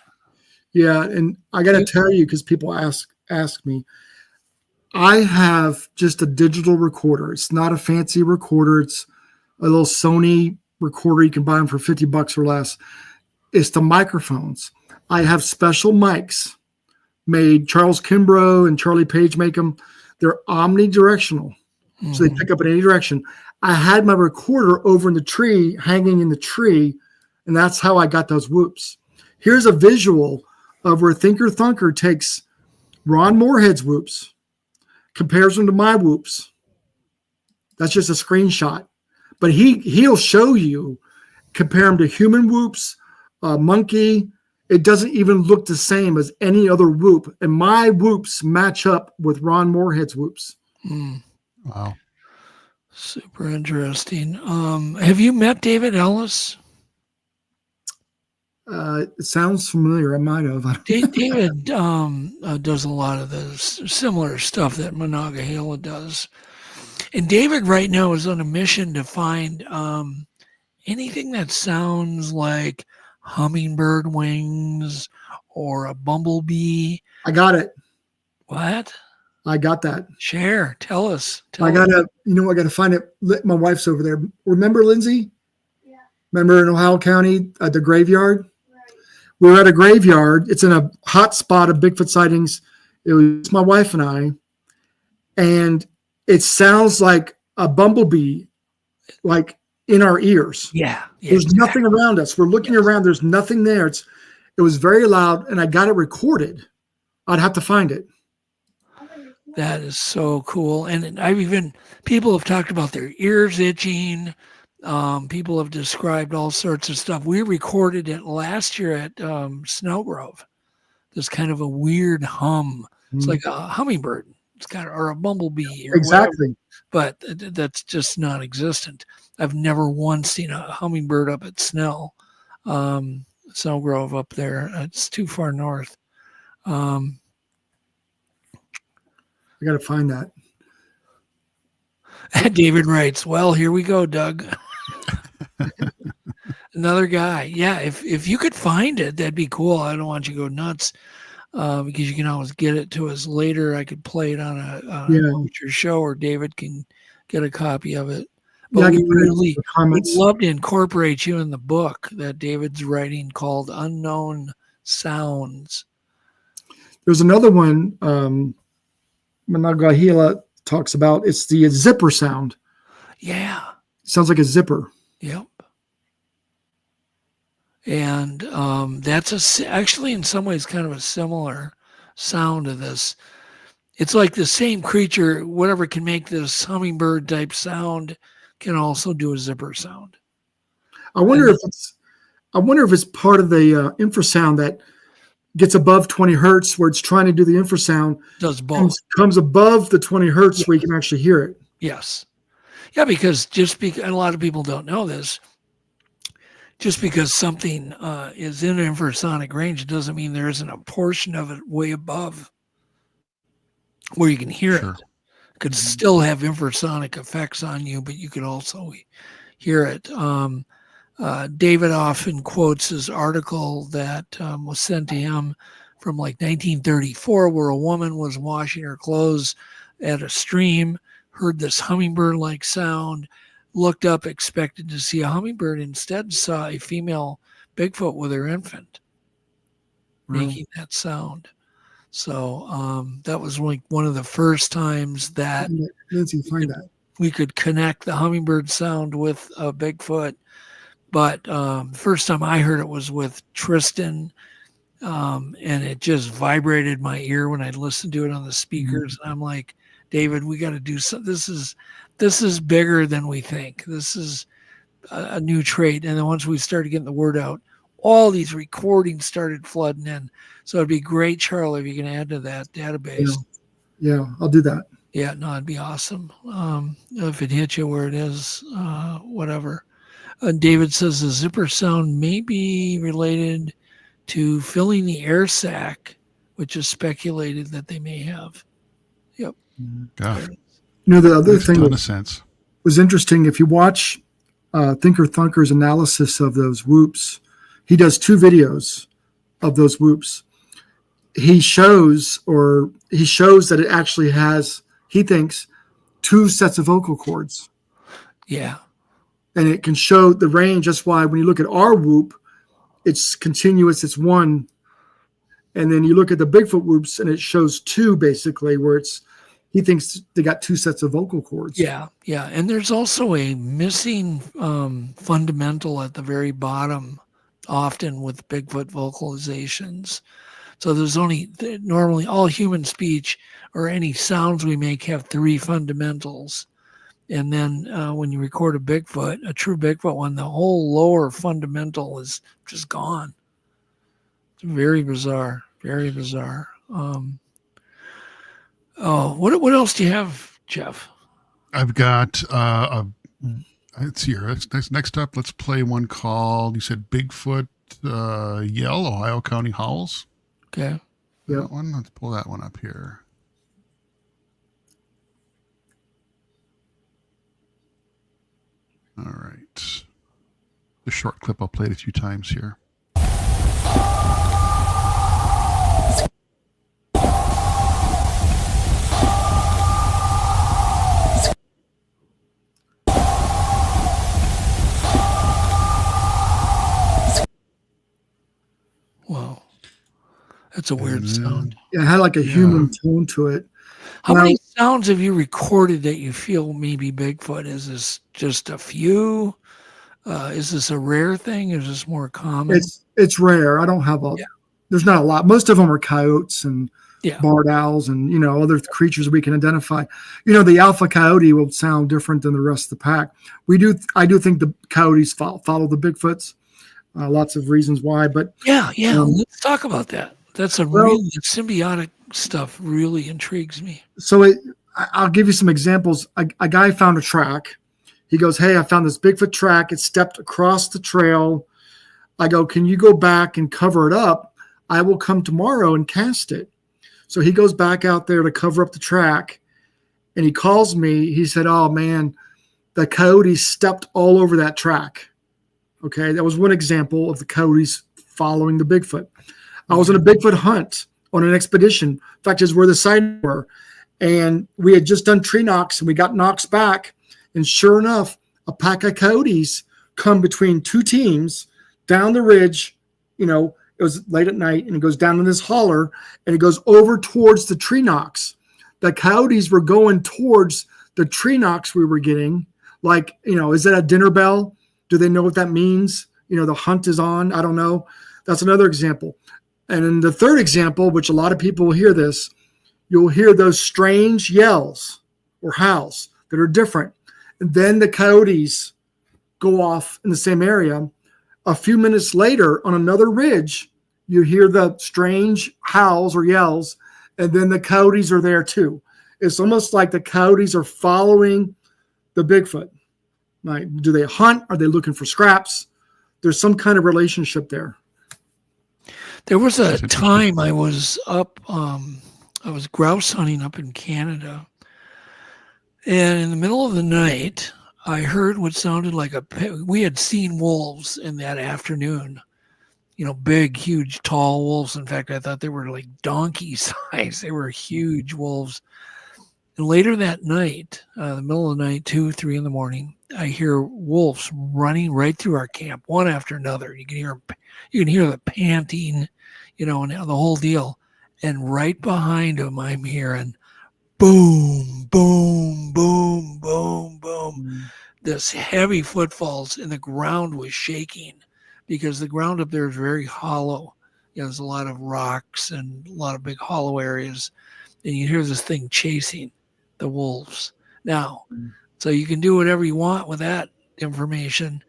[SPEAKER 12] Yeah, and I got to tell you, because people ask me, I have just a digital recorder. It's not a fancy recorder. It's a little Sony recorder. You can buy them for $50 or less. It's the microphones. I have special mics made. Charles Kimbrough and Charlie Page make them. They're omnidirectional. Mm-hmm. So they pick up in any direction. I had my recorder over in the tree, hanging in the tree, and that's how I got those whoops. Here's a visual of where Thinker Thunker takes Ron Moorhead's whoops, compares them to my whoops. That's just a screenshot. But he'll show you, compare them to human whoops, monkey. It doesn't even look the same as any other whoop. And my whoops match up with Ron Moorhead's whoops.
[SPEAKER 4] Mm.
[SPEAKER 3] Wow.
[SPEAKER 4] Super interesting. Have you met David Ellis?
[SPEAKER 12] It sounds familiar. I might have.
[SPEAKER 4] David does a lot of the similar stuff that Monongahela does. And David right now is on a mission to find anything that sounds like hummingbird wings or a bumblebee.
[SPEAKER 12] I got it.
[SPEAKER 4] What?
[SPEAKER 12] I got that.
[SPEAKER 4] Share. Tell us.
[SPEAKER 12] I got to find it. My wife's over there. Remember Lindsay? Yeah. Remember in Ohio County at the graveyard? Right. We were at a graveyard. It's in a hot spot of Bigfoot sightings. It was my wife and I. And it sounds like a bumblebee, like in our ears.
[SPEAKER 4] Yeah.
[SPEAKER 12] There's nothing around us. We're looking around. There's nothing there. It was very loud, and I got it recorded. I'd have to find it.
[SPEAKER 4] That is so cool. And people have talked about their ears itching. People have described all sorts of stuff. We recorded it last year at Snowgrove. This kind of a weird hum. It's like a hummingbird It's kind of, or a bumblebee. Or
[SPEAKER 12] Exactly.
[SPEAKER 4] whatever, but that's just non-existent. I've never once seen a hummingbird up at Snell Grove up there. It's too far north.
[SPEAKER 12] I got to find that.
[SPEAKER 4] David writes, well, here we go, Doug. Another guy. Yeah, if you could find it, that'd be cool. I don't want you to go nuts because you can always get it to us later. I could play it on a future show, or David can get a copy of it. But we really would love to incorporate you in the book that David's writing called Unknown Sounds.
[SPEAKER 12] There's another one Managahila talks about. It's the zipper sound.
[SPEAKER 4] Yeah.
[SPEAKER 12] Sounds like a zipper.
[SPEAKER 4] Yep. And that's actually in some ways kind of a similar sound to this. It's like the same creature, whatever can make this hummingbird type sound, can also do a zipper sound.
[SPEAKER 12] I wonder if it's part of the infrasound that gets above 20 hertz, where it's trying to do the infrasound.
[SPEAKER 4] Does both.
[SPEAKER 12] Comes above the 20 hertz where you can actually hear it.
[SPEAKER 4] Yes. Yeah, because and a lot of people don't know this, just because something is in infrasonic range, it doesn't mean there isn't a portion of it way above where you can hear it. Could still have infrasonic effects on you, but you could also hear it. David often quotes his article that was sent to him from like 1934, where a woman was washing her clothes at a stream, heard this hummingbird-like sound, looked up, expected to see a hummingbird, instead saw a female Bigfoot with her infant making that sound. So that was like one of the first times that we could connect the hummingbird sound with a Bigfoot. But first time I heard it was with Tristan, and it just vibrated my ear when I listened to it on the speakers. And I'm like, David, we got to do something. This is bigger than we think. This is a new trait. And then once we started getting the word out, all these recordings started flooding in. So it'd be great, Charlie, if you can add to that database.
[SPEAKER 12] Yeah, I'll do that.
[SPEAKER 4] Yeah, no, it'd be awesome. If it hits you where it is, whatever. David says the zipper sound may be related to filling the air sac, which is speculated that they may have. Yep.
[SPEAKER 3] God.
[SPEAKER 12] The other thing
[SPEAKER 3] ton of sense.
[SPEAKER 12] Was interesting. If you watch Thinker Thunker's analysis of those whoops, he does 2 videos of those whoops. He shows that it actually has, he thinks, 2 sets of vocal cords.
[SPEAKER 4] Yeah.
[SPEAKER 12] And it can show the range. That's why when you look at our whoop, it's continuous, it's 1. And then you look at the Bigfoot whoops and it shows 2 basically, where he thinks they got 2 sets of vocal cords.
[SPEAKER 4] Yeah, yeah. And there's also a missing fundamental at the very bottom, often with Bigfoot vocalizations. So there's normally all human speech or any sounds we make have 3 fundamentals. And then when you record a true Bigfoot one, the whole lower fundamental is just gone. It's very bizarre, very bizarre. What else do you have, Jeff?
[SPEAKER 3] I've got let's see here. Next up, let's play one called, you said Bigfoot Yell, Ohio County Howls.
[SPEAKER 4] Okay.
[SPEAKER 12] Yeah.
[SPEAKER 3] That one. Let's pull that one up here. All right. The short clip, I'll play it a few times here.
[SPEAKER 4] Wow. That's a weird sound.
[SPEAKER 12] Yeah, it had like a human tone to it.
[SPEAKER 4] How many sounds have you recorded that you feel maybe Bigfoot? Is this just a few? Is this a rare thing? Is this more common?
[SPEAKER 12] It's rare. I don't have there's not a lot. Most of them are coyotes and barred owls and, other creatures we can identify. The alpha coyote will sound different than the rest of the pack. I do think the coyotes follow the Bigfoots. Lots of reasons why, but
[SPEAKER 4] let's talk about that. That's a real symbiotic stuff really intrigues me.
[SPEAKER 12] So I'll give you some examples. A guy found a track. He goes, "Hey, I found this Bigfoot track. It stepped across the trail." I go, "Can you go back and cover it up? I will come tomorrow and cast it." So he goes back out there to cover up the track, and he calls me. He said, "Oh man, the coyotes stepped all over that track." Okay, that was one example of the coyotes following the Bigfoot. I was on a Bigfoot hunt on an expedition. In fact, is where the sightings were. And we had just done tree knocks, and we got knocks back. And sure enough, a pack of coyotes come between two teams down the ridge. You know, it was late at night, and it goes down in this holler, and it goes over towards the tree knocks. The coyotes were going towards the tree knocks we were getting. Like, you know, is that a dinner bell? Do they know what that means? You know, the hunt is on. I don't know. That's another example. And then the third example, which a lot of people will hear this, you'll hear those strange yells or howls that are different. And then the coyotes go off in the same area. A few minutes later, on another ridge, you hear the strange howls or yells, and then the coyotes are there too. It's almost like the coyotes are following the Bigfoot. Like, do they hunt? Are they looking for scraps? There's some kind of relationship there.
[SPEAKER 4] There was a time I was up, I was grouse hunting up in Canada, and in the middle of the night, I heard what sounded like we had seen wolves in that afternoon, you know, big, huge, tall wolves. In fact, I thought they were like donkey size. They were huge wolves. And later that night, the middle of the night, 2, 3 in the morning, I hear wolves running right through our camp, one after another. You can hear the panting, you know, and the whole deal. And right behind them, I'm hearing boom, boom, boom, boom, boom. This heavy footfalls, and the ground was shaking because the ground up there is very hollow. You know, there's a lot of rocks and a lot of big hollow areas. And you hear this thing chasing the wolves. Now, so you can do whatever you want with that information.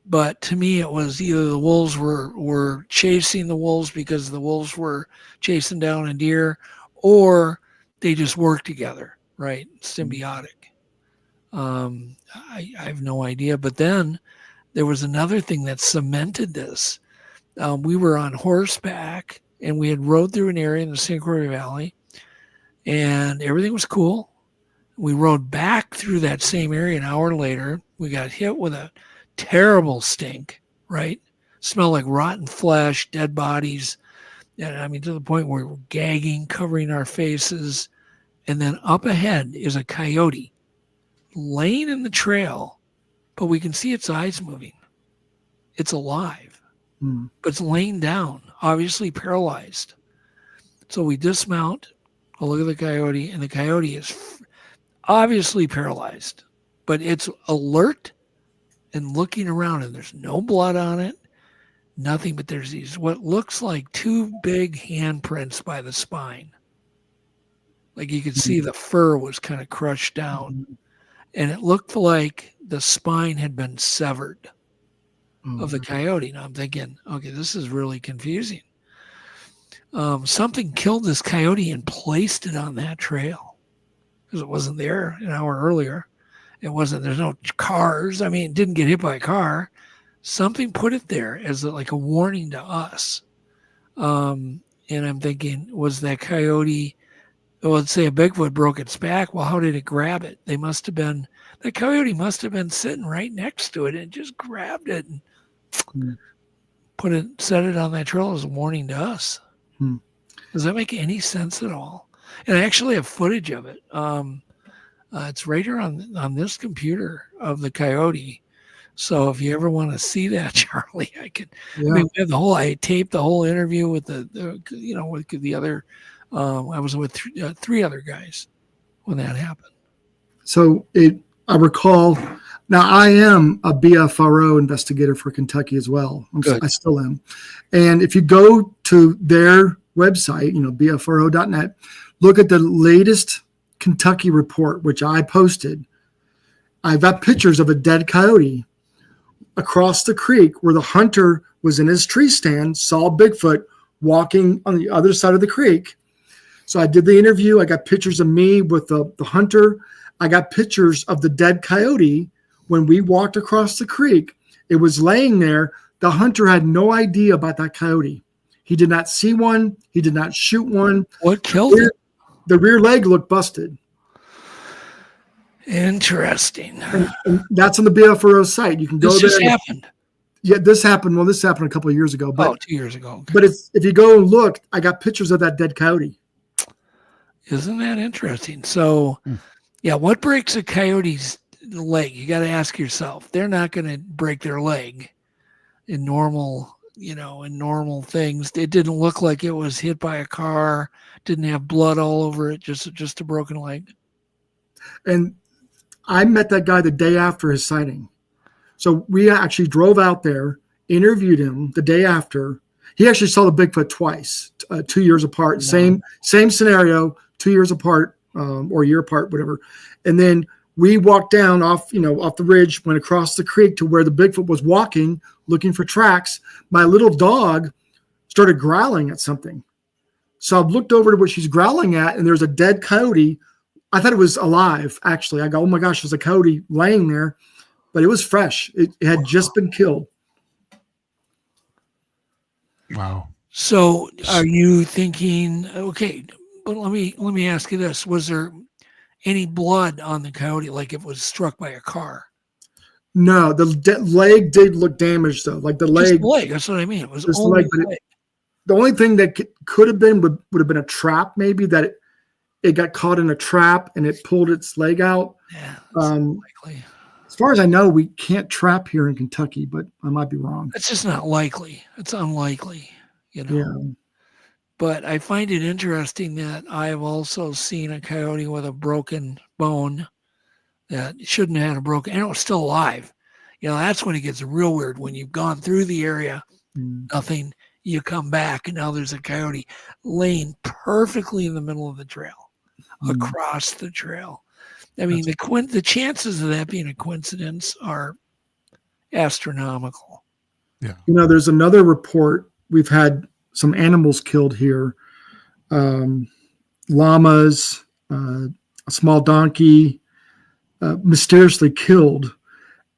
[SPEAKER 4] But to me, it was either the wolves were chasing the wolves because the wolves were chasing down a deer, or they just work together, right? Symbiotic. I have no idea. But then there was another thing that cemented this. We were on horseback, and we had rode through an area in the St. Croix Valley, and everything was cool. We rode back through that same area an hour later. We got hit with a terrible stink, right? Smell like rotten flesh, dead bodies. And I mean, to the point where we're gagging, covering our faces. And then up ahead is a coyote laying in the trail, but we can see its eyes moving. It's alive, but it's laying down, obviously paralyzed. So we dismount, we'll look at the coyote, and the coyote is obviously paralyzed, but it's alert and looking around, and there's no blood on it, nothing, but there's these what looks like 2 big handprints by the spine. Like you could see the fur was kind of crushed down, and it looked like the spine had been severed of the coyote. Now I'm thinking, okay, this is really confusing. Something killed this coyote and placed it on that trail because it wasn't there an hour earlier. There's no cars. I mean, it didn't get hit by a car. Something put it there as like a warning to us. And I'm thinking, was that coyote, well, let's say a Bigfoot broke its back. Well, how did it grab it? The coyote must have been sitting right next to it and just grabbed it and set it on that trail as a warning to us. Does that make any sense at all? And I actually have footage of it. It's right here on this computer of the coyote. So if you ever want to see that, Charlie, I could. Yeah. I mean, we have I taped the whole interview with with the other. I was with 3 other guys when that happened.
[SPEAKER 12] So I recall. Now I am a BFRO investigator for Kentucky as well. I still am. And if you go to their website, BFRO.net, look at the latest Kentucky report, which I posted. I've got pictures of a dead coyote across the creek where the hunter was in his tree stand, saw Bigfoot walking on the other side of the creek. So I did the interview. I got pictures of me with the hunter. I got pictures of the dead coyote when we walked across the creek. It was laying there. The hunter had no idea about that coyote. He did not see one. He did not shoot one.
[SPEAKER 4] What killed it?
[SPEAKER 12] The rear leg looked busted.
[SPEAKER 4] Interesting.
[SPEAKER 12] And that's on the BFRO site. You can go there.
[SPEAKER 4] This just happened.
[SPEAKER 12] Yeah, this happened. Well, this happened a couple of years ago. But,
[SPEAKER 4] 2 years ago. Okay.
[SPEAKER 12] But if you go and look, I got pictures of that dead coyote.
[SPEAKER 4] Isn't that interesting? So, yeah, what breaks a coyote's leg? You got to ask yourself. They're not going to break their leg in normal things. It didn't look like it was hit by a car. Didn't have blood all over it. Just a broken leg.
[SPEAKER 12] And I met that guy the day after his sighting. So we actually drove out there, interviewed him the day after. He actually saw the Bigfoot twice, 2 years apart. Wow. Same scenario, 2 years apart, or a year apart, whatever. And then we walked down off the ridge, went across the creek to where the Bigfoot was walking, looking for tracks. My little dog started growling at something. So I looked over to what she's growling at, and there's a dead coyote. I thought it was alive, actually. I go, oh my gosh, there's a coyote laying there. But it was fresh. It had just been killed.
[SPEAKER 3] Wow.
[SPEAKER 4] So are you thinking, okay, but let me ask you this. Was there any blood on the coyote, like it was struck by a car?
[SPEAKER 12] No, the leg did look damaged, though. Like the leg.
[SPEAKER 4] Just the leg, that's what I mean. It was
[SPEAKER 12] just
[SPEAKER 4] only
[SPEAKER 12] the leg. The only thing that could have been would have been a trap, maybe, that it got caught in a trap and it pulled its leg out.
[SPEAKER 4] Yeah, that's likely.
[SPEAKER 12] As far as I know, we can't trap here in Kentucky, but I might be wrong.
[SPEAKER 4] It's just not likely. It's unlikely,
[SPEAKER 12] Yeah.
[SPEAKER 4] But I find it interesting that I've also seen a coyote with a broken bone that shouldn't have had a broken, and it was still alive. That's when it gets real weird. When you've gone through the area, nothing, you come back, and now there's a coyote laying perfectly in the middle of the trail, across the trail. I mean, the chances of that being a coincidence are astronomical.
[SPEAKER 3] Yeah.
[SPEAKER 12] There's another report. We've had some animals killed here. Llamas, a small donkey, mysteriously killed.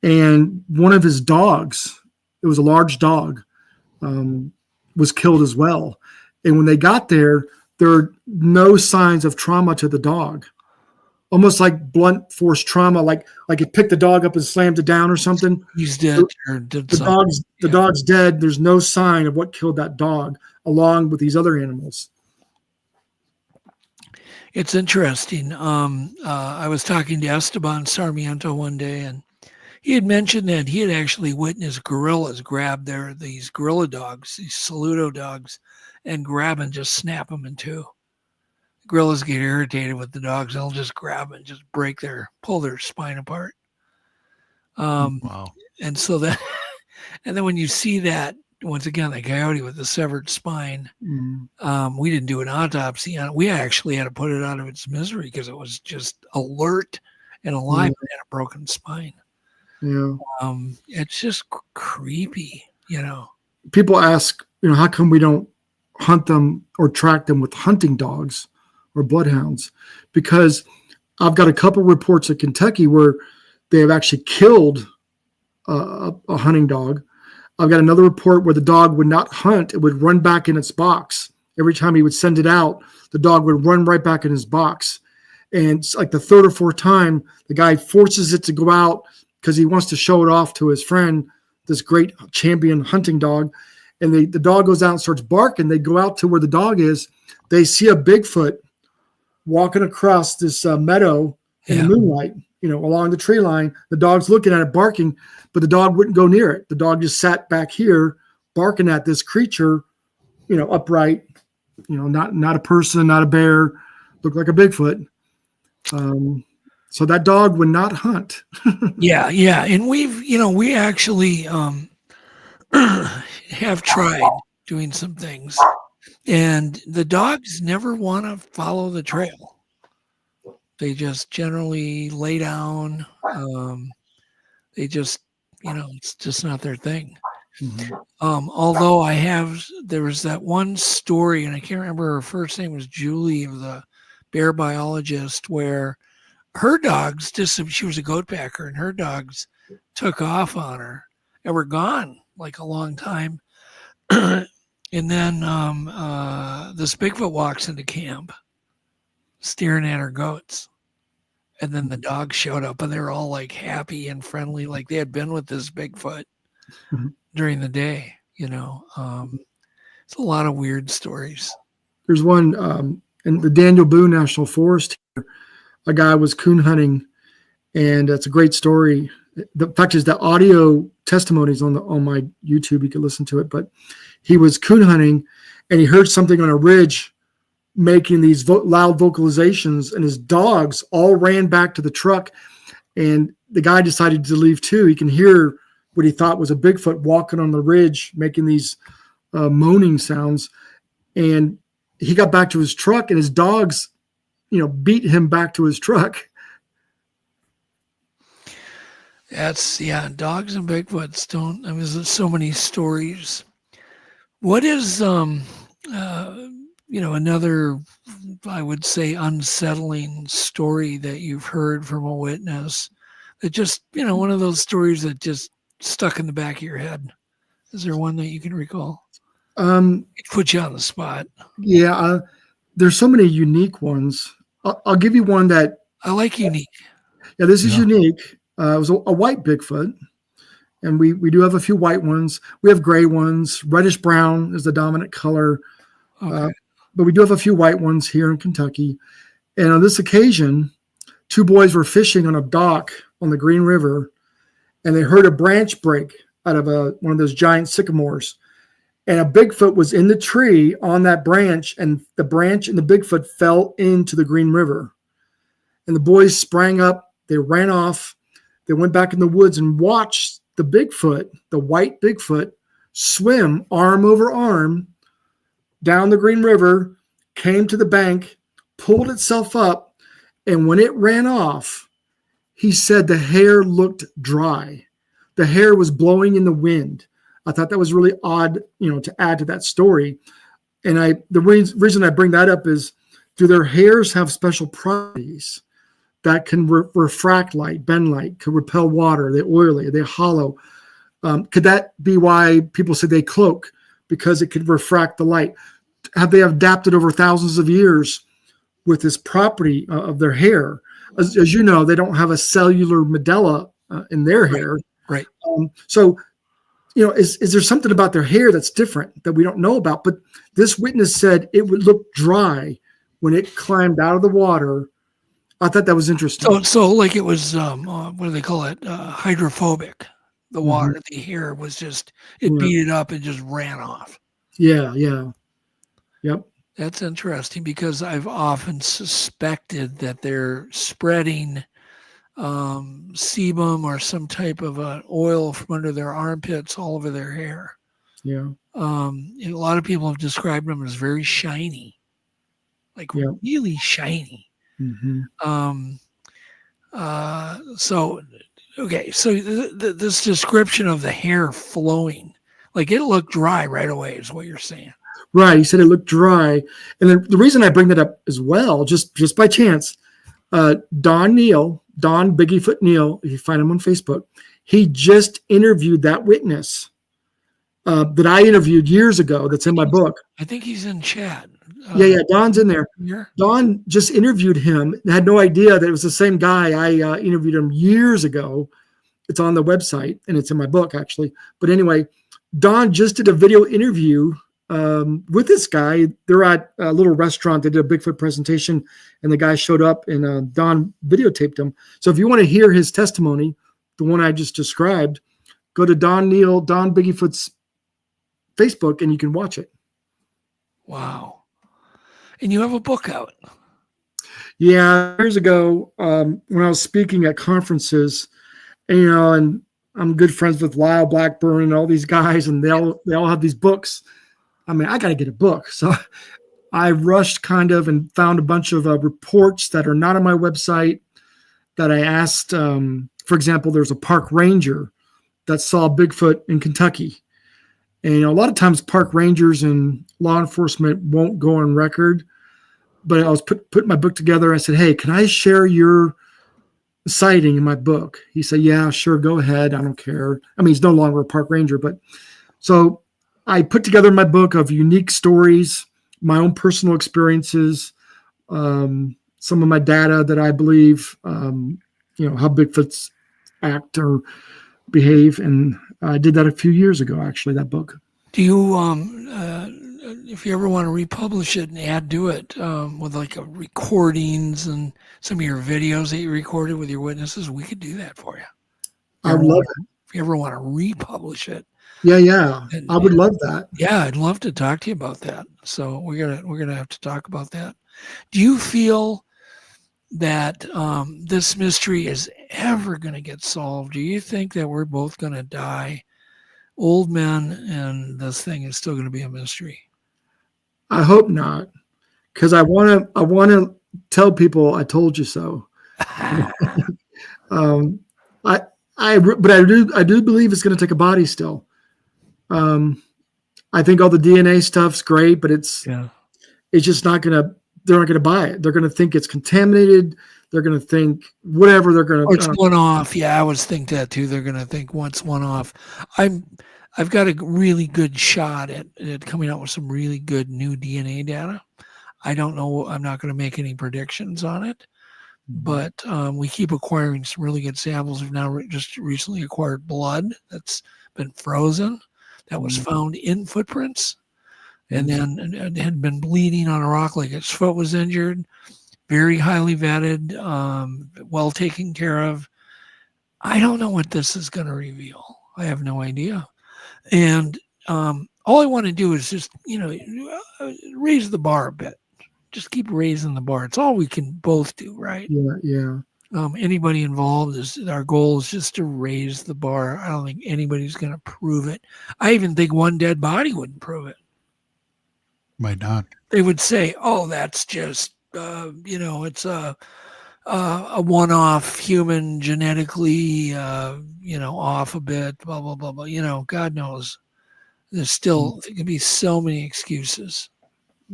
[SPEAKER 12] And one of his dogs, it was a large dog, was killed as well. And when they got there are no signs of trauma to the dog. Almost like blunt force trauma, like it picked the dog up and slammed it down or something.
[SPEAKER 4] He's dead or did
[SPEAKER 12] the dog's dead. There's no sign of what killed that dog, along with these other animals.
[SPEAKER 4] It's interesting. I was talking to Esteban Sarmiento one day, and he had mentioned that he had actually witnessed gorillas grab these gorilla dogs, these Saludo dogs, and grab and just snap them in two. Gorillas get irritated with the dogs. They'll just grab and just pull their spine apart.
[SPEAKER 3] Wow.
[SPEAKER 4] And so and then when you see that, once again, the coyote with the severed spine, we didn't do an autopsy on it. We actually had to put it out of its misery because it was just alert and alive and had a broken spine.
[SPEAKER 12] Yeah.
[SPEAKER 4] It's just creepy,
[SPEAKER 12] People ask, how come we don't hunt them or track them with hunting dogs or bloodhounds? Because I've got a couple reports in Kentucky where they have actually killed a hunting dog. I've got another report where the dog would not hunt. It would run back in its box. Every time he would send it out, the dog would run right back in his box. And it's like the third or fourth time, the guy forces it to go out because he wants to show it off to his friend, this great champion hunting dog. And the dog goes out and starts barking. They go out to where the dog is. They see a Bigfoot walking across this meadow in the moonlight, along the tree line. The dog's looking at it, barking, but the dog wouldn't go near it. The dog just sat back here barking at this creature, upright, not a person, not a bear, looked like a Bigfoot. So that dog would not hunt.
[SPEAKER 4] Yeah. And we actually have tried doing some things, and the dogs never want to follow the trail. They just generally lay down. They just, it's just not their thing. Although there was that one story, and I can't remember, her first name was Julie, of the bear biologist, where her dogs she was a goat packer, and her dogs took off on her and were gone like a long time. And then this Bigfoot walks into camp staring at her goats. And then the dogs showed up, and they were all like happy and friendly, like they had been with this Bigfoot during the day. It's a lot of weird stories.
[SPEAKER 12] There's one in the Daniel Boone National Forest here. A guy was coon hunting, and it's a great story. The fact is, the audio testimonies on my YouTube, you can listen to it. But he was coon hunting, and he heard something on a ridge making these loud vocalizations, and his dogs all ran back to the truck, and the guy decided to leave too. He can hear what he thought was a Bigfoot walking on the ridge making these moaning sounds, and he got back to his truck, and his dogs beat him back to his truck.
[SPEAKER 4] Dogs and Bigfoots there's so many stories. What is another, I would say, unsettling story that you've heard from a witness that just, one of those stories that just stuck in the back of your head? Is there one that you can recall? It put you on the spot.
[SPEAKER 12] Yeah. There's so many unique ones. I'll give you one that
[SPEAKER 4] I like. Unique.
[SPEAKER 12] Yeah, this is unique. It was a white Bigfoot, and we do have a few white ones. We have gray ones. Reddish brown is the dominant color. Okay. But we do have a few white ones here in Kentucky. And on this occasion, two boys were fishing on a dock on the Green River, and they heard a branch break out of one of those giant sycamores. And a Bigfoot was in the tree on that branch, and the branch and the Bigfoot fell into the Green River. And the boys sprang up. They ran off. They went back in the woods and watched the Bigfoot, the white Bigfoot, swim arm over arm down the Green River, came to the bank, pulled itself up, and when it ran off, he said the hair looked dry. The hair was blowing in the wind. I thought that was really odd, to add to that story. And the reason I bring that up is, do their hairs have special properties that can refract light, bend light, could repel water, they're oily, they're hollow? Could that be why people say they cloak? Because it could refract the light? Have they adapted over thousands of years with this property of their hair? As you know, they don't have a cellular medulla in their hair.
[SPEAKER 4] Right.
[SPEAKER 12] So, is there something about their hair that's different that we don't know about? But this witness said it would look dry when it climbed out of the water. I thought that was interesting.
[SPEAKER 4] So like it was, what do they call it? Hydrophobic. The water, the hair was just, it beat it up and just ran off.
[SPEAKER 12] Yeah. Yep.
[SPEAKER 4] That's interesting, because I've often suspected that they're spreading sebum or some type of an oil from under their armpits all over their hair.
[SPEAKER 12] Yeah.
[SPEAKER 4] A lot of people have described them as very shiny, like really shiny. So this description of the hair flowing, like it looked dry right away, is what you're saying.
[SPEAKER 12] Right. He said it looked dry. And then the reason I bring that up as well, just by chance, Don Bigfoot Neal, if you find him on Facebook, he just interviewed that witness that I interviewed years ago. That's in my book.
[SPEAKER 4] I think he's in chat.
[SPEAKER 12] Yeah. Don's in there. Don just interviewed him. I had no idea that it was the same guy. I interviewed him years ago. It's on the website, and it's in my book, actually. But anyway, Don just did a video interview with this guy. They're at a little restaurant. They did a Bigfoot presentation, and the guy showed up, and Don videotaped him. So if you want to hear his testimony, the one I just described, go to Don Bigfoot's Facebook, and you can watch it.
[SPEAKER 4] Wow. And you have a book out.
[SPEAKER 12] Yeah, years ago, when I was speaking at conferences, and I'm good friends with Lyle Blackburn and all these guys, and they all have these books. I mean, I got to get a book. So I rushed kind of and found a bunch of reports that are not on my website that I asked. For example, there's a park ranger that saw Bigfoot in Kentucky. And a lot of times park rangers and law enforcement won't go on record. But I was putting my book together. I said, hey, can I share your sighting in my book? He said, yeah, sure, go ahead. I don't care. I mean, he's no longer a park ranger. But so I put together my book of unique stories, my own personal experiences, some of my data that I believe, how Bigfoots act or behave. And I did that a few years ago, actually, that book.
[SPEAKER 4] Do you, if you ever want to republish it and add to it with like recordings and some of your videos that you recorded with your witnesses, we could do that for you.
[SPEAKER 12] I would love it.
[SPEAKER 4] If you ever want to republish it.
[SPEAKER 12] Yeah. I would love that.
[SPEAKER 4] Yeah, I'd love to talk to you about that. So we're gonna have to talk about that. Do you feel that this mystery is ever going to get solved? Do you think that we're both going to die, old men, and this thing is still going to be a mystery?
[SPEAKER 12] I hope not, because I want to tell people I told you so. But I do believe it's going to take a body still. I think all the DNA stuff's great, but it's just not going to. They're not going to buy it. They're going to think it's contaminated. They're going to think whatever they're going to.
[SPEAKER 4] Or it's one off. Yeah, I always think that too. They're going to think once one off. I've got a really good shot at coming out with some really good new DNA data. I don't know. I'm not going to make any predictions on it, but we keep acquiring some really good samples. We've now just recently acquired blood that's been frozen that was found in footprints. And then it had been bleeding on a rock like its foot was injured, very highly vetted, well taken care of. I don't know what this is going to reveal. I have no idea. And all I want to do is just, raise the bar a bit. Just keep raising the bar. It's all we can both do, right?
[SPEAKER 12] Yeah.
[SPEAKER 4] Anybody involved our goal is just to raise the bar. I don't think anybody's going to prove it. I even think one dead body wouldn't prove it.
[SPEAKER 3] Might not.
[SPEAKER 4] They would say, "Oh, that's just it's a one-off human genetically, off a bit, blah blah blah blah." God knows, there can be so many excuses.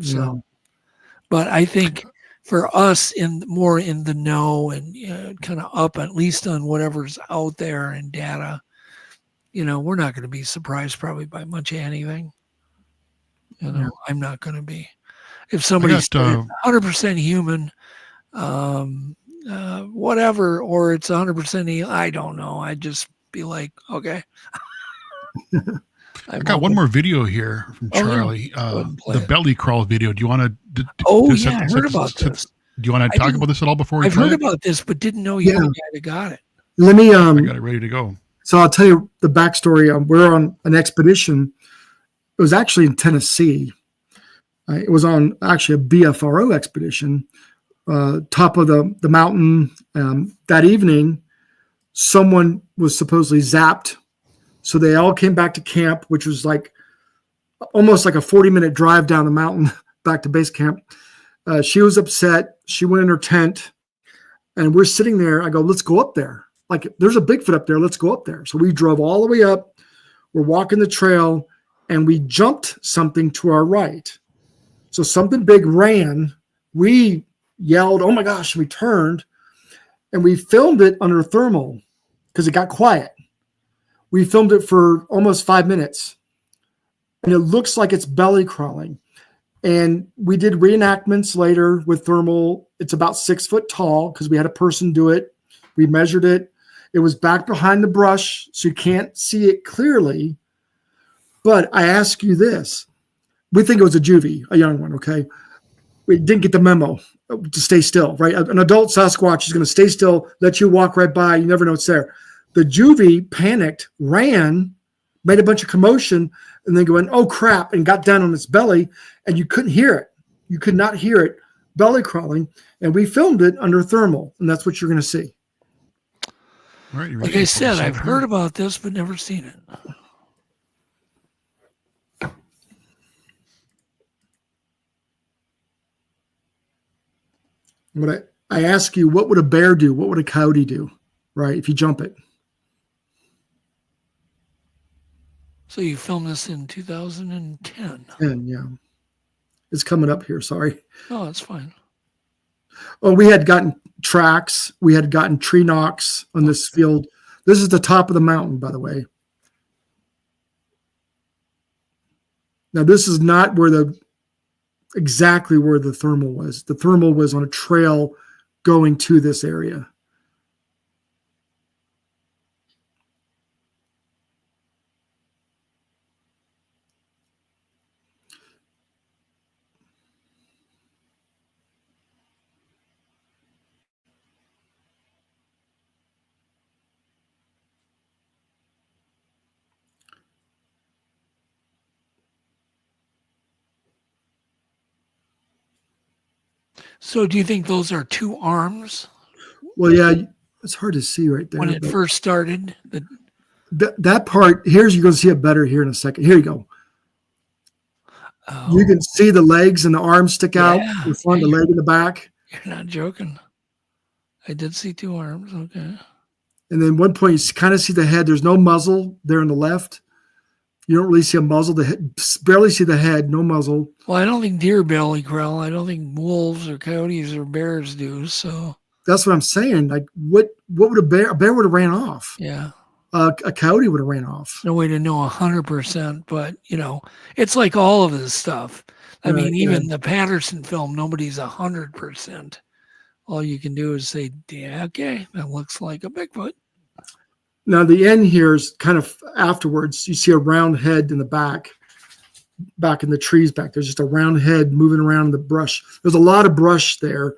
[SPEAKER 4] So, but I think for us more in the know and kind of up at least on whatever's out there in data, we're not going to be surprised probably by much anything. I'm not going to be. If somebody's 100% human, whatever, or it's 100% I don't know. I'd just be like, okay.
[SPEAKER 3] I got one more video here from Charlie. The belly crawl video. Do you want to?
[SPEAKER 4] I heard about this.
[SPEAKER 3] Do you want to talk about this at all before we?
[SPEAKER 4] I've heard about this, but didn't know you were the guy that got it.
[SPEAKER 12] Let me.
[SPEAKER 3] I got it ready to go.
[SPEAKER 12] So I'll tell you the backstory. We're on an expedition. It was actually in Tennessee. It was on actually a BFRO expedition, top of the mountain. That evening, someone was supposedly zapped. So they all came back to camp, which was almost like a 40-minute drive down the mountain back to base camp. She was upset. She went in her tent, and we're sitting there. I go, let's go up there. There's a Bigfoot up there. Let's go up there. So we drove all the way up. We're walking the trail, and we jumped something to our right. So something big ran. We yelled, "Oh my gosh," and we turned, and we filmed it under thermal because it got quiet. We filmed it for almost 5 minutes, and it looks like it's belly crawling. And we did reenactments later with thermal. It's about 6 foot tall because we had a person do it. We measured it. It was back behind the brush, so you can't see it clearly. But I ask you this. We think it was a juvie, a young one, okay? We didn't get the memo to stay still, right? An adult Sasquatch is going to stay still, let you walk right by. You never know it's there. The juvie panicked, ran, made a bunch of commotion, and then going, "Oh, crap," and got down on its belly, and you couldn't hear it. You could not hear it belly crawling, and we filmed it under thermal, and that's what you're going to see.
[SPEAKER 3] All right,
[SPEAKER 4] like I said, I've heard about this, but never seen it.
[SPEAKER 12] What I ask you, what would a bear do? What would a coyote do, right, if you jump it?
[SPEAKER 4] So you filmed this in 2010.
[SPEAKER 12] Yeah. It's coming up here. Sorry.
[SPEAKER 4] Oh, that's fine.
[SPEAKER 12] Oh, we had gotten tracks. We had gotten tree knocks on this field. This is the top of the mountain, by the way. Now, this is not exactly where the thermal was. The thermal was on a trail going to this area.
[SPEAKER 4] So do you think those are two arms?
[SPEAKER 12] Well, yeah, it's hard to see right there.
[SPEAKER 4] When it first started?
[SPEAKER 12] That part, you're going to see it better here in a second. Here you go. Oh. You can see the legs and the arms stick out. The front, the leg in the back.
[SPEAKER 4] You're not joking. I did see two arms. Okay.
[SPEAKER 12] And then one point, you kind of see the head. There's no muzzle there on the left. You don't really see a muzzle. The head, barely see the head, no muzzle.
[SPEAKER 4] Well, I don't think deer belly crawl. I don't think wolves or coyotes or bears do. So
[SPEAKER 12] that's what I'm saying. Like, what would a bear would have ran off?
[SPEAKER 4] Yeah.
[SPEAKER 12] A coyote would have ran off.
[SPEAKER 4] No way to know 100%, but it's like all of this stuff. I mean, even the Patterson film, nobody's 100%. All you can do is say, yeah, okay, that looks like a Bigfoot.
[SPEAKER 12] Now, the end here is kind of afterwards. You see a round head in the back in the trees back. There's just a round head moving around in the brush. There's a lot of brush there,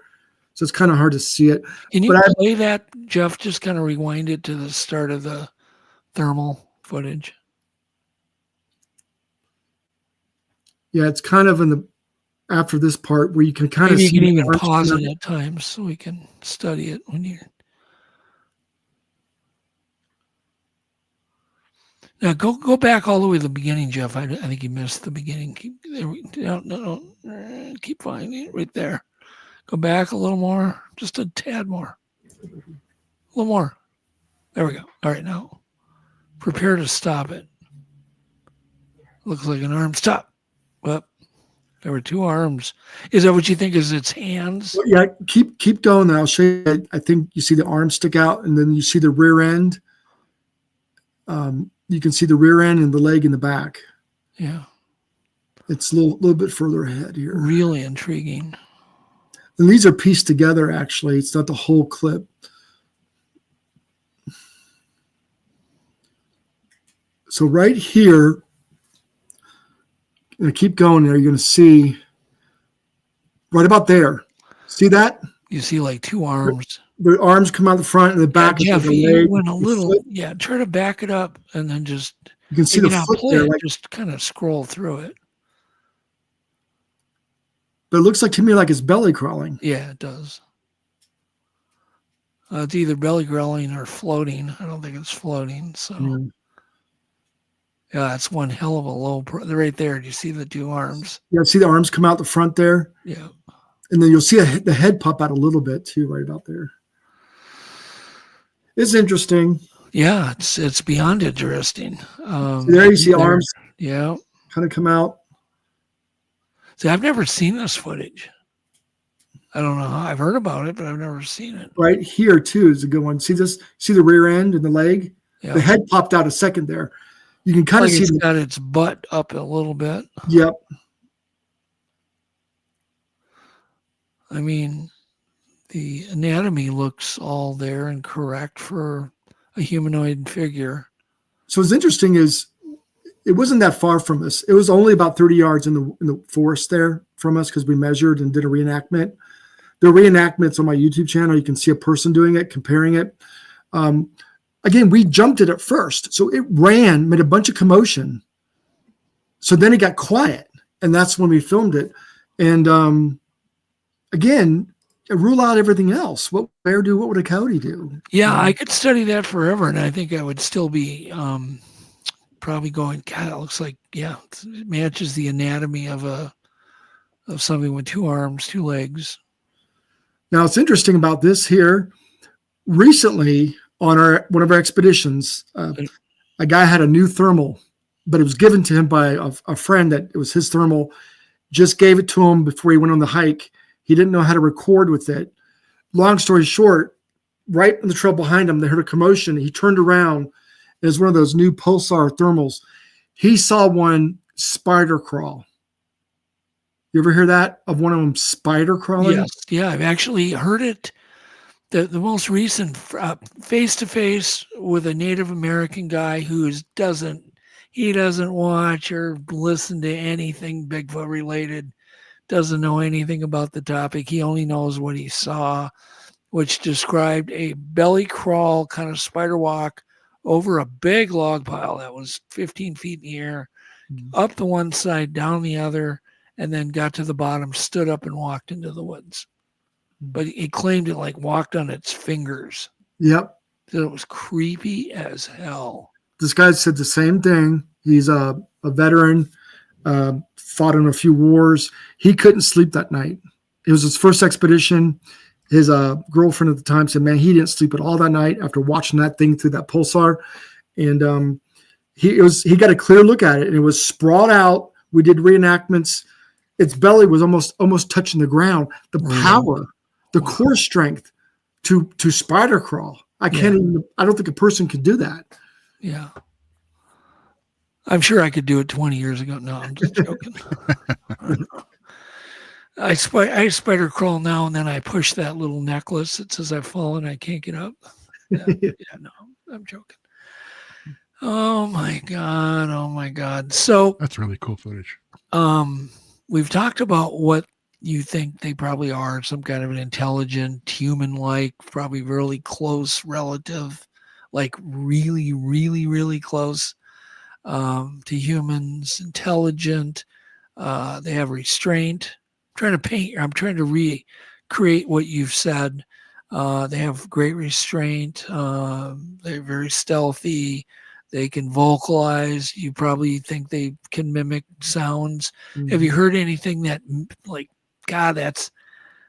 [SPEAKER 12] so it's kind of hard to see it.
[SPEAKER 4] Can you play that, Jeff? Just kind of rewind it to the start of the thermal footage.
[SPEAKER 12] Yeah, it's kind of after this part where you can kind of see.
[SPEAKER 4] You can even pause it at times so we can study it when you're. Now go back all the way to the beginning, Jeff. I think you missed the beginning. Keep finding it right there. Go back a little more, just a tad more, a little more. There we go. All right, now prepare to stop it. Looks like an arm. Stop. Well, there were two arms. Is that what you think is its hands?
[SPEAKER 12] Well, yeah, keep going. I'll show you. I think you see the arm stick out, and then you see the rear end. You can see the rear end and the leg in the back.
[SPEAKER 4] Yeah.
[SPEAKER 12] It's a little bit further ahead here.
[SPEAKER 4] Really intriguing.
[SPEAKER 12] And these are pieced together, actually. It's not the whole clip. So right here, keep going there. You're going to see right about there. See that?
[SPEAKER 4] You see like two arms.
[SPEAKER 12] The arms come out the front and the back.
[SPEAKER 4] Yeah, Jeff, you went a little. Yeah, try to back it up and then just.
[SPEAKER 12] You can see the foot there.
[SPEAKER 4] Just kind of scroll through it.
[SPEAKER 12] But it looks like to me like it's belly crawling.
[SPEAKER 4] Yeah, it does. It's either belly crawling or floating. I don't think it's floating. So. Yeah, that's one hell of a low. Right there. Do you see the two arms?
[SPEAKER 12] Yeah, see the arms come out the front there?
[SPEAKER 4] Yeah.
[SPEAKER 12] And then you'll see the head pop out a little bit too, right about there. It's interesting.
[SPEAKER 4] Yeah, it's beyond interesting.
[SPEAKER 12] There you see arms.
[SPEAKER 4] Yeah.
[SPEAKER 12] Kind of come out.
[SPEAKER 4] See, I've never seen this footage. I don't know how. I've heard about it, but I've never seen it.
[SPEAKER 12] Right here too is a good one. See this? See the rear end and the leg? Yeah. The head popped out a second there. You can kind of see
[SPEAKER 4] it's got its butt up a little bit.
[SPEAKER 12] Yep.
[SPEAKER 4] I mean, the anatomy looks all there and correct for a humanoid figure.
[SPEAKER 12] So what's interesting is it wasn't that far from us. It was only about 30 yards in the forest there from us because we measured and did a reenactment. The reenactments on my YouTube channel, you can see a person doing it, comparing it. Again, we jumped it at first. So it ran, made a bunch of commotion. So then it got quiet. And that's when we filmed it. And again, rule out everything else. What would a bear do? What would a coyote do?
[SPEAKER 4] Yeah, I could study that forever. And I think I would still be probably going, God, it looks like, yeah, it matches the anatomy of something with two arms, two legs.
[SPEAKER 12] Now, it's interesting about this here. Recently, on one of our expeditions, a guy had a new thermal but it was given to him by a friend that it was his thermal. Just gave it to him before he went on the hike. He didn't know how to record with it. Long story short, right on the trail behind him, they heard a commotion. He turned around. It was one of those new pulsar thermals. He saw one spider crawl. You ever hear that of one of them spider crawling?
[SPEAKER 4] Yes. Yeah, I've actually heard it. The most recent face-to-face with a Native American guy who doesn't watch or listen to anything Bigfoot related, doesn't know anything about the topic. He only knows what he saw, which described a belly crawl kind of spider walk over a big log pile that was 15 feet in the air, up the one side, down the other, and then got to the bottom, stood up and walked into the woods. But he claimed it like walked on its fingers.
[SPEAKER 12] Yep.
[SPEAKER 4] So it was creepy as hell.
[SPEAKER 12] This guy said the same thing. He's a veteran, fought in a few wars. He couldn't sleep that night. It was his first expedition. His girlfriend at the time said, man, he didn't sleep at all that night after watching that thing through that pulsar. And he got a clear look at it, and it was sprawled out. We did reenactments. Its belly was almost touching the ground. The power, the core strength to spider crawl. I don't think a person could do that.
[SPEAKER 4] Yeah. I'm sure I could do it 20 years ago. No, I'm just joking. I spider crawl now, and then I push that little necklace that says I've fallen, I can't get up. No, I'm joking. Oh my God. So
[SPEAKER 3] that's really cool footage.
[SPEAKER 4] We've talked about what you think they probably are, some kind of an intelligent, human-like, probably really close relative, like really, really, really close to humans, intelligent. They have restraint. I'm trying to recreate what you've said. They have great restraint. They're very stealthy. They can vocalize. You probably think they can mimic sounds. Mm-hmm. Have you heard anything that, like, God, that's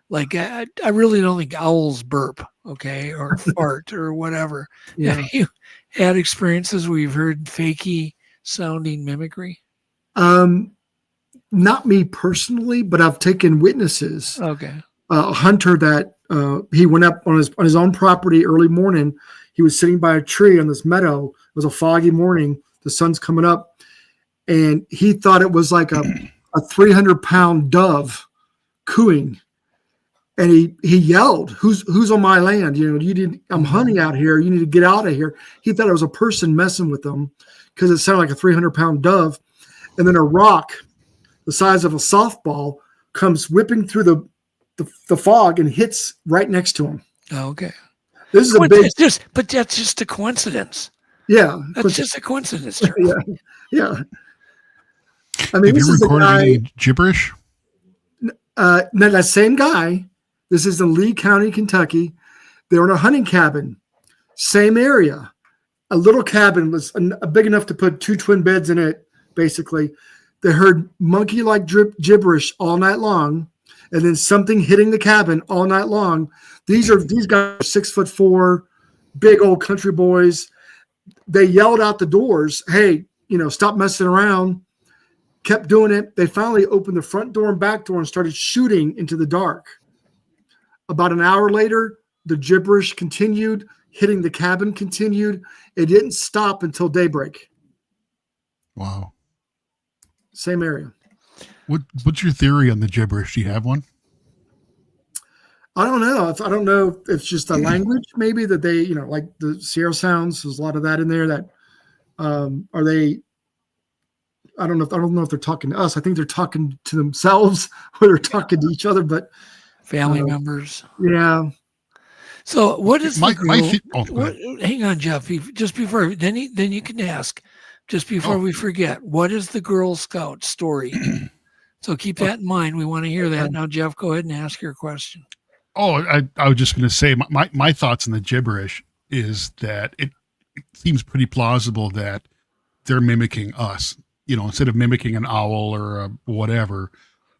[SPEAKER 4] like, I really don't think owls burp, okay, or fart or whatever. Yeah. Have you had experiences where you've heard fakey sounding mimicry?
[SPEAKER 12] Not me personally, but I've taken witnesses.
[SPEAKER 4] Okay.
[SPEAKER 12] A hunter that he went up on his own property early morning. He was sitting by a tree on this meadow. It was a foggy morning. The sun's coming up, and he thought it was like a 300-pound dove cooing, and he yelled, "Who's on my land? You know, I'm hunting out here. You need to get out of here." He thought it was a person messing with him because it sounded like a 300-pound dove, and then a rock the size of a softball comes whipping through the fog and hits right next to him.
[SPEAKER 4] Oh, okay.
[SPEAKER 12] This is a big,
[SPEAKER 4] but that's just a coincidence.
[SPEAKER 12] Yeah,
[SPEAKER 4] that's just a coincidence.
[SPEAKER 12] Yeah. I mean,
[SPEAKER 3] have you recorded any gibberish?
[SPEAKER 12] No, that same guy. This is in Lee County, Kentucky. They were in a hunting cabin, same area. A little cabin was big enough to put 2 twin beds in it. Basically, they heard monkey-like gibberish all night long, and then something hitting the cabin all night long. These guys are 6'4", big old country boys. They yelled out the doors, "Hey, stop messing around." Kept doing it. They finally opened the front door and back door and started shooting into the dark. About an hour later, the gibberish continued, hitting the cabin continued. It didn't stop until daybreak.
[SPEAKER 3] Wow.
[SPEAKER 12] Same area.
[SPEAKER 3] What's your theory on the gibberish? Do you have one?
[SPEAKER 12] I don't know. I don't know if it's just a language, maybe that they, like the Sierra sounds. There's a lot of that in there. That are they? I don't know if they're talking to us. I think they're talking to themselves or they're talking to each other. But
[SPEAKER 4] family members.
[SPEAKER 12] Yeah.
[SPEAKER 4] So what is hang on, Jeff. Just before then you can ask. Just before we forget, what is the Girl Scout story? So keep that in mind. We want to hear that. Now, Jeff, go ahead and ask your question.
[SPEAKER 3] Oh, I was just going to say my thoughts on the gibberish is that it seems pretty plausible that they're mimicking us. Instead of mimicking an owl or whatever,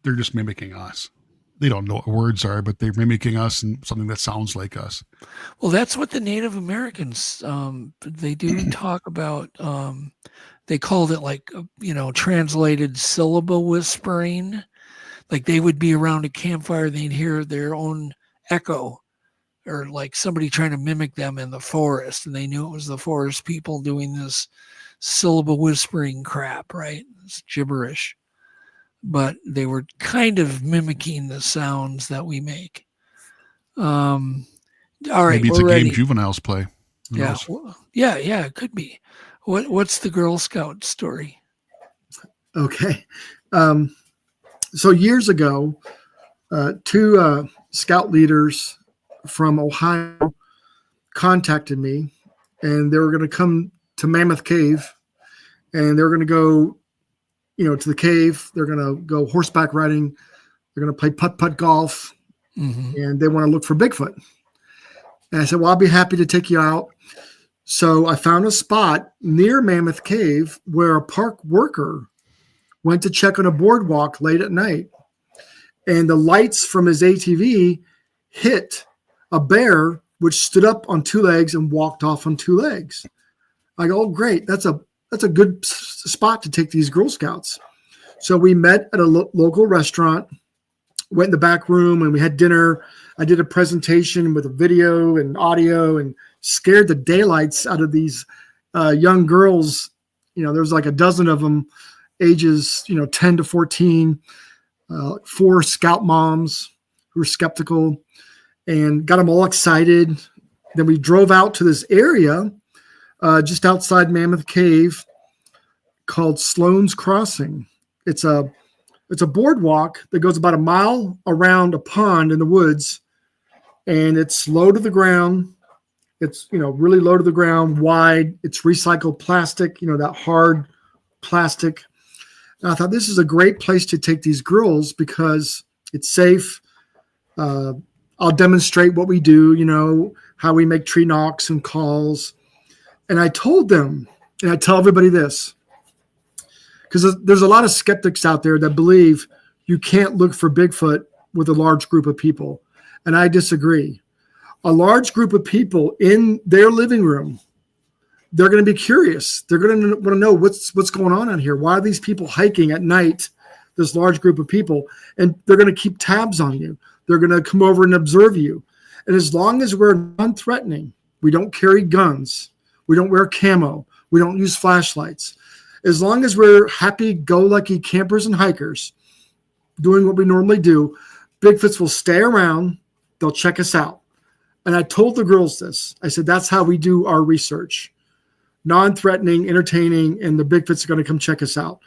[SPEAKER 3] they're just mimicking us. they don't know what words are, but they're mimicking us and something that sounds like us.
[SPEAKER 4] Well, that's what the Native Americans, they do talk about. They called it like, translated syllable whispering. Like they would be around a campfire, they'd hear their own echo, or like somebody trying to mimic them in the forest, and they knew it was the forest people doing this syllable whispering crap, right? It's gibberish. But they were kind of mimicking the sounds that we make. All right,
[SPEAKER 3] maybe it's
[SPEAKER 4] we're
[SPEAKER 3] a
[SPEAKER 4] ready.
[SPEAKER 3] game juveniles play. Who
[SPEAKER 4] Yeah,
[SPEAKER 3] knows?
[SPEAKER 4] yeah, it could be. What's the Girl Scout story?
[SPEAKER 12] Okay. So years ago, two scout leaders from Ohio contacted me, and they were going to come to Mammoth Cave, and they were going to go, to the cave. They're going to go horseback riding. They're going to play putt-putt golf, and they want to look for Bigfoot. And I said, well, I'll be happy to take you out. So I found a spot near Mammoth Cave where a park worker went to check on a boardwalk late at night, and the lights from his ATV hit a bear which stood up on two legs and walked off on two legs. I go, oh, great. That's a good spot to take these Girl Scouts. So we met at a local restaurant, went in the back room, and we had dinner. I did a presentation with a video and audio and scared the daylights out of these young girls. There's like a dozen of them, ages 10 to 14, 4 scout moms who were skeptical, and got them all excited. Then we drove out to this area just outside Mammoth Cave called Sloan's Crossing. It's a boardwalk that goes about a mile around a pond in the woods, and it's low to the ground. It's really low to the ground, wide. It's recycled plastic, that hard plastic. And I thought this is a great place to take these girls because it's safe. I'll demonstrate what we do, how we make tree knocks and calls. And I told them, and I tell everybody this, because there's a lot of skeptics out there that believe you can't look for Bigfoot with a large group of people. And I disagree. A large group of people in their living room, they're going to be curious. They're going to want to know what's going on out here. Why are these people hiking at night, this large group of people? And they're going to keep tabs on you. They're going to come over and observe you. And as long as we're non-threatening, we don't carry guns, we don't wear camo, we don't use flashlights. As long as we're happy-go-lucky campers and hikers doing what we normally do, Bigfoots will stay around. They'll check us out. And I told the girls this. I said, that's how we do our research. Non-threatening, entertaining, and the Bigfoots are going to come check us out.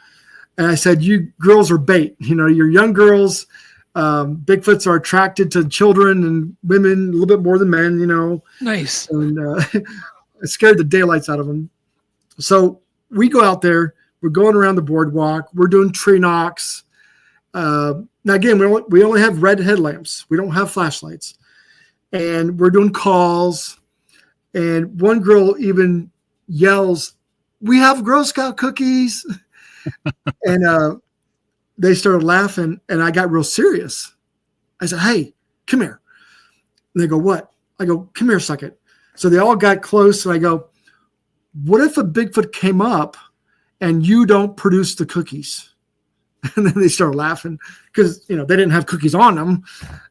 [SPEAKER 12] And I said, you girls are bait. You're young girls. Bigfoots are attracted to children and women a little bit more than men,
[SPEAKER 4] Nice.
[SPEAKER 12] And it scared the daylights out of them. So we go out there. We're going around the boardwalk. We're doing tree knocks. Now, again, we only have red headlamps. We don't have flashlights. And we're doing calls. And one girl even yells, "We have Girl Scout cookies." And they started laughing, and I got real serious. I said, "Hey, come here." And they go, "What?" I go, "Come here a second." So they all got close, and I go, "What if a Bigfoot came up and you don't produce the cookies?" And then they started laughing because, they didn't have cookies on them.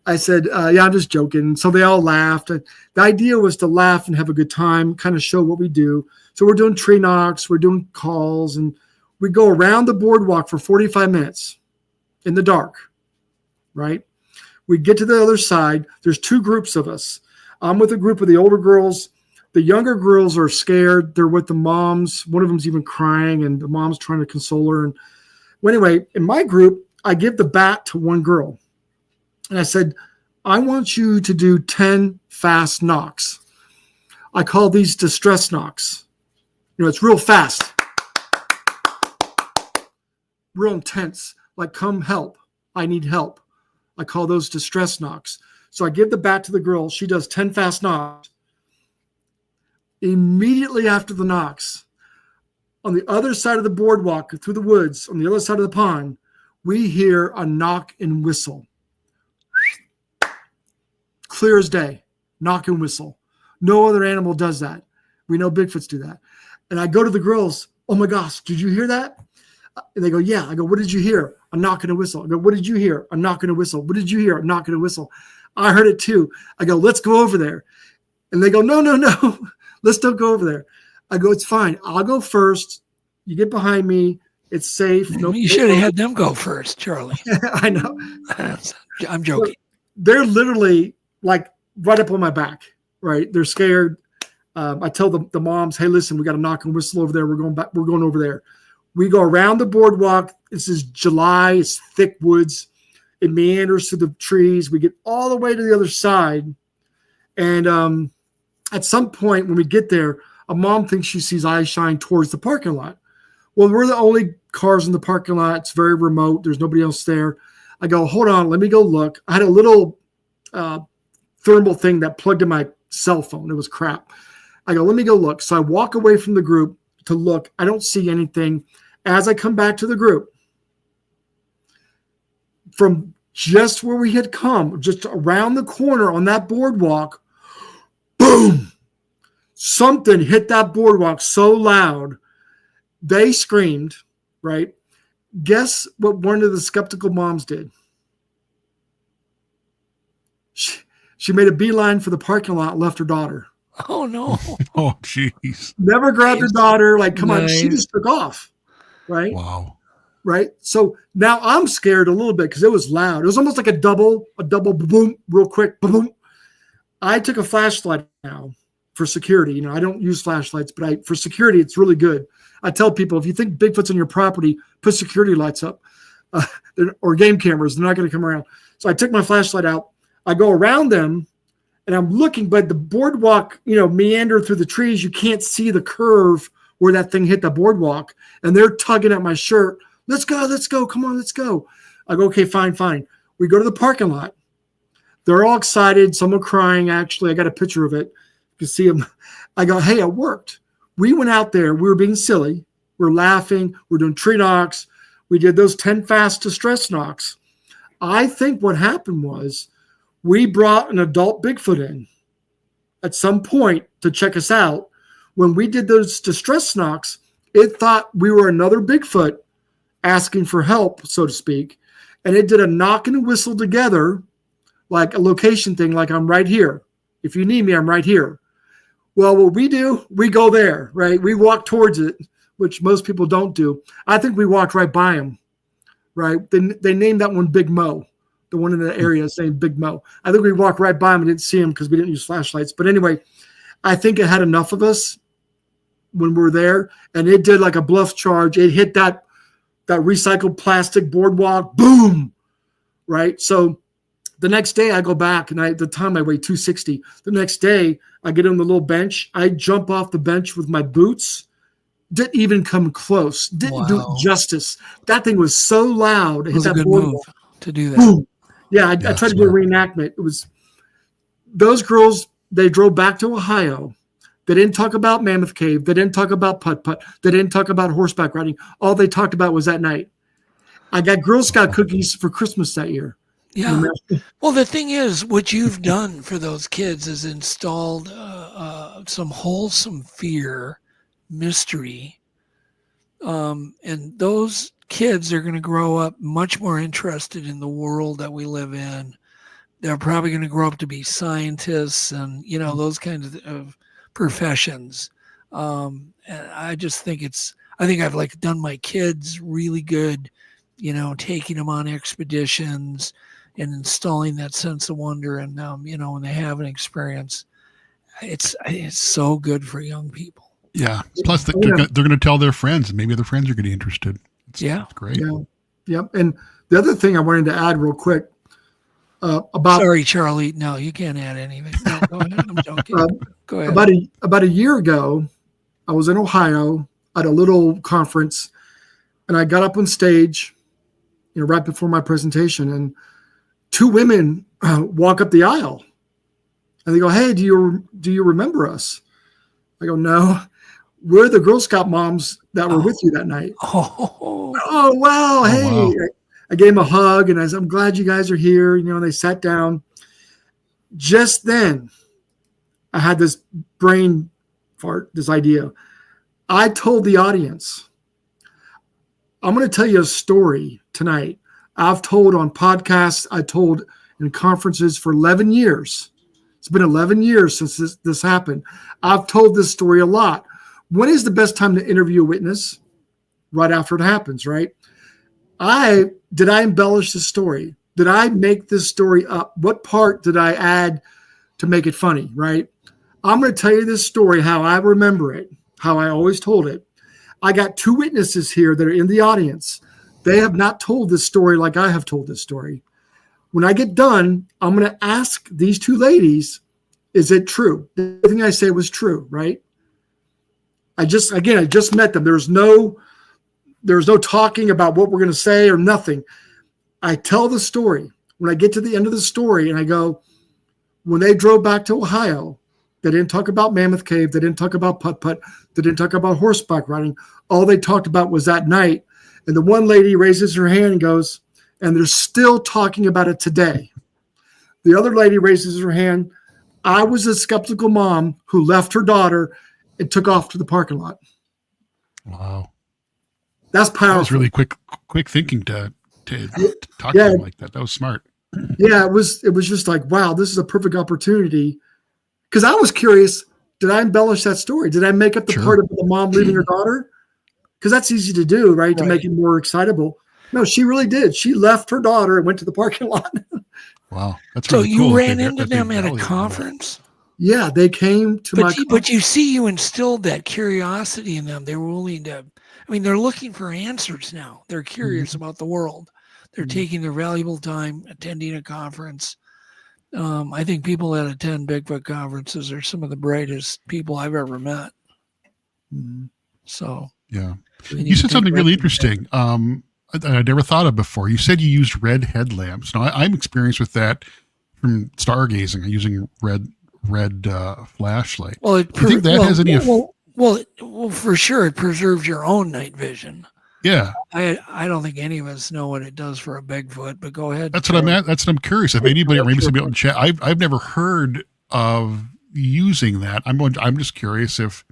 [SPEAKER 12] I said, yeah, I'm just joking. So they all laughed. The idea was to laugh and have a good time, kind of show what we do. So we're doing tree knocks, we're doing calls, and we go around the boardwalk for 45 minutes in the dark, right? We get to the other side. There's 2 groups of us. I'm with a group of the older girls. The younger girls are scared. They're with the moms. One of them's even crying, and the mom's trying to console her. And well, anyway, in my group, I give the bat to one girl. And I said, I want you to do 10 fast knocks. I call these distress knocks. It's real fast. Real intense. Like, come help. I need help. I call those distress knocks. So I give the bat to the girl. She does 10 fast knocks. Immediately after the knocks, on the other side of the boardwalk, through the woods, on the other side of the pond, we hear a knock and whistle. clear as day, knock and whistle. No other animal does that. We know Bigfoots do that. And I go to the girls, oh my gosh, did you hear that? And they go, yeah. I go, what did you hear? A knock and a whistle. I go, what did you hear? A knock and a whistle. What did you hear? A knock and a whistle. I heard it too. I go, let's go over there. And they go, no. Let's don't go over there. I go, it's fine. I'll go first. You get behind me. It's safe. No,
[SPEAKER 4] you should have had them go first, Charlie.
[SPEAKER 12] I know.
[SPEAKER 4] I'm joking.
[SPEAKER 12] They're literally like right up on my back, right? They're scared. I tell the moms, hey, listen, we got a knock and whistle over there. We're going back. We're going over there. We go around the boardwalk. This is July. It's thick woods. It meanders through the trees. We get all the way to the other side. And at some point when we get there, a mom thinks she sees eyes shine towards the parking lot. Well, we're the only cars in the parking lot. It's very remote. There's nobody else there. I go, hold on, let me go look. I had a little thermal thing that plugged in my cell phone. It was crap. I go, let me go look. So I walk away from the group to look. I don't see anything. As I come back to the group, from just where we had come, just around the corner on that boardwalk, boom, something hit that boardwalk so loud, they screamed, right? Guess what one of the skeptical moms did? She made a beeline for the parking lot and left her daughter.
[SPEAKER 4] Oh, no.
[SPEAKER 3] Oh, jeez.
[SPEAKER 12] Never grabbed her daughter. Like, come on. She just took off, right?
[SPEAKER 3] Wow.
[SPEAKER 12] Right? So now I'm scared a little bit because it was loud. It was almost like a double boom, real quick, boom. I took a flashlight now for security. You know, I don't use flashlights, but for security, it's really good. I tell people, if you think Bigfoot's on your property, put security lights up or game cameras. They're not going to come around. So I took my flashlight out. I go around them, and I'm looking, but the boardwalk, meander through the trees. You can't see the curve where that thing hit the boardwalk, and they're tugging at my shirt. Let's go. Come on, let's go. I go, okay, fine. We go to the parking lot. They're all excited. Some are crying, actually. I got a picture of it. You can see them. I go, hey, it worked. We went out there. We were being silly. We're laughing. We're doing tree knocks. We did those 10 fast distress knocks. I think what happened was we brought an adult Bigfoot in at some point to check us out. When we did those distress knocks, it thought we were another Bigfoot asking for help, so to speak. And it did a knock and a whistle together, like a location thing, like I'm right here. If you need me, I'm right here. Well, what we do, we go there, right? We walk towards it, which most people don't do. I think we walked right by him, right? They named that one Big Mo. The one in the area is named Big Mo. I think we walked right by him and didn't see him because we didn't use flashlights. But anyway, I think it had enough of us when we were there, and it did like a bluff charge. It hit that recycled plastic boardwalk, boom, right? So the next day I go back, and at the time I weighed 260. The next day I get on the little bench. I jump off the bench with my boots. Didn't even come close. Didn't do it justice. That thing was so loud.
[SPEAKER 4] It was a good move to do that.
[SPEAKER 12] Boom. Yeah, I tried to do a reenactment. It was those girls. They drove back to Ohio. They didn't talk about Mammoth Cave. They didn't talk about putt-putt. They didn't talk about horseback riding. All they talked about was that night. I got Girl Scout cookies for Christmas that year.
[SPEAKER 4] Yeah. Well, the thing is, what you've done for those kids is installed some wholesome fear, mystery, and those kids are going to grow up much more interested in the world that we live in. They're probably going to grow up to be scientists and, those kinds of professions. And I just think I think I've done my kids really good, taking them on expeditions and installing that sense of wonder. And, when they have an experience, it's so good for young people.
[SPEAKER 3] Yeah. Plus they're going to tell their friends, and maybe their friends are going to be interested. It's great.
[SPEAKER 12] Yeah. Yep. And the other thing I wanted to add real quick about.
[SPEAKER 4] Sorry, Charlie. No, you can't add anything. No, go ahead. I'm joking. Go ahead.
[SPEAKER 12] About a year ago, I was in Ohio at a little conference, and I got up on stage, right before my presentation, and two women walk up the aisle, and they go, "Hey, do you remember us?" I go, "No, we're the Girl Scout moms that were with you that night." Oh wow! Hey, wow. I gave them a hug, and I said, "I'm glad you guys are here." And they sat down. Just then, I had this brain fart, this idea. I told the audience, I'm going to tell you a story tonight. I've told on podcasts. I told in conferences for 11 years. It's been 11 years since this happened. I've told this story a lot. When is the best time to interview a witness? Right after it happens, right? Did I embellish the story? Did I make this story up? What part did I add to make it funny, right? I'm going to tell you this story, how I remember it, how I always told it. I got 2 witnesses here that are in the audience. They have not told this story like I have told this story. When I get done, I'm going to ask these 2 ladies, is it true? Everything I say was true, right? I just met them. There's no talking about what we're going to say or nothing. I tell the story. When I get to the end of the story and I go, when they drove back to Ohio, they didn't talk about Mammoth Cave. They didn't talk about putt-putt. They didn't talk about horseback riding. All they talked about was that night. And the one lady raises her hand and goes, and they're still talking about it today. The other lady raises her hand. I was a skeptical mom who left her daughter and took off to the parking lot.
[SPEAKER 3] Wow.
[SPEAKER 12] That's powerful.
[SPEAKER 3] That was really quick thinking to talk to them like that. That was smart.
[SPEAKER 12] Yeah, it was just like, wow, this is a perfect opportunity. Because I was curious, did I embellish that story? Did I make up the part of the mom leaving her daughter? Because that's easy to do, right? To make it more excitable. No, she really did. She left her daughter and went to the parking lot.
[SPEAKER 3] Wow. That's
[SPEAKER 4] so
[SPEAKER 3] really
[SPEAKER 4] you
[SPEAKER 3] cool.
[SPEAKER 4] ran into them at a conference?
[SPEAKER 12] Yeah, they came to
[SPEAKER 4] But you see, you instilled that curiosity in them. They were willing to, they're looking for answers now. They're curious about the world. They're taking their valuable time attending a conference. I think people that attend Bigfoot conferences are some of the brightest people I've ever met. So
[SPEAKER 3] yeah, you said something really interesting. I never thought of before. You said you used red headlamps. Now I'm experienced with that from stargazing, using red flashlight.
[SPEAKER 4] Well,
[SPEAKER 3] do you think that has any?
[SPEAKER 4] Well, for sure, it preserves your own night vision.
[SPEAKER 3] Yeah,
[SPEAKER 4] I don't think any of us know what it does for a Bigfoot, but go ahead.
[SPEAKER 3] That's what I'm at. That's what I'm curious. If anybody or maybe somebody in chat, I've never heard of using that. I'm just curious if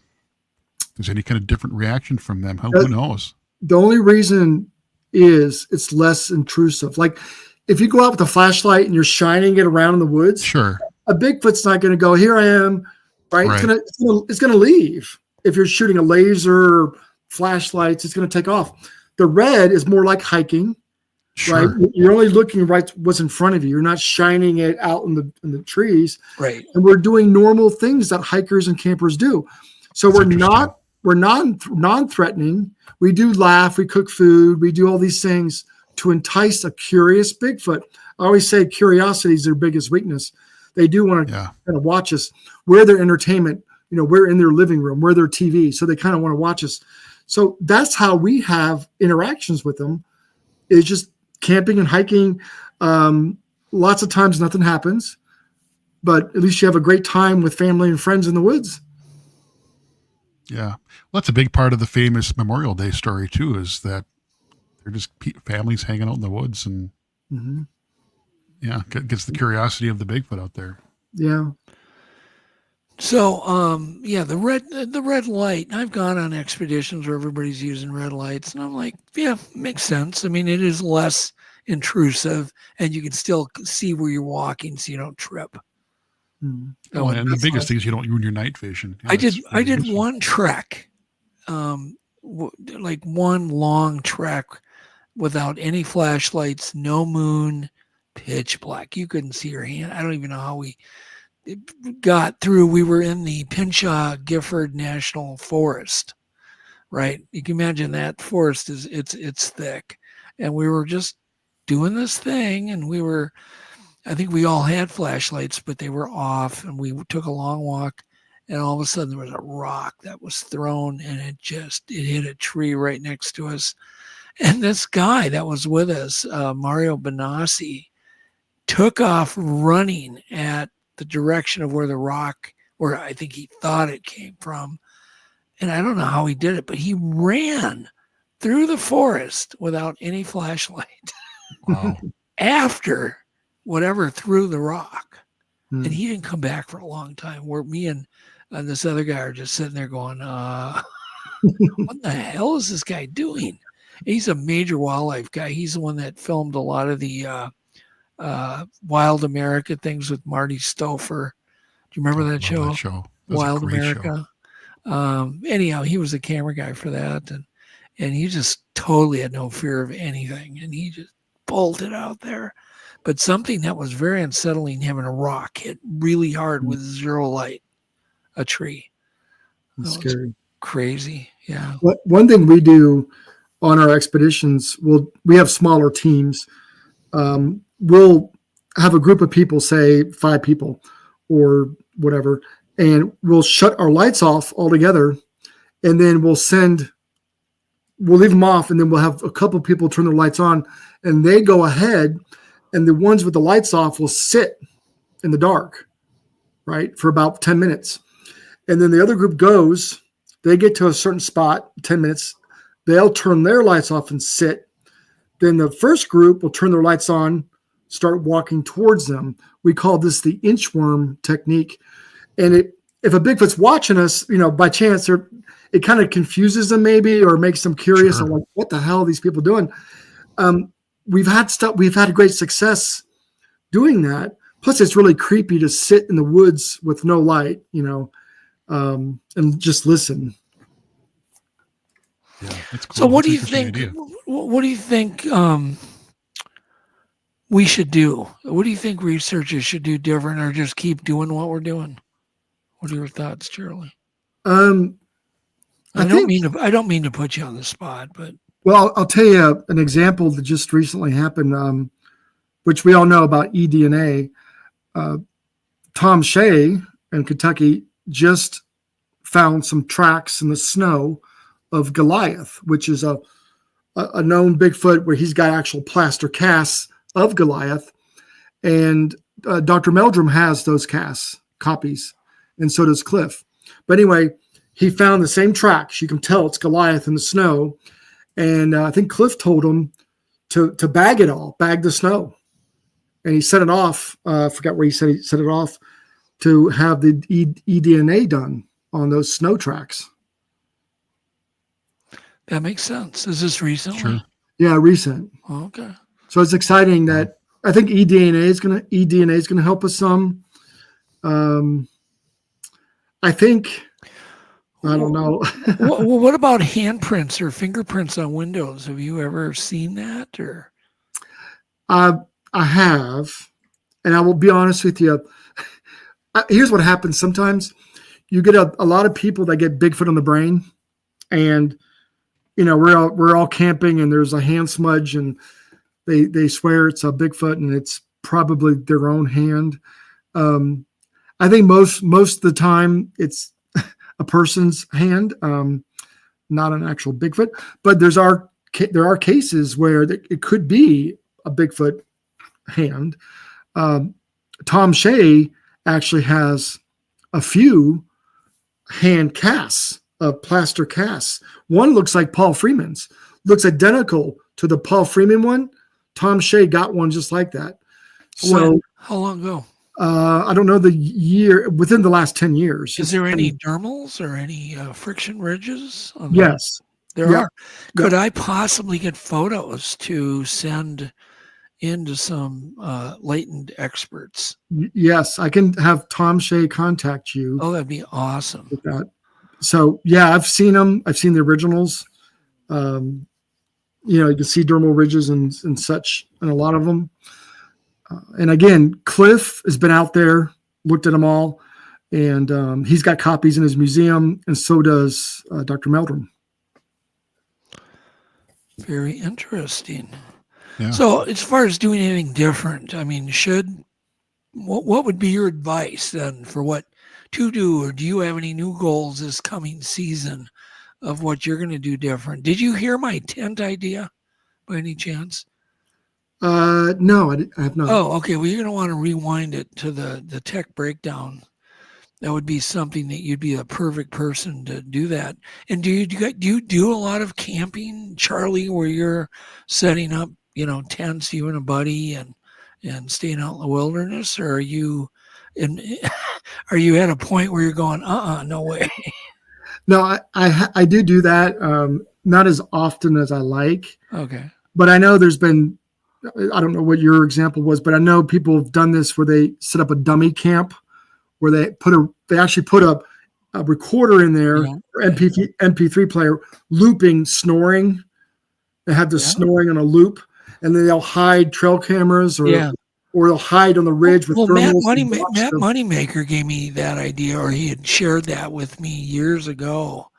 [SPEAKER 3] there's any kind of different reaction from them. Who knows?
[SPEAKER 12] The only reason is it's less intrusive. Like if you go out with a flashlight and you're shining it around in the woods,
[SPEAKER 3] sure,
[SPEAKER 12] a Bigfoot's not going to go, here I am, right? It's going to leave. If you're shooting a laser or flashlights, it's going to take off. The red is more like hiking, right? You're only looking right what's in front of you. You're not shining it out in the trees,
[SPEAKER 4] right?
[SPEAKER 12] And we're doing normal things that hikers and campers do. So we're non-threatening. We do laugh, we cook food, we do all these things to entice a curious Bigfoot. I always say curiosity is their biggest weakness. They do want to kind of watch us. We're their entertainment. We're in their living room, we're their TV. So they kind of want to watch us. So that's how we have interactions with them. It's just camping and hiking. Lots of times nothing happens, but at least you have a great time with family and friends in the woods.
[SPEAKER 3] Yeah. Well, that's a big part of the famous Memorial Day story too, is that they're just families hanging out in the woods and gets the curiosity of the Bigfoot out there.
[SPEAKER 12] Yeah.
[SPEAKER 4] So, the red light, I've gone on expeditions where everybody's using red lights and I'm like, yeah, makes sense. It is less intrusive and you can still see where you're walking so you don't trip.
[SPEAKER 3] And the biggest thing is you don't ruin your night vision.
[SPEAKER 4] I did one trek, like one long trek without any flashlights, no moon, pitch black. You couldn't see your hand. I don't even know how we got through. We were in the Pinchot Gifford National Forest, right? You can imagine that forest it's thick, and we were just doing this thing, and I think we all had flashlights, but they were off, and we took a long walk, and all of a sudden there was a rock that was thrown, and it hit a tree right next to us. And this guy that was with us, Mario Benassi, took off running at the direction of where the rock, where I think he thought it came from. And I don't know how he did it, but he ran through the forest without any flashlight.
[SPEAKER 3] Wow.
[SPEAKER 4] After whatever threw the rock. And he didn't come back for a long time. Where me and this other guy are just sitting there going, what the hell is this guy doing? He's a major wildlife guy. He's the one that filmed a lot of the Wild America things with Marty Stouffer. Do you remember that show?
[SPEAKER 3] That show.
[SPEAKER 4] Wild America. Anyhow, he was the camera guy for that. And he just totally had no fear of anything. And he just bolted out there. But something that was very unsettling, having a rock hit really hard with zero light, a tree.
[SPEAKER 19] That's scary.
[SPEAKER 4] Crazy. Yeah.
[SPEAKER 19] One thing we do on our expeditions, we have smaller teams. We'll have a group of people, say 5 people or whatever, and we'll shut our lights off altogether, and then we'll leave them off, and then we'll have a couple of people turn their lights on, and they go ahead, and the ones with the lights off will sit in the dark, right, for about 10 minutes. And then the other group goes, they get to a certain spot, 10 minutes, they'll turn their lights off and sit. Then the first group will turn their lights on, start walking towards them. We call this the inchworm technique. And if a Bigfoot's watching us, by chance, it kind of confuses them maybe, or makes them curious. Sure. And like, what the hell are these people doing? We've had great success doing that. Plus, it's really creepy to sit in the woods with no light, and just listen.
[SPEAKER 3] Yeah, that's cool.
[SPEAKER 4] So what do you think? What do you think we should do? What do you think researchers should do different, or just keep doing what we're doing? What are your thoughts, Charlie? I don't mean to put you on the spot, but
[SPEAKER 19] I'll tell you an example that just recently happened, which we all know about eDNA. Tom Shea in Kentucky just found some tracks in the snow of Goliath, which is a known Bigfoot where he's got actual plaster casts of Goliath. And Dr. Meldrum has those casts, copies, and so does Cliff. But anyway, he found the same tracks. You can tell it's Goliath in the snow. And I think Cliff told him to bag the snow. And he set it off. I forgot where he said it off to have the eDNA done on those snow tracks.
[SPEAKER 4] That makes sense. Is this recent?
[SPEAKER 3] Sure.
[SPEAKER 19] Yeah, recent.
[SPEAKER 4] Oh, okay.
[SPEAKER 19] So it's exciting that I think eDNA is gonna help us some. I think. I don't know.
[SPEAKER 4] What about handprints or fingerprints on windows? Have you ever seen that? Or
[SPEAKER 19] I have, and I will be honest with you. Here's what happens sometimes. You get a lot of people that get Bigfoot on the brain, and we're all camping, and there's a hand smudge, and they swear it's a Bigfoot, and it's probably their own hand. I think most of the time it's a person's hand, not an actual Bigfoot. But there are cases where it could be a Bigfoot hand. Tom Shea actually has a few hand casts of plaster casts. One looks like Paul Freeman's, looks identical to the Paul Freeman one. Tom Shea got one just like that. So
[SPEAKER 4] how long ago?
[SPEAKER 19] I don't know the year, within the last 10 years.
[SPEAKER 4] Is there any dermals or any friction ridges?
[SPEAKER 19] Yes.
[SPEAKER 4] There are. Could I possibly get photos to send into some latent experts?
[SPEAKER 19] Yes, I can have Tom Shea contact you.
[SPEAKER 4] Oh, that'd be awesome.
[SPEAKER 19] With that. So, yeah, I've seen them. I've seen the originals. You can see dermal ridges and such in a lot of them. And again, Cliff has been out there, looked at them all, and he's got copies in his museum, and so does Dr. Meldrum.
[SPEAKER 4] Very interesting.
[SPEAKER 3] Yeah.
[SPEAKER 4] So as far as doing anything different, I mean, what would be your advice then for what to do, or do you have any new goals this coming season of what you're going to do different? Did you hear my tent idea by any chance?
[SPEAKER 19] No, I have not.
[SPEAKER 4] Oh, okay. Well, you're going to want to rewind it to the tech breakdown. That would be something that you'd be a perfect person to do that. And do you do a lot of camping, Charlie, where you're setting up, tents, you and a buddy, and staying out in the wilderness? Or are you And are you at a point where you're going, no way?
[SPEAKER 19] No, I do that. Not as often as I like.
[SPEAKER 4] Okay.
[SPEAKER 19] But I know there's been, I don't know what your example was, but I know people have done this where they set up a dummy camp where they actually put a recorder in there, or MP3 player, looping snoring. They have the snoring on a loop, and then they'll hide trail cameras or they'll hide on the ridge with thermals.
[SPEAKER 4] Matt Moneymaker gave me that idea, or he had shared that with me years ago.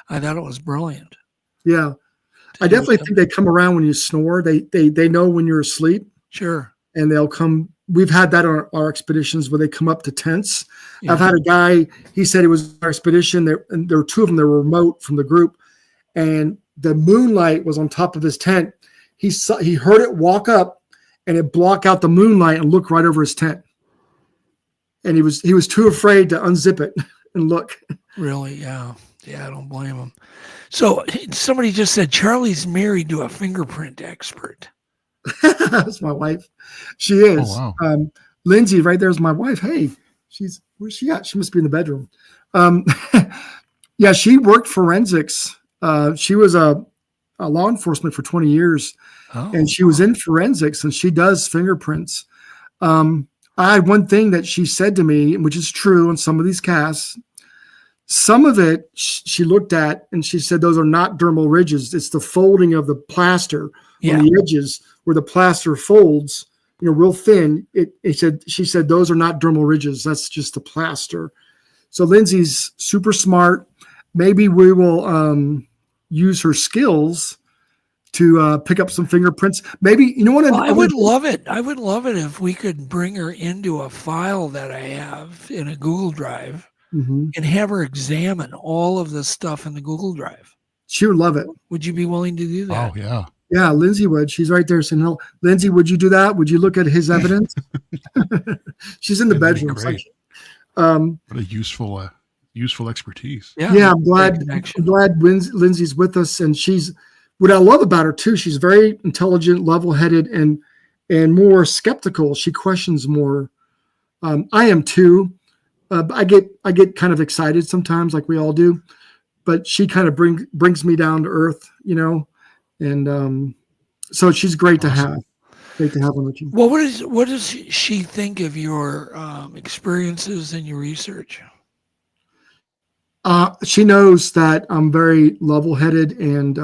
[SPEAKER 4] I thought it was brilliant.
[SPEAKER 19] Yeah. I definitely think they come around when you snore. They know when you're asleep.
[SPEAKER 4] Sure.
[SPEAKER 19] And they'll come. We've had that on our expeditions where they come up to tents.
[SPEAKER 4] Yeah.
[SPEAKER 19] I've had a guy, he said it was our expedition there, and there were two of them that were remote from the group, and the moonlight was on top of his tent. He heard it walk up, and it blocked out the moonlight and look right over his tent. And he was too afraid to unzip it and look.
[SPEAKER 4] Really? Yeah. Yeah, I don't blame him. So somebody just said Charlie's married to a fingerprint expert.
[SPEAKER 19] That's my wife. She is.
[SPEAKER 3] Oh, wow.
[SPEAKER 19] Lindsay, right there is my wife. Hey, where's she at? She must be in the bedroom. Yeah, she worked forensics. She was a law enforcement for 20 years, and she was in forensics, and she does fingerprints. I had one thing that she said to me, which is true on some of these casts. Some of it she looked at, and she said those are not dermal ridges. It's the folding of the plaster on the edges where the plaster folds, real thin. She said those are not dermal ridges. That's just the plaster. So Lindsay's super smart. Maybe we will use her skills to pick up some fingerprints. Maybe,
[SPEAKER 4] I would love it. I would love it if we could bring her into a file that I have in a Google Drive and have her examine all of the stuff in the Google Drive.
[SPEAKER 19] She would love it.
[SPEAKER 4] Would you be willing to do that?
[SPEAKER 3] Oh, yeah.
[SPEAKER 19] Yeah, Lindsay would. She's right there saying, "Hello, Lindsay, would you do that? Would you look at his evidence?" She's in the bedroom.
[SPEAKER 3] What a useful expertise.
[SPEAKER 19] Yeah, I'm glad Lindsay's with us, and what I love about her too. She's very intelligent, level-headed, and more skeptical. She questions more. I am too. I get kind of excited sometimes, like we all do, but she kind of brings me down to earth, and so she's great to have. Great to have on the team.
[SPEAKER 4] Well, what does she think of your experiences and your research?
[SPEAKER 19] She knows that I'm very level-headed and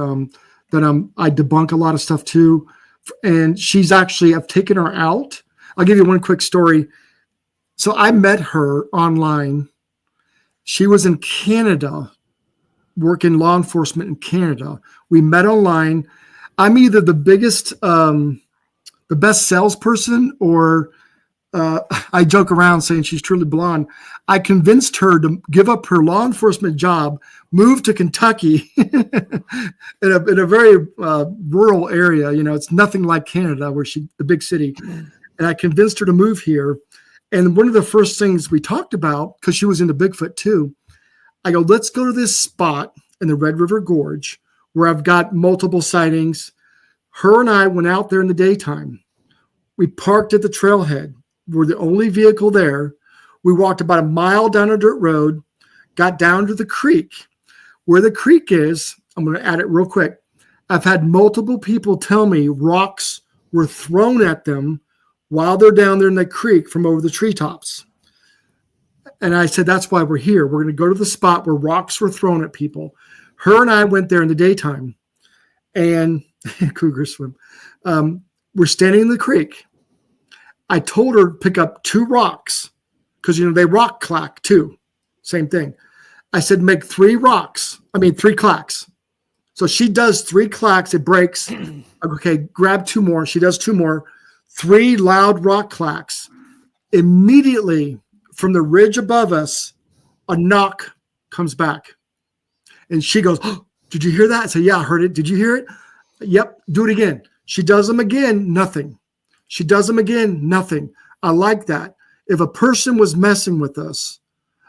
[SPEAKER 19] that I debunk a lot of stuff too. And I've taken her out. I'll give you one quick story. So I met her online. She was in Canada, working law enforcement in Canada. We met online. I'm either the best salesperson, or I joke around saying she's truly blonde. I convinced her to give up her law enforcement job, move to Kentucky in a very rural area. It's nothing like Canada, the big city. And I convinced her to move here. And one of the first things we talked about, because she was into Bigfoot too, I go, let's go to this spot in the Red River Gorge where I've got multiple sightings. Her and I went out there in the daytime. We parked at the trailhead. We're the only vehicle there. We walked about a mile down a dirt road, got down to the creek. Where the creek is, I'm going to add it real quick. I've had multiple people tell me rocks were thrown at them while they're down there in the creek from over the treetops. And I said, that's why we're here. We're going to go to the spot where rocks were thrown at people. Her and I went there in the daytime, and cougar swim. We're standing in the creek. I told her to pick up 2 rocks because, they rock clack too. Same thing. I said, make 3 clacks. So she does 3 clacks. It breaks. Okay, grab 2 more. She does 2 more. 3 loud rock clacks. Immediately from the ridge above us, a knock comes back. And she goes, oh, did you hear that? I said, yeah, I heard it. Did you hear it? Yep, do it again. She does them again, nothing. She does them again, nothing. I like that. If a person was messing with us,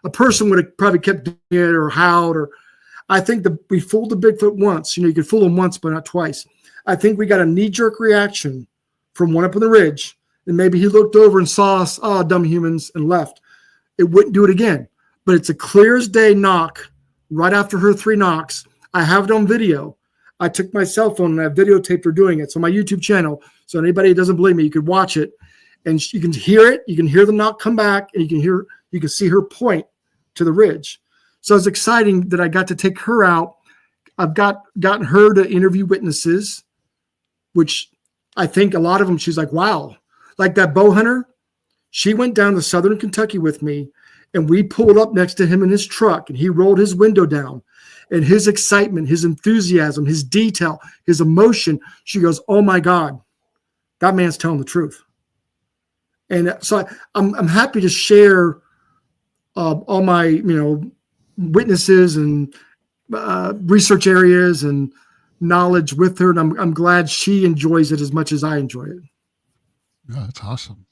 [SPEAKER 19] a person would have probably kept doing it or howled. Or I think we fooled the Bigfoot once. You could fool him once, but not twice. I think we got a knee-jerk reaction from one up on the ridge, and maybe he looked over and saw us, dumb humans, and left. it wouldn't do it again. But it's a clear as day knock right after her 3 knocks. I have it on video. I took my cell phone and I videotaped her doing it. So my YouTube channel. So anybody who doesn't believe me, you could watch it, and you can hear it. You can hear the knock come back, and you can see her point to the ridge. So it's exciting that I got to take her out. I've gotten her to interview witnesses, which I think a lot of them, she's like, wow. Like that bow hunter, she went down to southern Kentucky with me, and we pulled up next to him in his truck, and he rolled his window down. And his excitement, his enthusiasm, his detail, his emotion, she goes, oh my God, that man's telling the truth. And so I'm happy to share all my, witnesses and research areas and knowledge with her. And I'm glad she enjoys it as much as I enjoy it.
[SPEAKER 3] Yeah, that's awesome.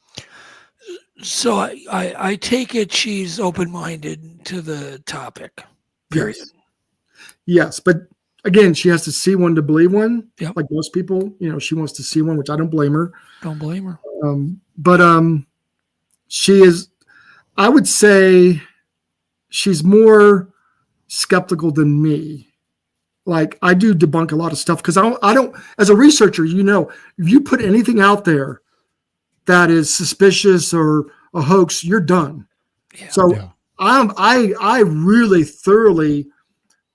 [SPEAKER 4] So I take it she's open-minded to the topic, period.
[SPEAKER 19] Yes, but again, she has to see one to believe one.
[SPEAKER 4] Yep.
[SPEAKER 19] Like most people, she wants to see one, which I don't blame her.
[SPEAKER 4] Don't blame her.
[SPEAKER 19] But she is, I would say she's more skeptical than me. Like I do debunk a lot of stuff because I don't, as a researcher, if you put anything out there that is suspicious or a hoax, you're done. Yeah. So I really thoroughly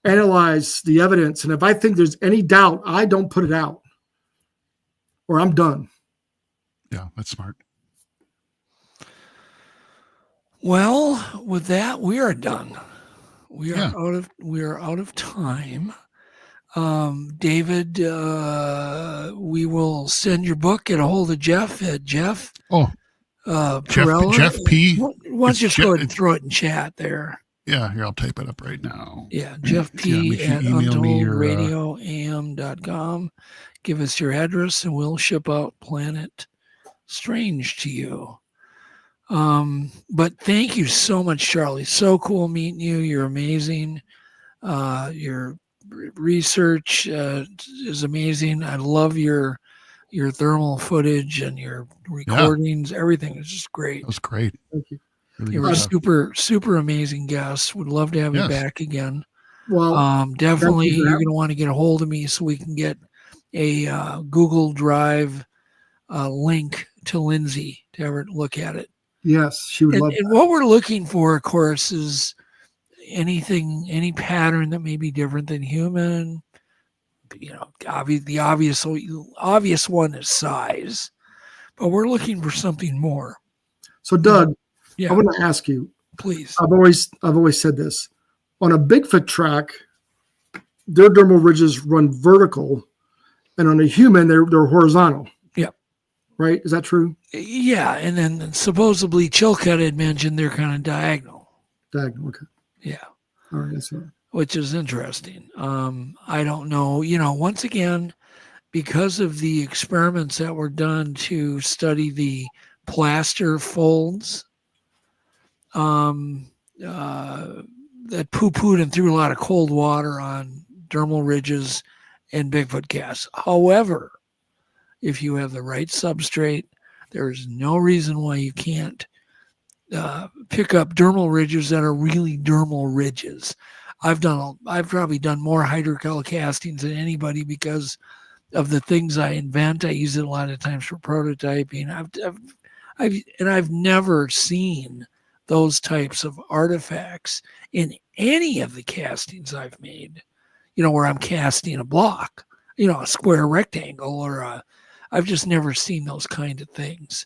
[SPEAKER 19] analyze the evidence, and if I think there's any doubt, I don't put it out, or I'm done.
[SPEAKER 3] Yeah, that's smart.
[SPEAKER 4] Well, with that, we are done. We are out of time. David, we will send your book. Get a hold of Jeff at Jeff. Perrella.
[SPEAKER 3] Jeff P.
[SPEAKER 4] Why don't you just go ahead and throw it in chat there?
[SPEAKER 3] Yeah, here, I'll type it up right now.
[SPEAKER 4] Yeah, Jeff P. at UntouldRadioAM.com. Give us your address and we'll ship out Planet Strange to you. But thank you so much, Charlie. So cool meeting you. You're amazing. Your research is amazing. I love your thermal footage and your recordings. Everything is just great.
[SPEAKER 3] That was great.
[SPEAKER 19] Thank you.
[SPEAKER 3] Really
[SPEAKER 4] You were a super amazing guest. Would love to have you back again.
[SPEAKER 19] Well,
[SPEAKER 4] definitely you're going to want to get a hold of me so we can get a Google Drive link to Lindsay to ever look at it.
[SPEAKER 19] Yes, she would love that.
[SPEAKER 4] And what we're looking for, of course, is any pattern that may be different than human. The obvious one is size, but we're looking for something more.
[SPEAKER 19] So, Doug, I want to ask you,
[SPEAKER 4] please.
[SPEAKER 19] I've always said this. On a Bigfoot track, their dermal ridges run vertical, and on a human, they're horizontal.
[SPEAKER 4] Yep.
[SPEAKER 19] Right? Is that true?
[SPEAKER 4] Yeah, and then supposedly Chilcutt had mentioned they're kind of diagonal.
[SPEAKER 19] Diagonal, okay.
[SPEAKER 4] Yeah.
[SPEAKER 19] All right, that's right.
[SPEAKER 4] Which is interesting. I don't know. Once again, because of the experiments that were done to study the plaster folds, that poo-pooed and threw a lot of cold water on dermal ridges and Bigfoot casts. However, if you have the right substrate, there is no reason why you can't pick up dermal ridges that are really dermal ridges. I've probably done more hydrocal castings than anybody because of the things I invent. I use it a lot of times for prototyping. I've never seen those types of artifacts in any of the castings I've made, where I'm casting a block, a square rectangle, or I've just never seen those kind of things.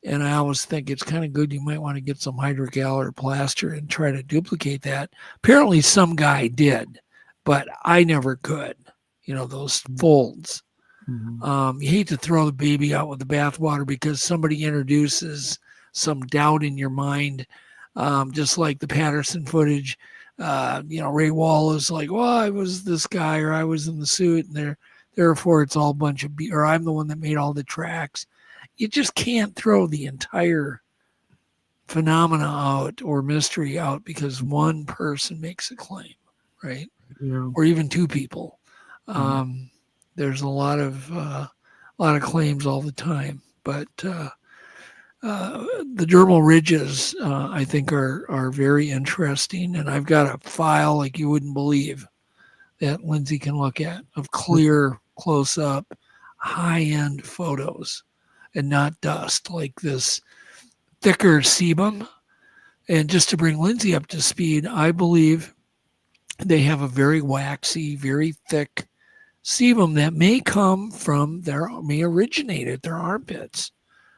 [SPEAKER 4] And I always think it's kind of good. You might want to get some hydrocal or plaster and try to duplicate that. Apparently some guy did, but I never could, those folds. Mm-hmm. You hate to throw the baby out with the bathwater because somebody introduces some doubt in your mind. Just like the Patterson footage, Ray Wallace, like, well, I was this guy or I was in the suit, and therefore it's all a bunch of or I'm the one that made all the tracks. You just can't throw the entire phenomena out or mystery out because one person makes a claim, right?
[SPEAKER 19] Yeah.
[SPEAKER 4] Or even two people. There's a lot of claims all the time, but the dermal ridges, I think, are very interesting. And I've got a file like you wouldn't believe that Lindsay can look at of clear, close-up, high-end photos and not dust, like this thicker sebum. And just to bring Lindsay up to speed, I believe they have a very waxy, very thick sebum that may originate at their armpits.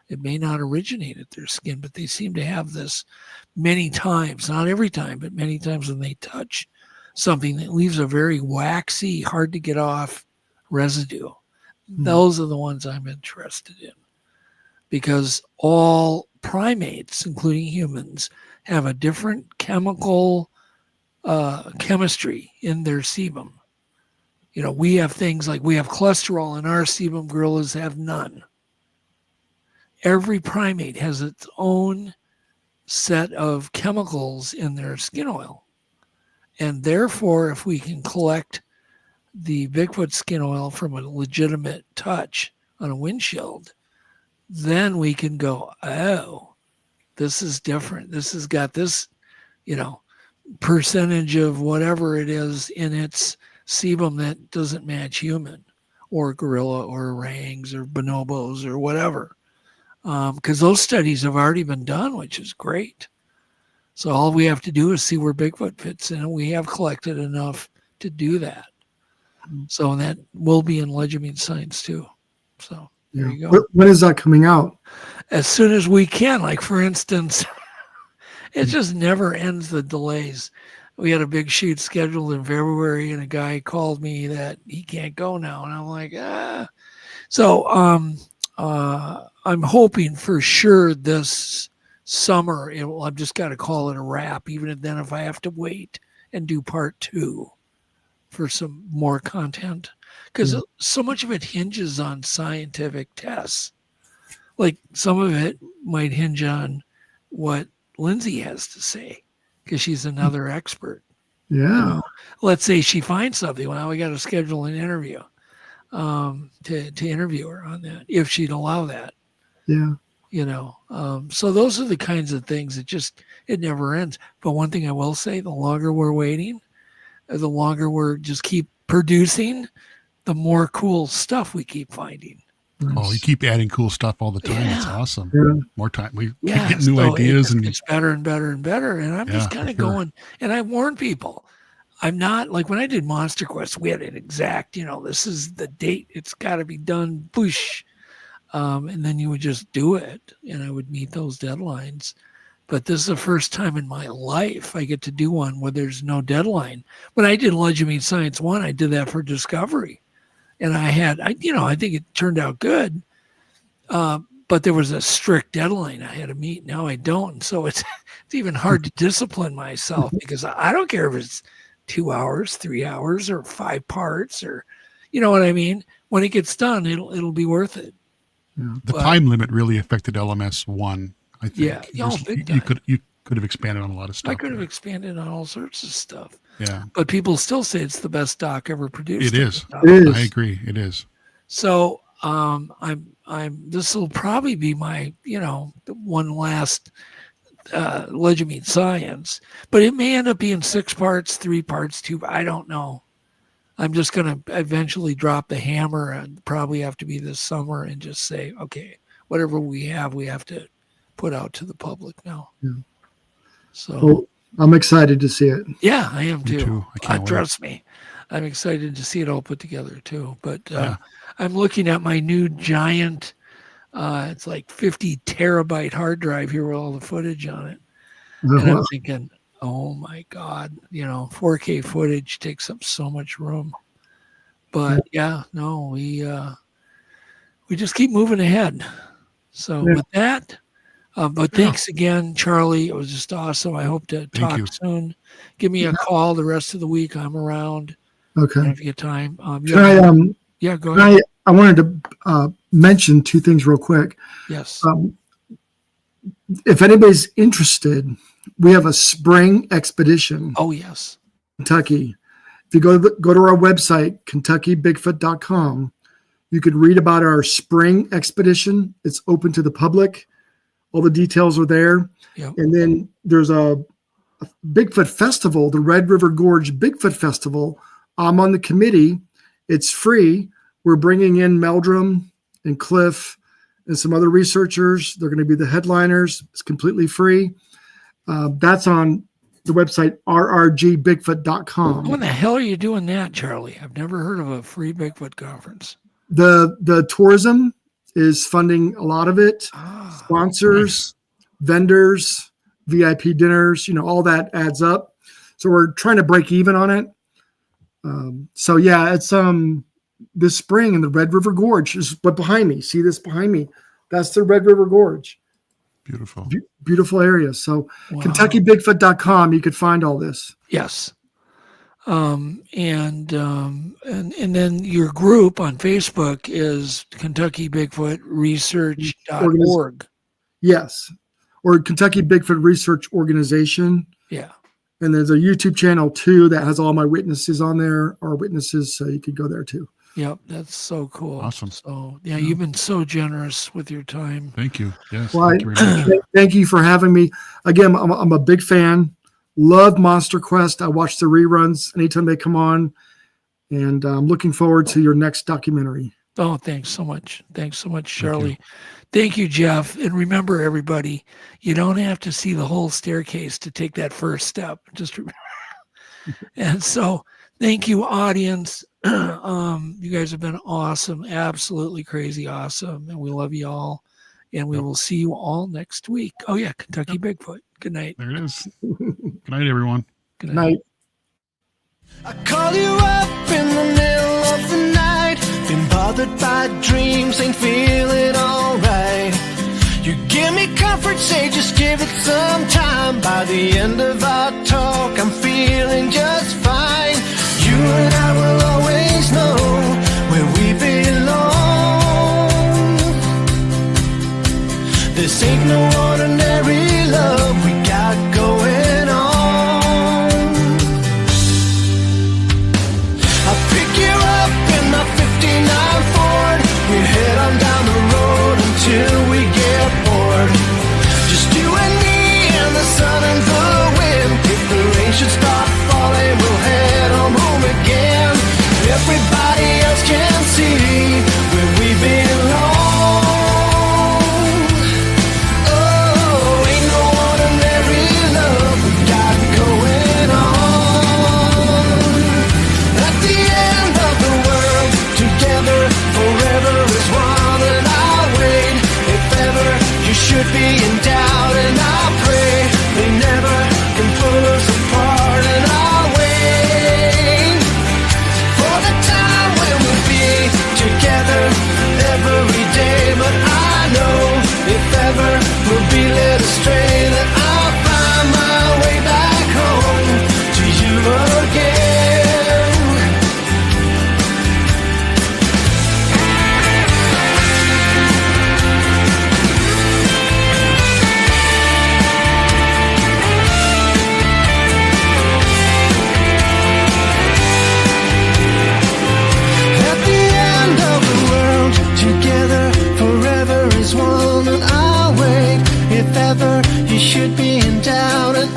[SPEAKER 4] It may not originate at their skin, but they seem to have this many times, not every time, but many times when they touch something that leaves a very waxy, hard to get off residue. Those are the ones I'm interested in, because all primates, including humans, have a different chemical chemistry in their sebum. You know, we have things like we have cholesterol in our sebum, gorillas have none. Every primate has its own set of chemicals in their skin oil. And therefore, if we can collect the Bigfoot skin oil from a legitimate touch on a windshield, then we can go, oh, this is different. This has got this, percentage of whatever it is in its sebum that doesn't match human or gorilla or orangs or bonobos or whatever. Because those studies have already been done, which is great. So all we have to do is see where Bigfoot fits in, and we have collected enough to do that. So that will be in Legend Science too. So there you go.
[SPEAKER 19] When is that coming out?
[SPEAKER 4] As soon as we can. Like, for instance, it just never ends, the delays. We had a big shoot scheduled in February, and a guy called me that he can't go now. And I'm like, So I'm hoping for sure this summer, I've just got to call it a wrap, even if I have to wait and do part 2 for some more content, because so much of it hinges on scientific tests. Like, some of it might hinge on what Lindsay has to say, because she's another expert.
[SPEAKER 19] Yeah.
[SPEAKER 4] Let's say she finds something. Well, we got to schedule an interview to interview her on that, if she'd allow that.
[SPEAKER 19] Yeah.
[SPEAKER 4] So those are the kinds of things it never ends. But one thing I will say, the longer we're waiting, the longer we're just keep producing, the more cool stuff we keep finding.
[SPEAKER 3] Oh, you keep adding cool stuff all the time. Yeah. It's awesome.
[SPEAKER 19] Yeah.
[SPEAKER 3] More time. We keep getting new ideas.
[SPEAKER 4] It's better and better and better. And I'm just kind of going, and I warn people, I'm not, like when I did Monster Quest, we had an exact, this is the date. It's got to be done. Boosh. And then you would just do it, and I would meet those deadlines. But this is the first time in my life I get to do one where there's no deadline. When I did Legend Science 1, I did that for Discovery. And I think it turned out good. But there was a strict deadline I had to meet. Now I don't. So it's even hard to discipline myself, because I don't care if it's 2 hours, 3 hours, or 5 parts, or, you know what I mean? When it gets done, it'll be worth it.
[SPEAKER 3] Yeah. The time limit really affected LMS 1, I think.
[SPEAKER 4] Yeah,
[SPEAKER 3] you could have expanded on a lot of stuff.
[SPEAKER 4] I could have expanded on all sorts of stuff.
[SPEAKER 3] Yeah.
[SPEAKER 4] But people still say it's the best doc ever produced.
[SPEAKER 3] It is. I agree. It is.
[SPEAKER 4] So this will probably be my, one last Legend Science, but it may end up being 6 parts, 3 parts, 2. I don't know. I'm just going to eventually drop the hammer, and probably have to be this summer, and just say, okay, whatever we have to put out to the public now.
[SPEAKER 19] Yeah.
[SPEAKER 4] So
[SPEAKER 19] well, I'm excited to see it.
[SPEAKER 4] Yeah, I am too.
[SPEAKER 3] Me too. I can't wait.
[SPEAKER 4] Trust me. I'm excited to see it all put together too. But I'm looking at my new giant, it's like 50 terabyte hard drive here with all the footage on it. And I'm thinking, oh my God, 4K footage takes up so much room. But we just keep moving ahead. So with that, but thanks again, Charlie. It was just awesome. I hope to talk soon. Give me a call the rest of the week. I'm around.
[SPEAKER 19] Okay.
[SPEAKER 4] If you get time.
[SPEAKER 19] Go ahead. I wanted to mention 2 things real quick.
[SPEAKER 4] Yes.
[SPEAKER 19] If anybody's interested, we have a spring expedition.
[SPEAKER 4] Oh, yes.
[SPEAKER 19] Kentucky. If you go to our website, KentuckyBigfoot.com, you could read about our spring expedition. It's open to the public. All the details are there.
[SPEAKER 4] Yep.
[SPEAKER 19] And then there's a Bigfoot Festival, the Red River Gorge Bigfoot Festival. I'm on the committee. It's free. We're bringing in Meldrum and Cliff and some other researchers. They're going to be the headliners. It's completely free. That's on the website rrgbigfoot.com.
[SPEAKER 4] When the hell are you doing that, Charlie? I've never heard of a free Bigfoot conference.
[SPEAKER 19] The tourism is funding a lot of it. Sponsors, vendors, VIP dinners, all that adds up. So we're trying to break even on it. So yeah, it's this spring in the Red River Gorge is what behind me. See this behind me? That's the Red River Gorge.
[SPEAKER 3] Beautiful.
[SPEAKER 19] Beautiful area. So
[SPEAKER 4] Wow.
[SPEAKER 19] KentuckyBigfoot.com, you could find all this.
[SPEAKER 4] Yes. And then your group on Facebook is Kentucky Bigfoot Research.org.
[SPEAKER 19] Yes. Or Kentucky Bigfoot Research Organization.
[SPEAKER 4] Yeah.
[SPEAKER 19] And there's a YouTube channel too that has all my witnesses on there, our witnesses, so you could go there too.
[SPEAKER 4] Yep, that's so cool.
[SPEAKER 3] Awesome.
[SPEAKER 4] So yeah, you've been so generous with your time.
[SPEAKER 3] Thank you. Yes.
[SPEAKER 19] Well,
[SPEAKER 3] thank you very much.
[SPEAKER 19] thank you for having me. Again, I'm a big fan. Love Monster Quest. I watch the reruns anytime they come on, and I'm looking forward to your next documentary.
[SPEAKER 4] Oh, thanks so much. Thanks so much, Charlie. Thank you, Jeff. And remember, everybody, you don't have to see the whole staircase to take that first step. Just remember. And so thank you, audience. You guys have been awesome. Absolutely crazy awesome. And we love you all. And we will see you all next week. Oh, yeah. Kentucky Bigfoot. Good night.
[SPEAKER 3] There it is. Good night, everyone.
[SPEAKER 4] Good night.
[SPEAKER 1] I call you up in the middle of the night. Been bothered by dreams, ain't feeling alright. You give me comfort, say just give it some time. By the end of our talk, I'm feeling just fine. You and I will always know where we belong. This ain't no ordinary love we got going on. I'll pick you up in my 59 Ford. We head on down the road until we get bored. Just you and me and the sun and the wind. If the rain should start falling, we'll head on home again. Everybody else can see where we belong. Oh, ain't no ordinary love we got going on. At the end of the world, together forever is one, and I'll wait. If ever you should be in doubt, and I pray they never can pull us apart, and I'll wait for the time when we'll be together every day. But I know if ever we'll be led astray, that I'll find my way back home to you again. At the end of the world, together forever is one, and I'll wait if ever you should be in doubt, and